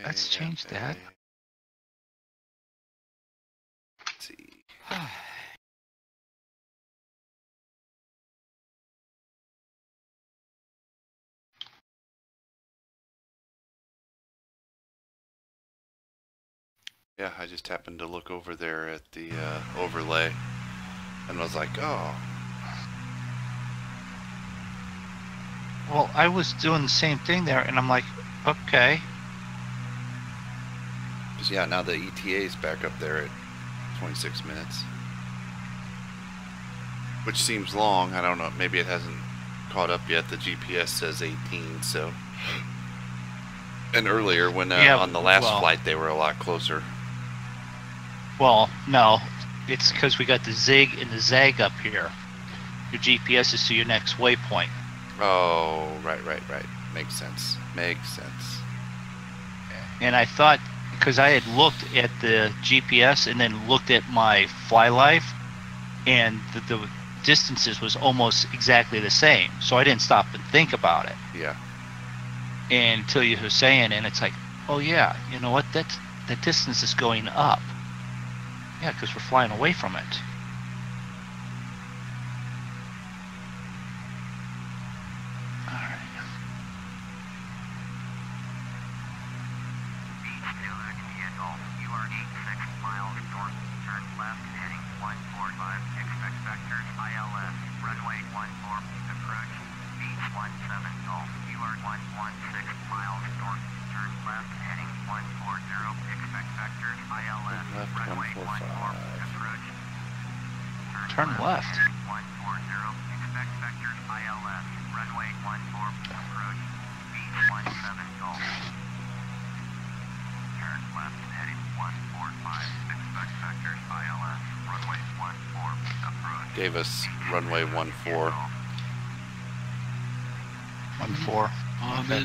B: Let's change that.
F: Let's see. Yeah, I just happened to look over there at the overlay and was like, oh.
B: Well, I was doing the same thing there, and I'm like, okay.
F: 'Cause, yeah, now the ETA is back up there at 26 minutes. Which seems long. I don't know. Maybe it hasn't caught up yet. The GPS says 18, so. And earlier, when
B: Yeah,
F: on the last
B: well-
F: flight, they were a lot closer.
B: Well, no. It's because we got the zig and the zag up here. Your GPS is to your next waypoint.
F: Oh, right. Makes sense.
B: And I thought, because I had looked at the GPS and then looked at my fly life, and the distances was almost exactly the same. So I didn't stop and think about it.
F: Yeah.
B: And until you were saying, and it's like, oh yeah, you know what? That distance is going up. Yeah, because we're flying away from it. All right.
G: You are 86 miles north, turn left, heading 145, expect vectors ILS, runway 14, approach, beach 17 Golf. You are 116 miles north, turn left, heading 140, expect vectors ILS,
F: Left
G: runway 14,
F: 145.
G: approach.
B: Turn left.
G: Heading 140, expect vectors ILS, runway 14, approach, beach 17 Golf. Turn left, heading 145, expect vectors ILS, runway 14, approach.
F: Gave us runway 14.
B: 1-4. Okay.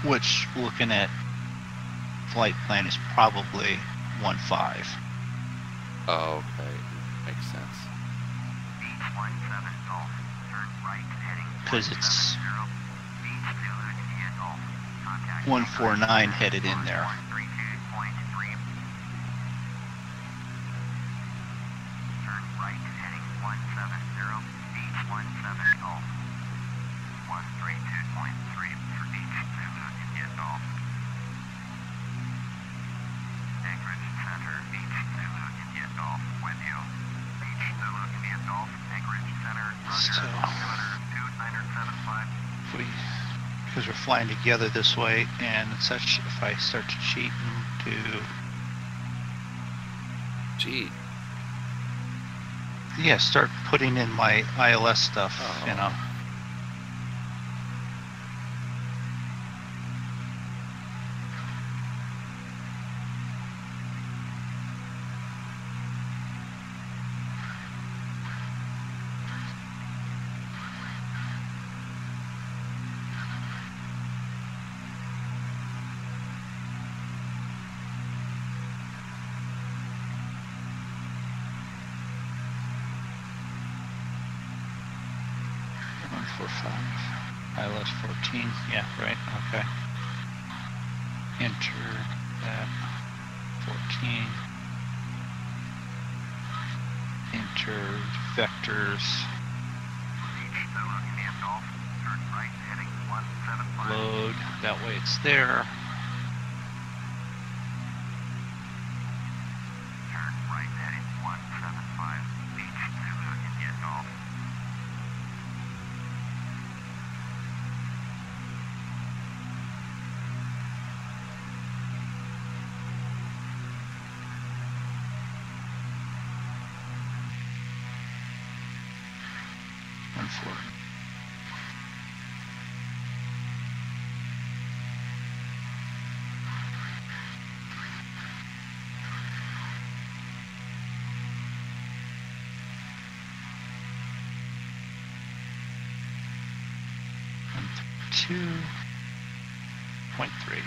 B: Which, looking at flight plan, is probably 1-5.
F: Oh, okay. Makes sense.
G: Beach 17 Golf, turn right, heading
B: Because it's
G: 170, beach 2 India Golf, contact
B: 149 headed in there.
G: 132.3.
B: So, because we're flying together this way, and such, if I start to cheat and do,
F: Gee.
B: yeah, start putting in my ILS stuff, you know. ILS 14, yeah, right, okay. Enter that 14. Enter vectors. Load, that way it's there.
G: Turn right heading 175, beach Zulu India Golf.
B: Two point 3.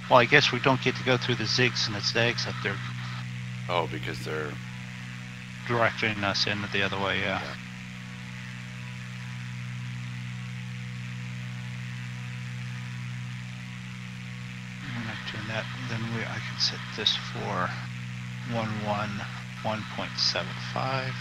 B: Well, I guess we don't get to go through the zigs and the zags up there,
F: Oh, because they're...
B: directing us in the other way, yeah. I'm not doing that. Then I can set this for 111.75.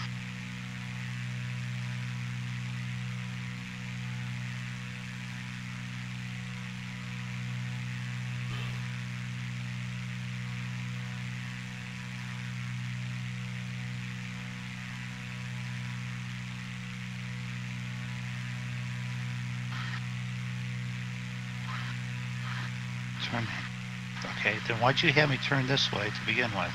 B: Turn. Okay, then why'd you have me turn this way to begin with?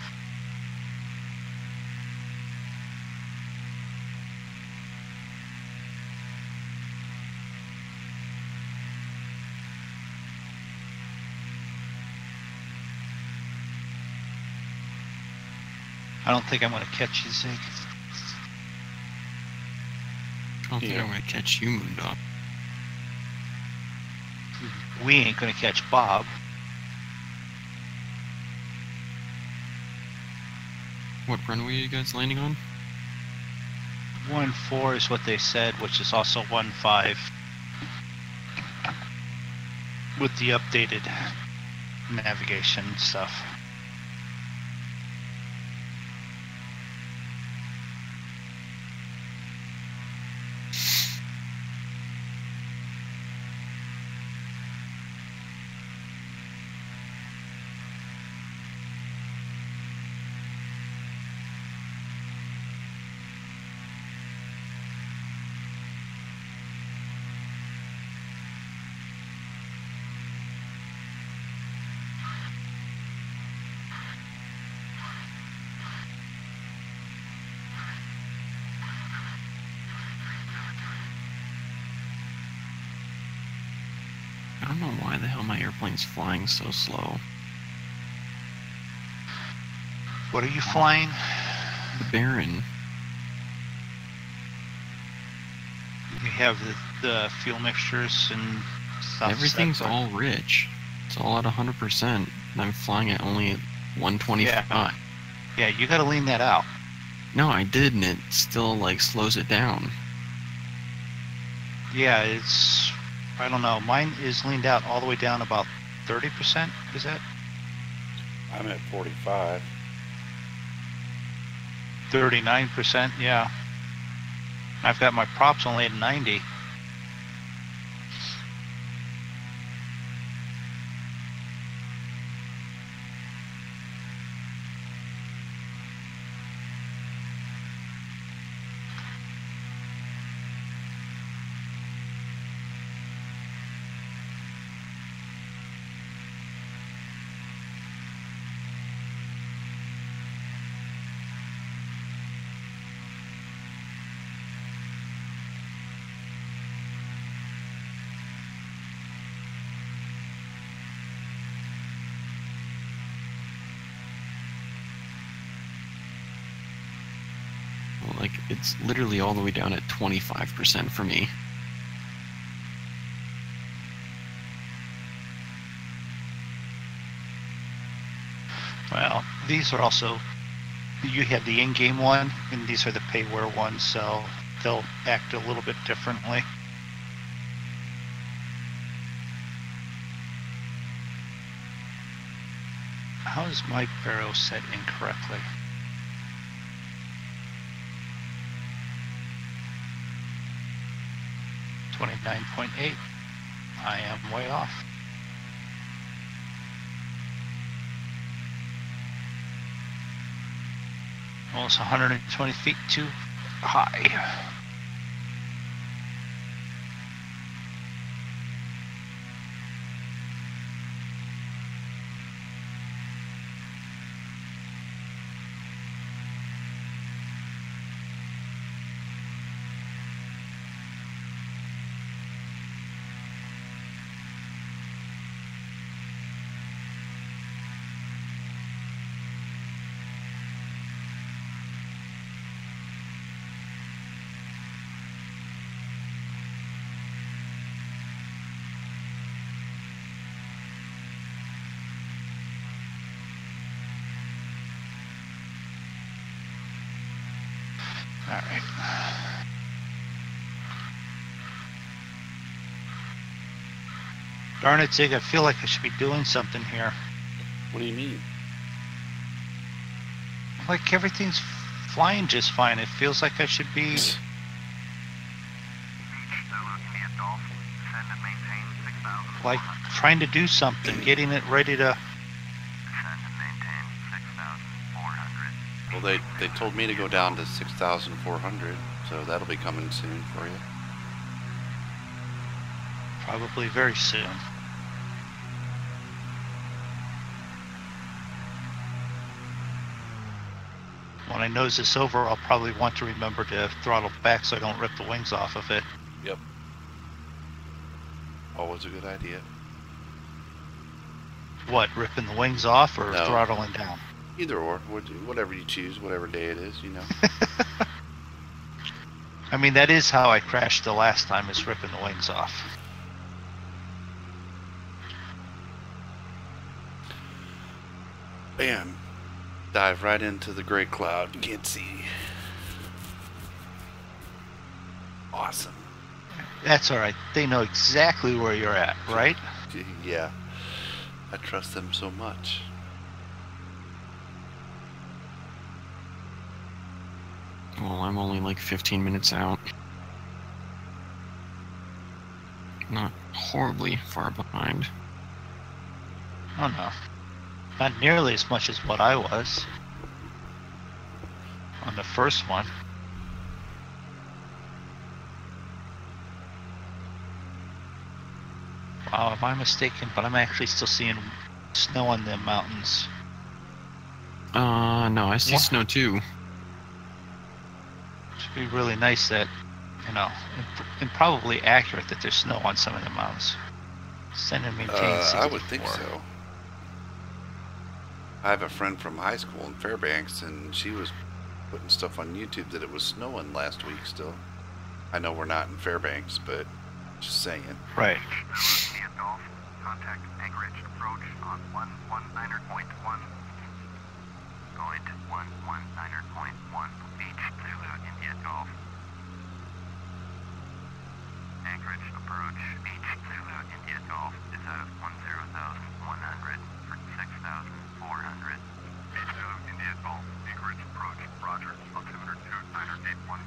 B: I don't think I'm going to catch you, Zeke.
I: I don't think I'm gonna catch you, Moondog.
B: We ain't going to catch Bob.
I: What runway are you guys landing on?
B: 1-4 is what they said, which is also 1-5 with the updated navigation stuff.
I: I don't know why the hell my airplane's flying so slow.
B: What are you flying?
I: The Baron.
B: You have the fuel mixtures and stuff.
I: Everything's
B: set for-
I: all rich. It's all at 100%. And I'm flying at only 125.
B: Yeah, you got to lean that out.
I: No, I did, and it still like slows it down.
K: Yeah, it's, I don't know. Mine is leaned out all the way down about 30%. Is that
F: I'm at 45.
K: 39%? Yeah. I've got my props only at 90.
I: Well, like, it's literally all the way down at 25% for me.
K: Well, these are also, you have the in-game one, and these are the payware ones, so they'll act a little bit differently. How is my barrel set incorrectly? $29.8. I am way off. Almost 120 feet too high. All right. Darn it, Zig, I feel like I should be doing something here.
F: What do you mean?
K: Like everything's flying just fine. It feels like I should be like trying to do something, getting it ready to.
F: Well, they told me to go down to 6,400, so that'll be coming soon for you.
K: Probably very soon. When I nose this over, I'll probably want to remember to throttle back so I don't rip the wings off of it.
F: Yep. Always a good idea.
K: What, ripping the wings off or
F: No.
K: throttling down?
F: Either or, whatever you choose, whatever day it is, you know.
K: I mean, that is how I crashed the last time, is ripping the wings off.
F: Bam. Dive right into the gray cloud. You can't see. Awesome.
K: That's all right. They know exactly where you're at, right?
F: Yeah. I trust them so much.
I: Well, I'm only like 15 minutes out. Not horribly far behind.
K: Oh no. Not nearly as much as what I was on the first one. Wow, am I mistaken? But I'm actually still seeing snow on the mountains.
I: No, I see
K: What?
I: snow too.
K: Should be really nice that, you know, and probably accurate that there's snow on some of the mountains. Send and maintain 64.
F: I would think so. I have a friend from high school in Fairbanks, and she was putting stuff on YouTube that it was snowing last week still. I know we're not in Fairbanks, but just saying.
K: Right.
G: India Golf, contact Anchorage approach on 119.1. Going to 119.1, Beach Zulu, India Golf. Anchorage approach, Beach Zulu India Golf is at 10,100 for 6,400. Beach Zulu India Golf, Anchorage approach, Roger, altimeter 2981.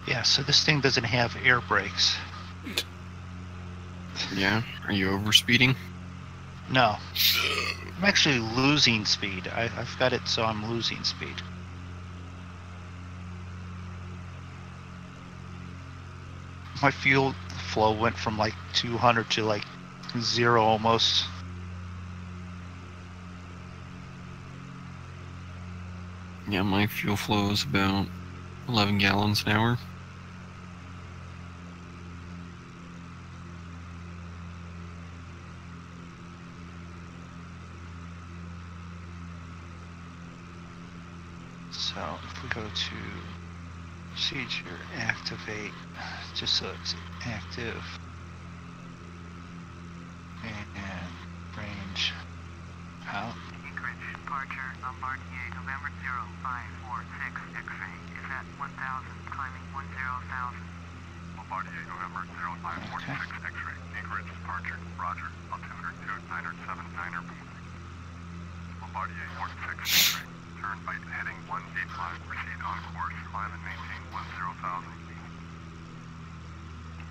K: Yeah, so this thing doesn't have air brakes.
I: Yeah. Are you overspeeding?
K: No. I'm actually losing speed. I've got it so I'm losing speed. My fuel flow went from like 200 to like 0 almost.
I: Yeah, my fuel flow is about 11 gallons an hour.
K: So if we go to procedure, activate, just so it's active, and range out.
G: Anchorage departure, Bombardier, November 0546 X-ray is at 1,000, climbing 10,000. Bombardier, November 0546 X-ray, Anchorage departure, Roger, altimeter 2979er. Bombardier 46 X-ray, turn right heading 185, proceed on course, climb and maintain 10,000 feet.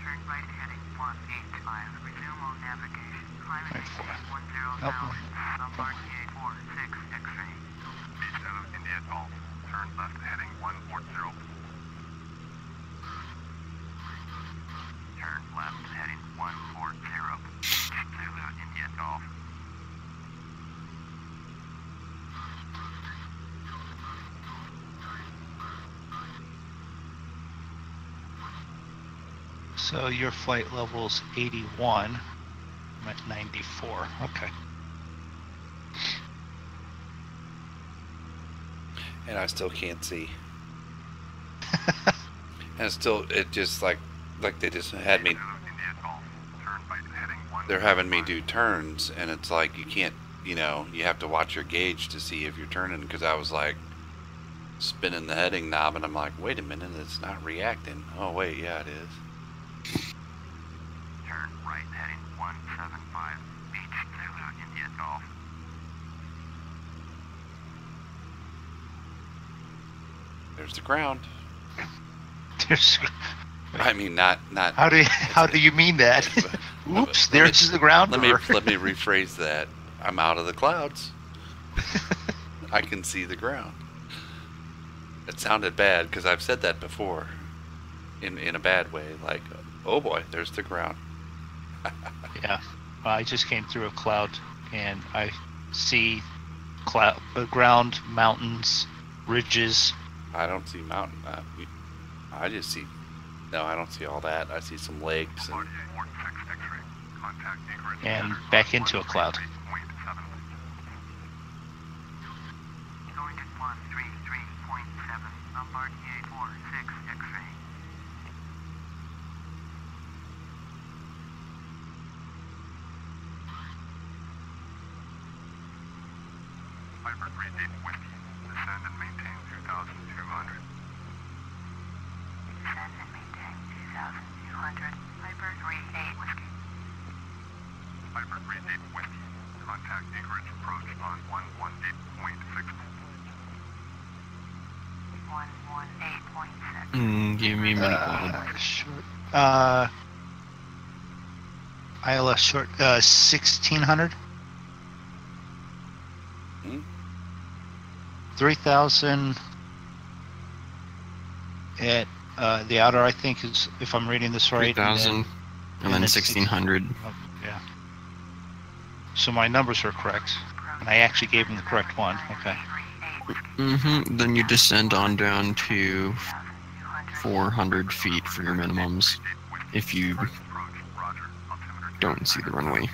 G: Turn right heading 185, resume on navigation, climb and maintain 10,000. Bombardier 46 X-ray. Beach Zulu India Golf, turn left heading 140. Turn left heading 140. Beach Zulu India Golf.
K: So your flight level's 81. I'm at 94. Okay.
F: And I still can't see. And it just like they just had me. They're having me do turns, and it's like you can't, you have to watch your gauge to see if you're turning, because I was like spinning the heading knob, and I'm like, wait a minute, it's not reacting. Oh wait, yeah, it is.
G: Turn right heading 175, Beach Zulu India Golf.
F: There's the ground.
K: There's,
F: I mean, not.
K: how do you mean that? Oops, there's the ground.
F: Let me rephrase that. I'm out of the clouds. I can see the ground. It sounded bad because I've said that before, in a bad way. Like, oh boy, there's the ground.
K: Yeah, I just came through a cloud, and I see ground, mountains, ridges.
F: I don't see mountain. I just see. No, I don't see all that. I see some lakes
K: and back into a cloud.
G: Going to 133.7, Bombardier 46 X-ray. Viper 38 Whiskey, descend and maintain 2,200. Descend and maintain 2,200, Viper 38 Whiskey. Viper 38 Whiskey, contact Anchorage approach on 118.6. 118.6.
I: Give me a minute.
K: ILS short, 1600. 3,000 at the outer, I think, is, if I'm reading this right.
I: 3,000 and then 1,600.
K: Yeah. So my numbers are correct, and I actually gave him the correct one. Okay.
I: Then you descend on down to 400 feet for your minimums if you don't see the runway.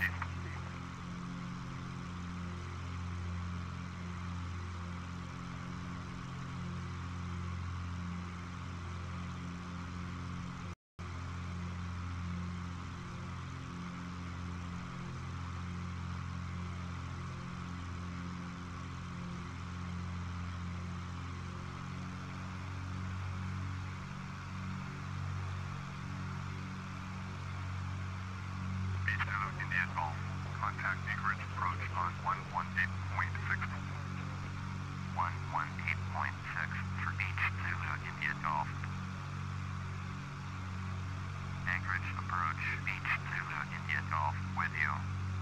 G: Golf. Contact Anchorage approach on 118.6. 118.6 for H Zulu India Golf. Anchorage approach H Zulu India Golf with you.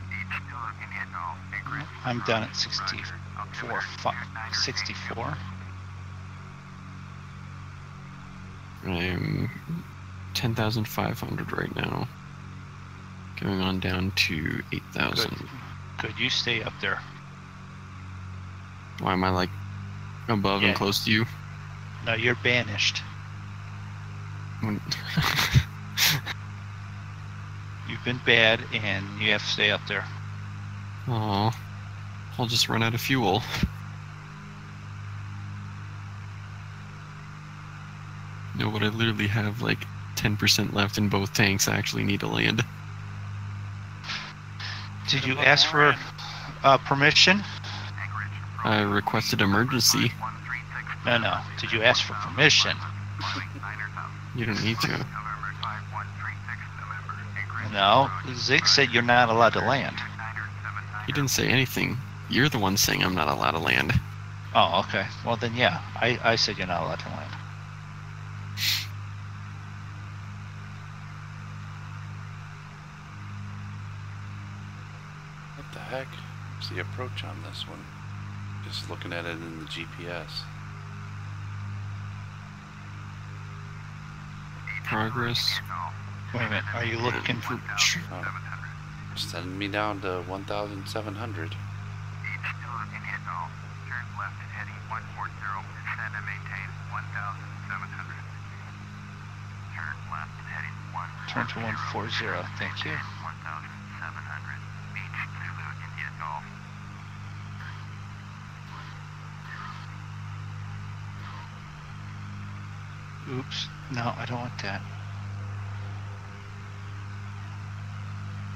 G: H Zulu India Golf. Anchorage.
K: I'm down at 64. 64.
I: I'm 10,500 right now. Going on down to 8,000.
K: Good. You stay up there.
I: Why am I like above
K: Yeah.
I: and close to you?
K: No, you're banished.
I: When-
K: You've been bad, and you have to stay up there.
I: Aw, I'll just run out of fuel. No, but I literally have like 10% left in both tanks. I actually need to land.
K: Did you ask for permission?
I: I requested emergency.
K: No. Did you ask for permission?
I: You don't need to.
K: No. Zig said you're not allowed to land.
I: He didn't say anything. You're the one saying I'm not allowed to land.
K: Oh, okay. Well, then, yeah. I said you're not allowed to land.
F: What the heck? What's the approach on this one? Just looking at it in the GPS.
I: Progress.
K: Wait a minute. Are you looking for...
F: Oh, sending me down to 1,700.
K: Turn to 140. Thank you. Oops. No, I don't want that.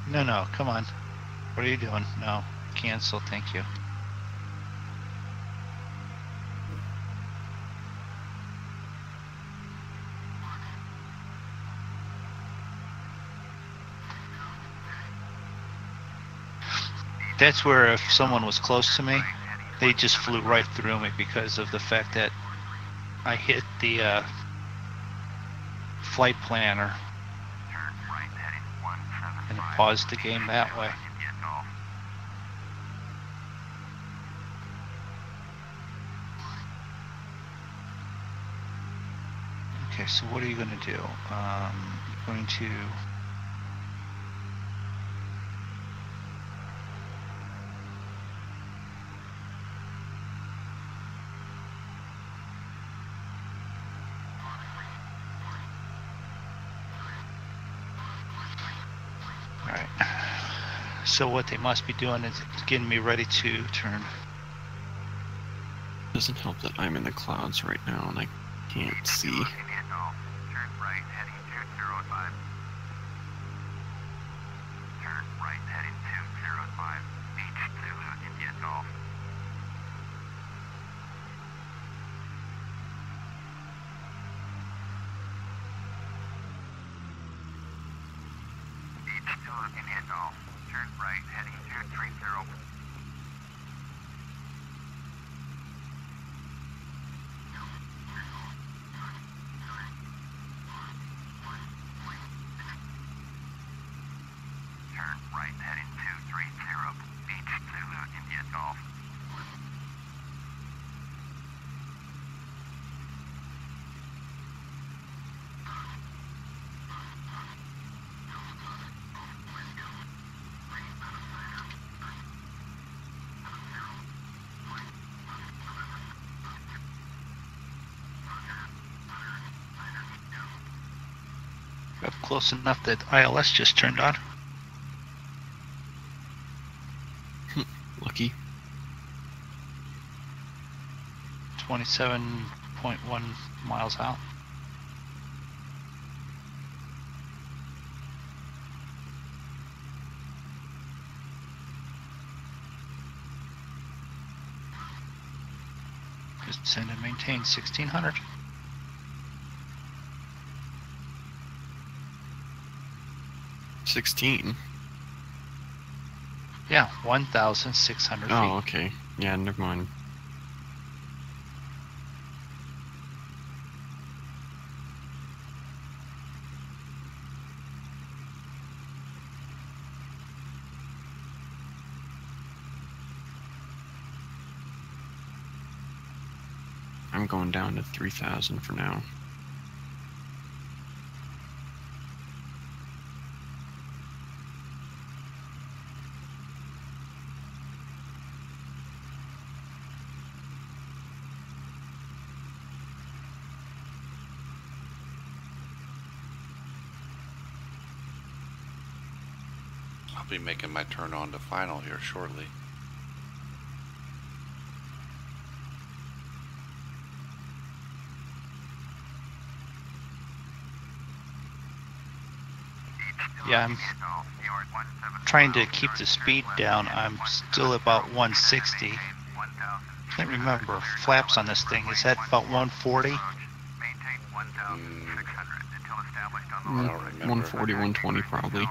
K: No, come on. What are you doing? No. Cancel, thank you. That's where if someone was close to me, they just flew right through me because of the fact that I hit the flight planner and it paused the game that way. Okay, so what are you going to do? You're going to... Alright. So what they must be doing is getting me ready to turn.
I: Doesn't help that I'm in the clouds right now and I can't see.
K: Got close enough that ILS just turned on.
I: Lucky.
K: 27.1 miles out. Just send and maintain 1600. Yeah, 1,600
I: Oh,
K: feet.
I: okay. Yeah, never mind. I'm going down to 3,000 for now.
F: I'll be making my turn on to final here shortly.
K: Yeah, I'm trying to keep the speed down. I'm still about 160. Can't remember flaps on this thing. Is that about 140?
F: I don't remember.
I: 140, 120 probably.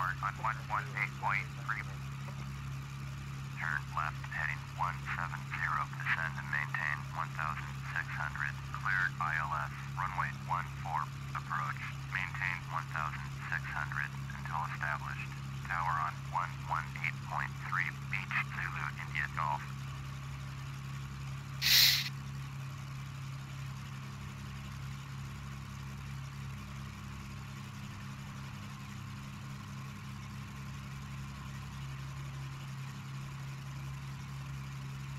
G: Turn left, heading 170, descend and maintain 1,600. Cleared ILS, runway 14, approach, maintain 1,600 until established. Tower on 118.3, beach, Zulu, India Golf.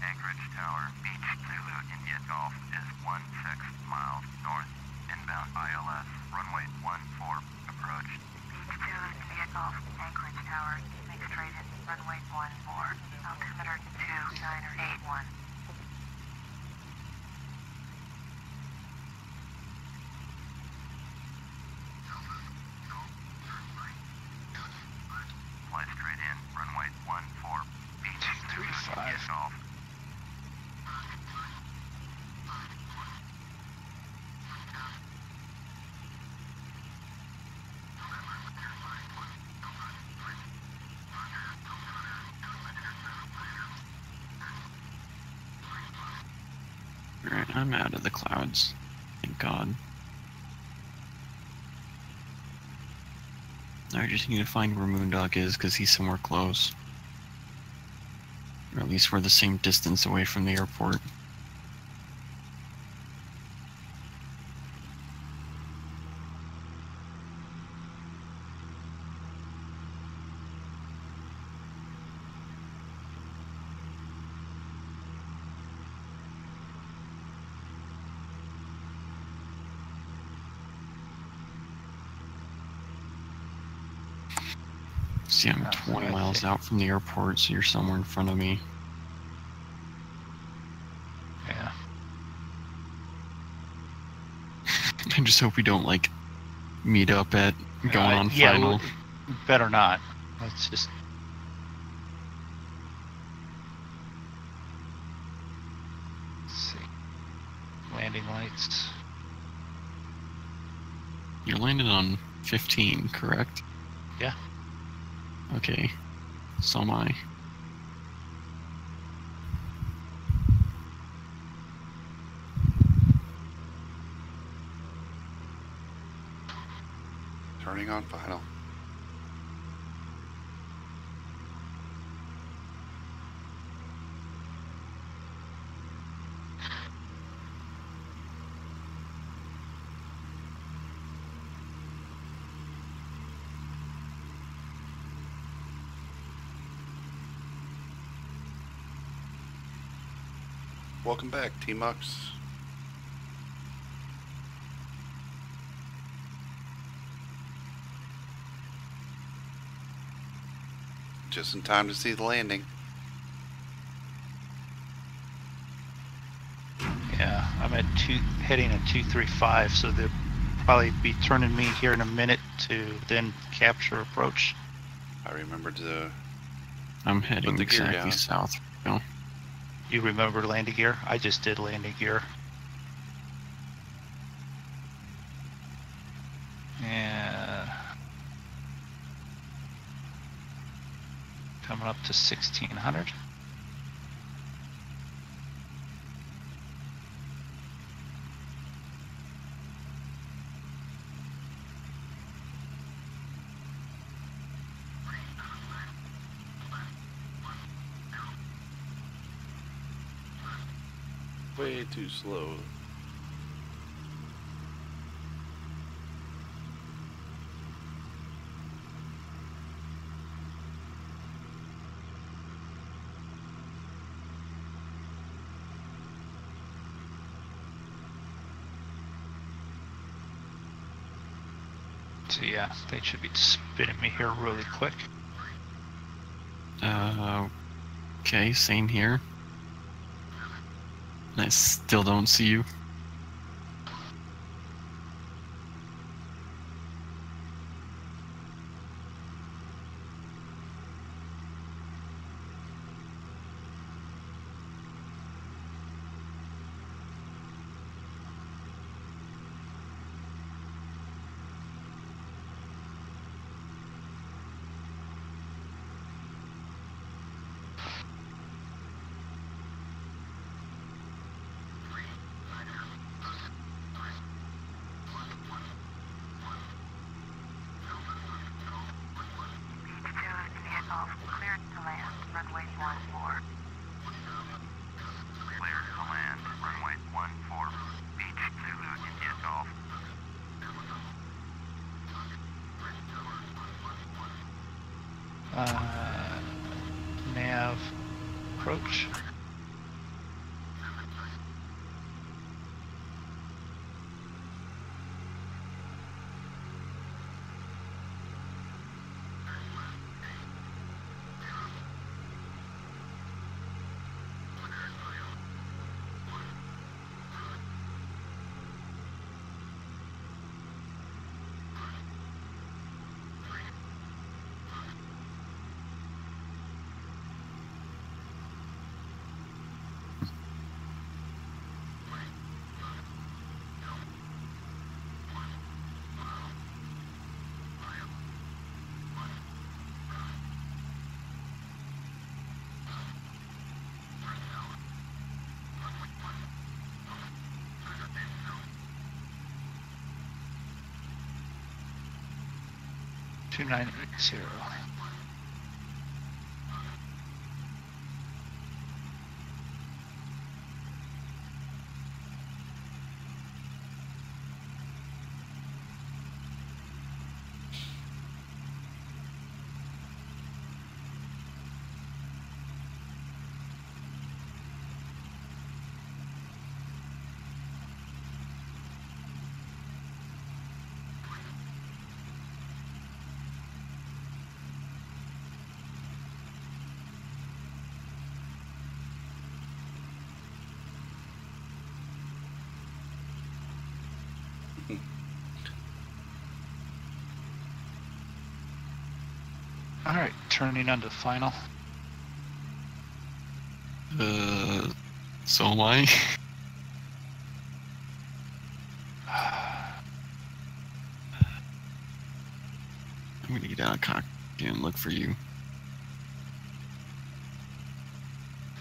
G: Anchorage Tower, beach, Zulu, India Golf is 16 miles north. Inbound ILS, runway 14, approach. Beach, Zulu, India Golf, Anchorage Tower, make straight in, runway 14, altimeter 2981. Fly straight in, runway 14, beach, Zulu, India Golf.
I: Alright, I'm out of the clouds. Thank God. I just need to find where Moondog is, because he's somewhere close. Or at least we're the same distance away from the airport. See, I'm 20 miles out from the airport, so you're somewhere in front of me.
K: Yeah.
I: I just hope we don't, like, meet up at going on
K: yeah,
I: final.
K: Better not. Let's just... Let's see. Landing lights.
I: You landed on 15, correct?
K: Yeah.
I: Okay. So am I.
F: Turning on final. Welcome back, T-Mux. Just in time to see the landing.
K: Yeah, I'm at heading at 235, so they'll probably be turning me here in a minute to then capture approach.
F: I remember to
I: I'm heading
F: the gear
I: exactly
F: down.
I: south now.
K: You remember landing gear? I just did landing gear. Yeah. Coming up to 1600.
F: Way too slow.
K: So yeah, they should be spinning me here really quick.
I: Okay, same here. I still don't see you.
G: Cleared to land, runway 14. Cleared to land, runway 14. Beach Zulu, India Golf.
K: Nav approach. Two 980. All right, turning on to final.
I: So am I. I'm gonna get out of cockpit and look for you.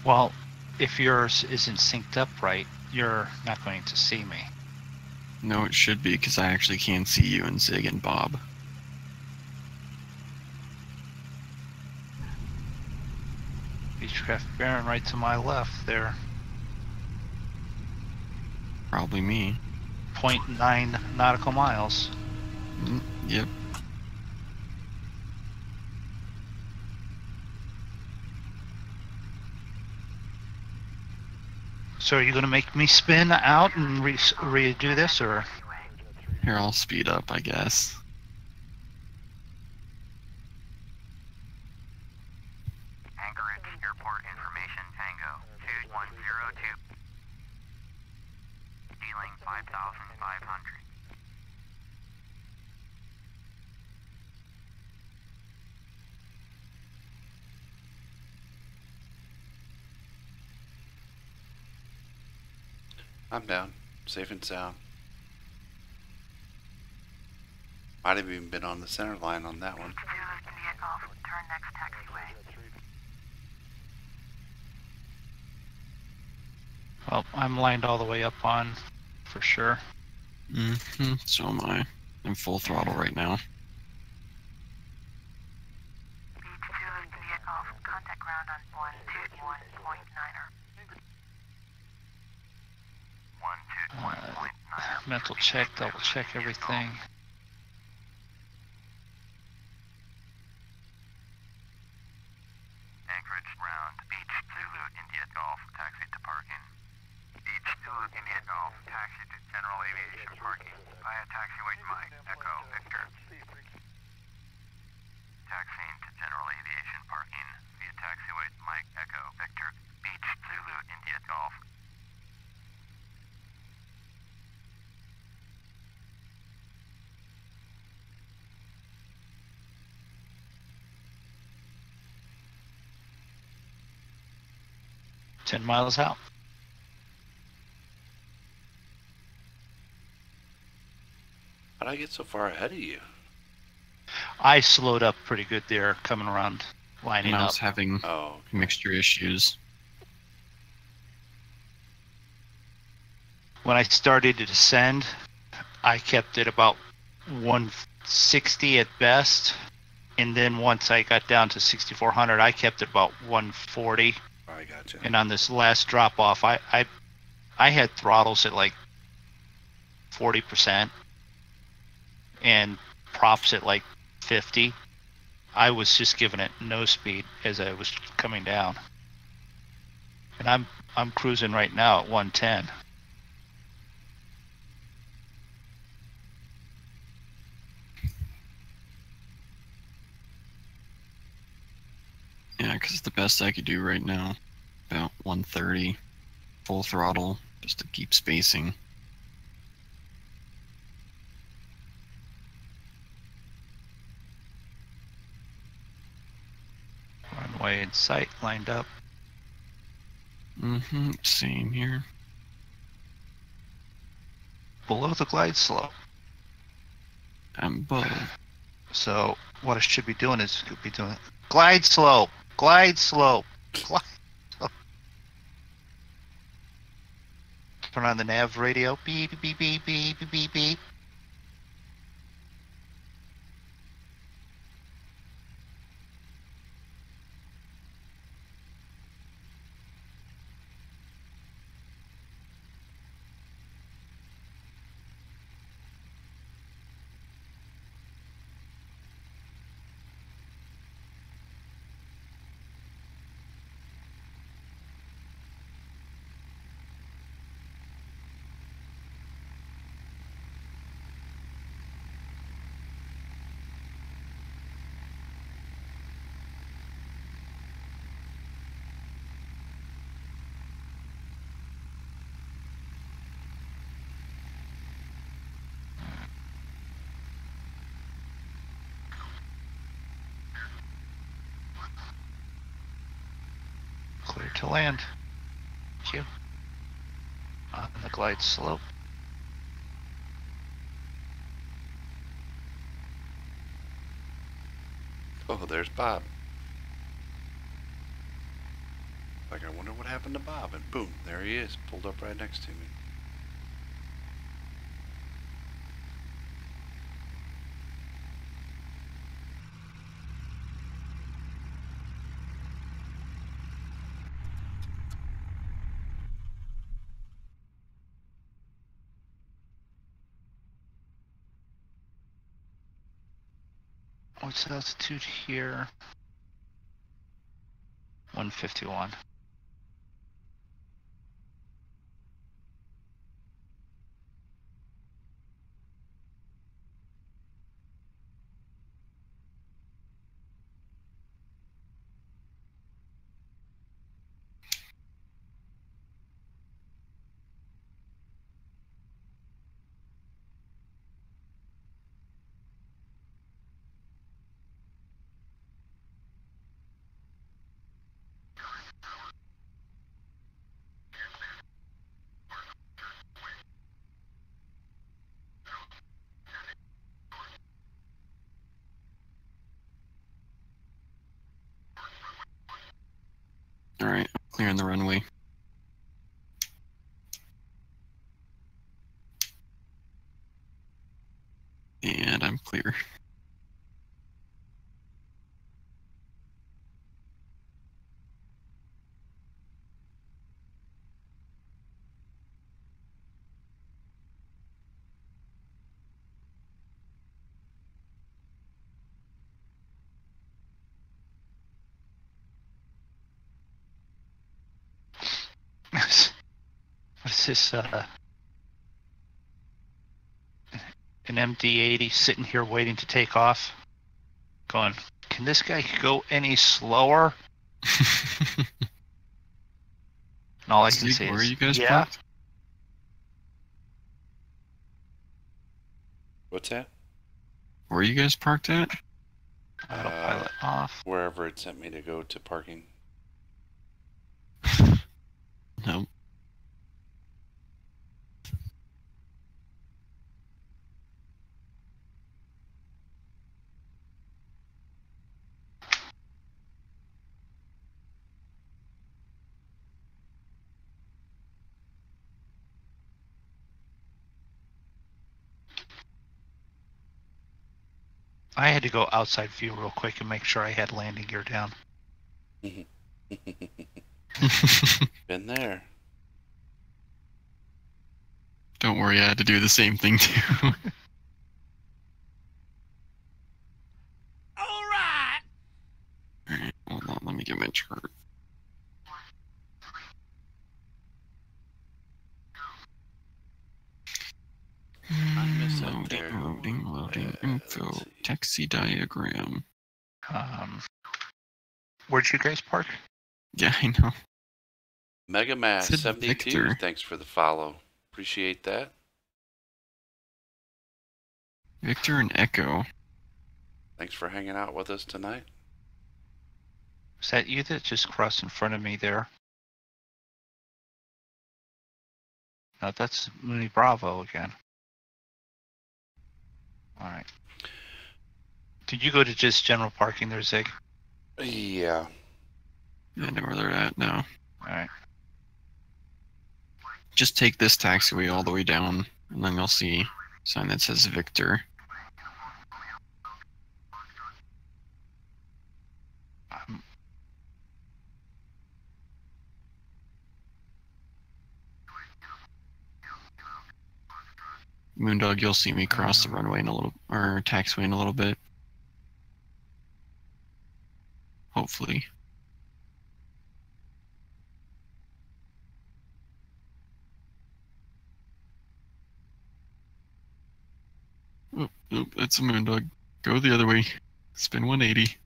K: Well, if yours isn't synced up right, you're not going to see me.
I: No, it should be, because I actually can see you and Zig and Bob.
K: Beechcraft Baron right to my left there.
I: Probably me.
K: 0.9 nautical miles.
I: Yep.
K: So are you going to make me spin out and redo this, or?
I: Here, I'll speed up, I guess.
G: Anchorage Airport Information Tango 2102. Dealing 5,500.
F: I'm down. Safe and sound. Might have even been on the center line on that one.
G: India Golf, turn next taxiway.
K: Well, I'm lined all the way up on, for sure.
I: So am I. I'm full throttle right now.
G: India Golf, contact ground on 121.9er. 121.9er.
K: Mental check, double check everything.
G: Anchorage round, Beach Zulu India Golf, taxi to parking. Beach Zulu India Golf, taxi to general aviation parking via taxiway Mike, Echo, Victor. Taxiing to general aviation parking via taxiway Mike, Echo, Victor. Beach Zulu India Golf.
K: Ten miles out.
F: How'd I get so far ahead of you?
K: I slowed up pretty good there, coming around, lining
I: And I
K: up.
I: was having
F: Oh,
I: mixture issues.
K: When I started to descend, I kept it about 160 at best, and then once I got down to 6400, I kept it about 140.
F: I gotcha.
K: And on this last drop off, I had throttles at like 40% and props at like 50. I was just giving it no speed as I was coming down, and I'm cruising right now at 110.
I: Yeah, because the best I could do right now, about 130, full throttle, just to keep spacing.
K: Runway in sight, lined up.
I: Same here.
K: Below the glide slope.
I: I'm above.
K: So what I should be doing is glide slope, glide slope, glide slope. Turn on the nav radio. Beep, beep, beep, beep, beep, beep, beep. Clear to land. Thank you. On the glide slope.
F: Oh, there's Bob. Like, I wonder what happened to Bob. And boom, there he is, pulled up right next to me.
K: What's the altitude here? 151.
I: Alright, clearing the runway.
K: What is this? An MD-80 sitting here waiting to take off. Going, can this guy go any slower? And all I can
I: Zeke,
K: say
I: where are
K: is,
I: you guys
K: yeah.
I: parked?
F: What's that?
I: Where are you guys parked at?
K: Autopilot off.
F: Wherever it sent me to go to parking.
I: No.
K: I had to go outside view real quick and make sure I had landing gear down.
F: Been there.
I: Don't worry, I had to do the same thing too.
A: Alright!
I: Alright, hold on, let me get my chart.
F: I miss up
I: Loading,
F: there.
I: loading, info,
F: Let's see.
I: taxi diagram.
K: Where'd you guys park?
I: Yeah, I know.
F: Mega Mass
I: Said
F: 72.
I: Victor.
F: Thanks for the follow. Appreciate that.
I: Victor and Echo.
F: Thanks for hanging out with us tonight.
K: Is that you that just crossed in front of me there? No, that's Mooney Bravo again. Alright. Did you go to just general parking there, Zig?
F: Yeah.
I: I know where they're at now.
K: Alright.
I: Just take this taxiway all the way down, and then you'll see a sign that says Victor. Moondog, you'll see me cross the runway in a little, or taxiway in a little bit. Hopefully. Oh, it's a Moondog. Go the other way. Spin 180.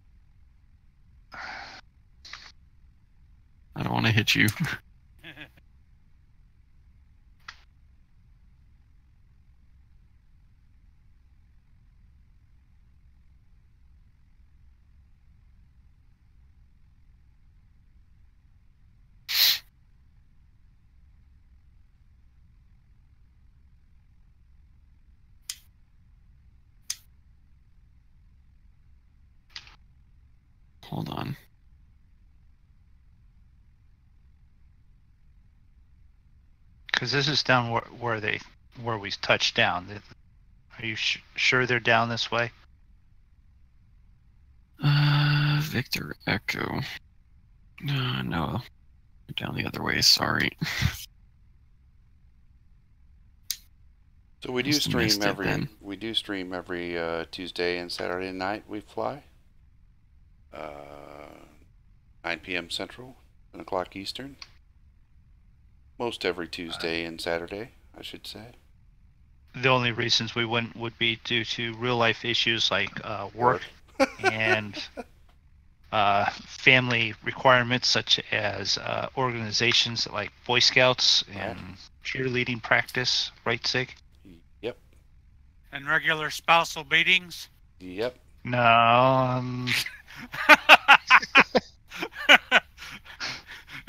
I: I don't want to hit you. Hold on.
K: Because this is down where we touched down. Are you sure they're down this way?
I: Victor Echo. No. Down the other way, sorry.
F: So we do
I: Must have
F: stream
I: missed it then.
F: every Tuesday and Saturday night. We fly 9 p.m. Central, 10 o'clock Eastern. Most every Tuesday and Saturday, I should say.
K: The only reasons we wouldn't would be due to real life issues like work and family requirements such as organizations like Boy Scouts and cheerleading practice, right, Sig?
F: Yep.
H: And regular spousal beatings?
F: Yep.
K: No.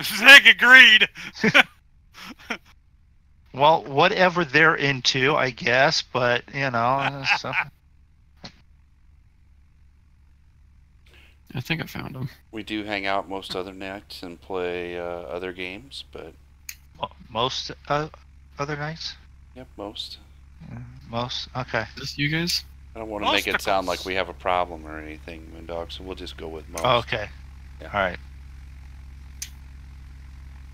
H: Zig agreed.
K: Well, whatever they're into, I guess, but, you know. So.
I: I think I found him.
F: We do hang out most other nights and play other games, but...
K: Most other nights?
F: Yep, most.
K: Most? Okay.
I: Is this you guys?
F: I don't want to make it sound like we have a problem or anything, Moondog, so we'll just go with most.
K: Oh, okay.
F: Yeah.
K: All right.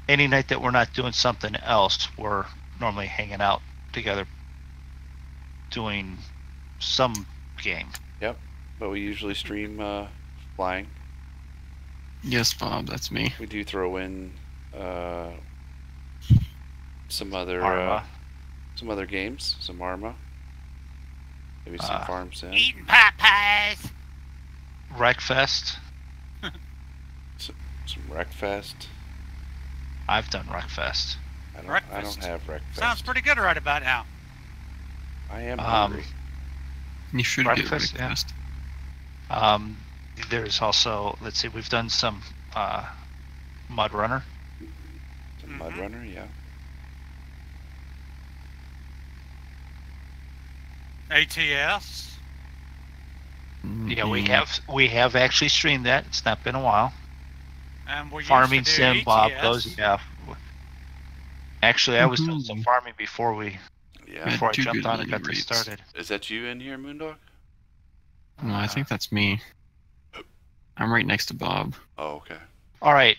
K: Any night that we're not doing something else, we're normally hanging out together doing some game.
F: Yep, but we usually stream flying.
I: Yes, Bob, that's me.
F: We do throw in some other games, some Arma. Maybe some Farm Sim.
H: Eating pot pies.
K: Wreckfest.
F: Some Wreckfest.
K: I've done Wreckfest.
F: I don't
H: Breakfast.
F: have Wreckfest.
H: Sounds pretty good right about now.
F: I am hungry.
I: You should get
K: Breakfast, yeah.
I: breakfast.
K: There's also, let's see, we've done some Mud Runner.
F: Some Mud Runner, yeah.
H: ATS.
K: Yeah, we have actually streamed that. It's not been a while.
H: And we
K: Farming
H: used to do
K: Sim, Bob
H: ETS.
K: goes, yeah. Actually, I was doing some farming before I jumped on and got this started.
F: Is that you in here, Moondog?
I: No, I think that's me. I'm right next to Bob.
F: Oh, okay.
K: All right,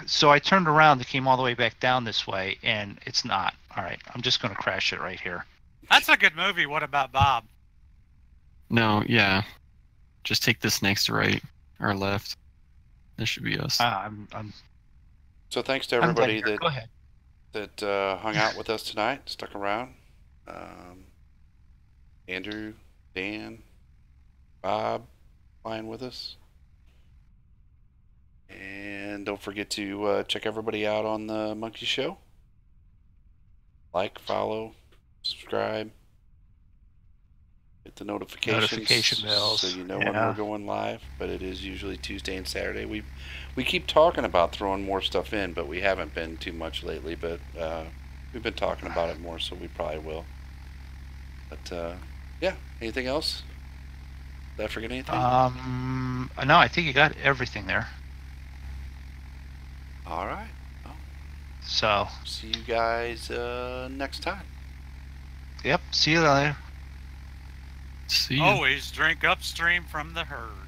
K: so I turned around and came all the way back down this way, and it's not. All right, I'm just going to crash it right here.
H: That's a good movie. What about Bob?
I: No, yeah. Just take this next to right or left. This should be us.
F: So thanks to everybody
K: Go ahead.
F: that hung out with us tonight, stuck around. Andrew, Dan, Bob, flying with us. And don't forget to check everybody out on the Monkey Show. Like, follow, subscribe. Hit the notification
K: bells,
F: so you know when we're going live. But it is usually Tuesday and Saturday. We keep talking about throwing more stuff in, but we haven't been too much lately. But we've been talking about it more, so we probably will. But yeah, anything else? Did I forget anything?
K: No, I think you got everything there.
F: All right. Well,
K: so
F: see you guys next time.
K: Yep. See you later.
I: See you.
H: Always drink upstream from the herd.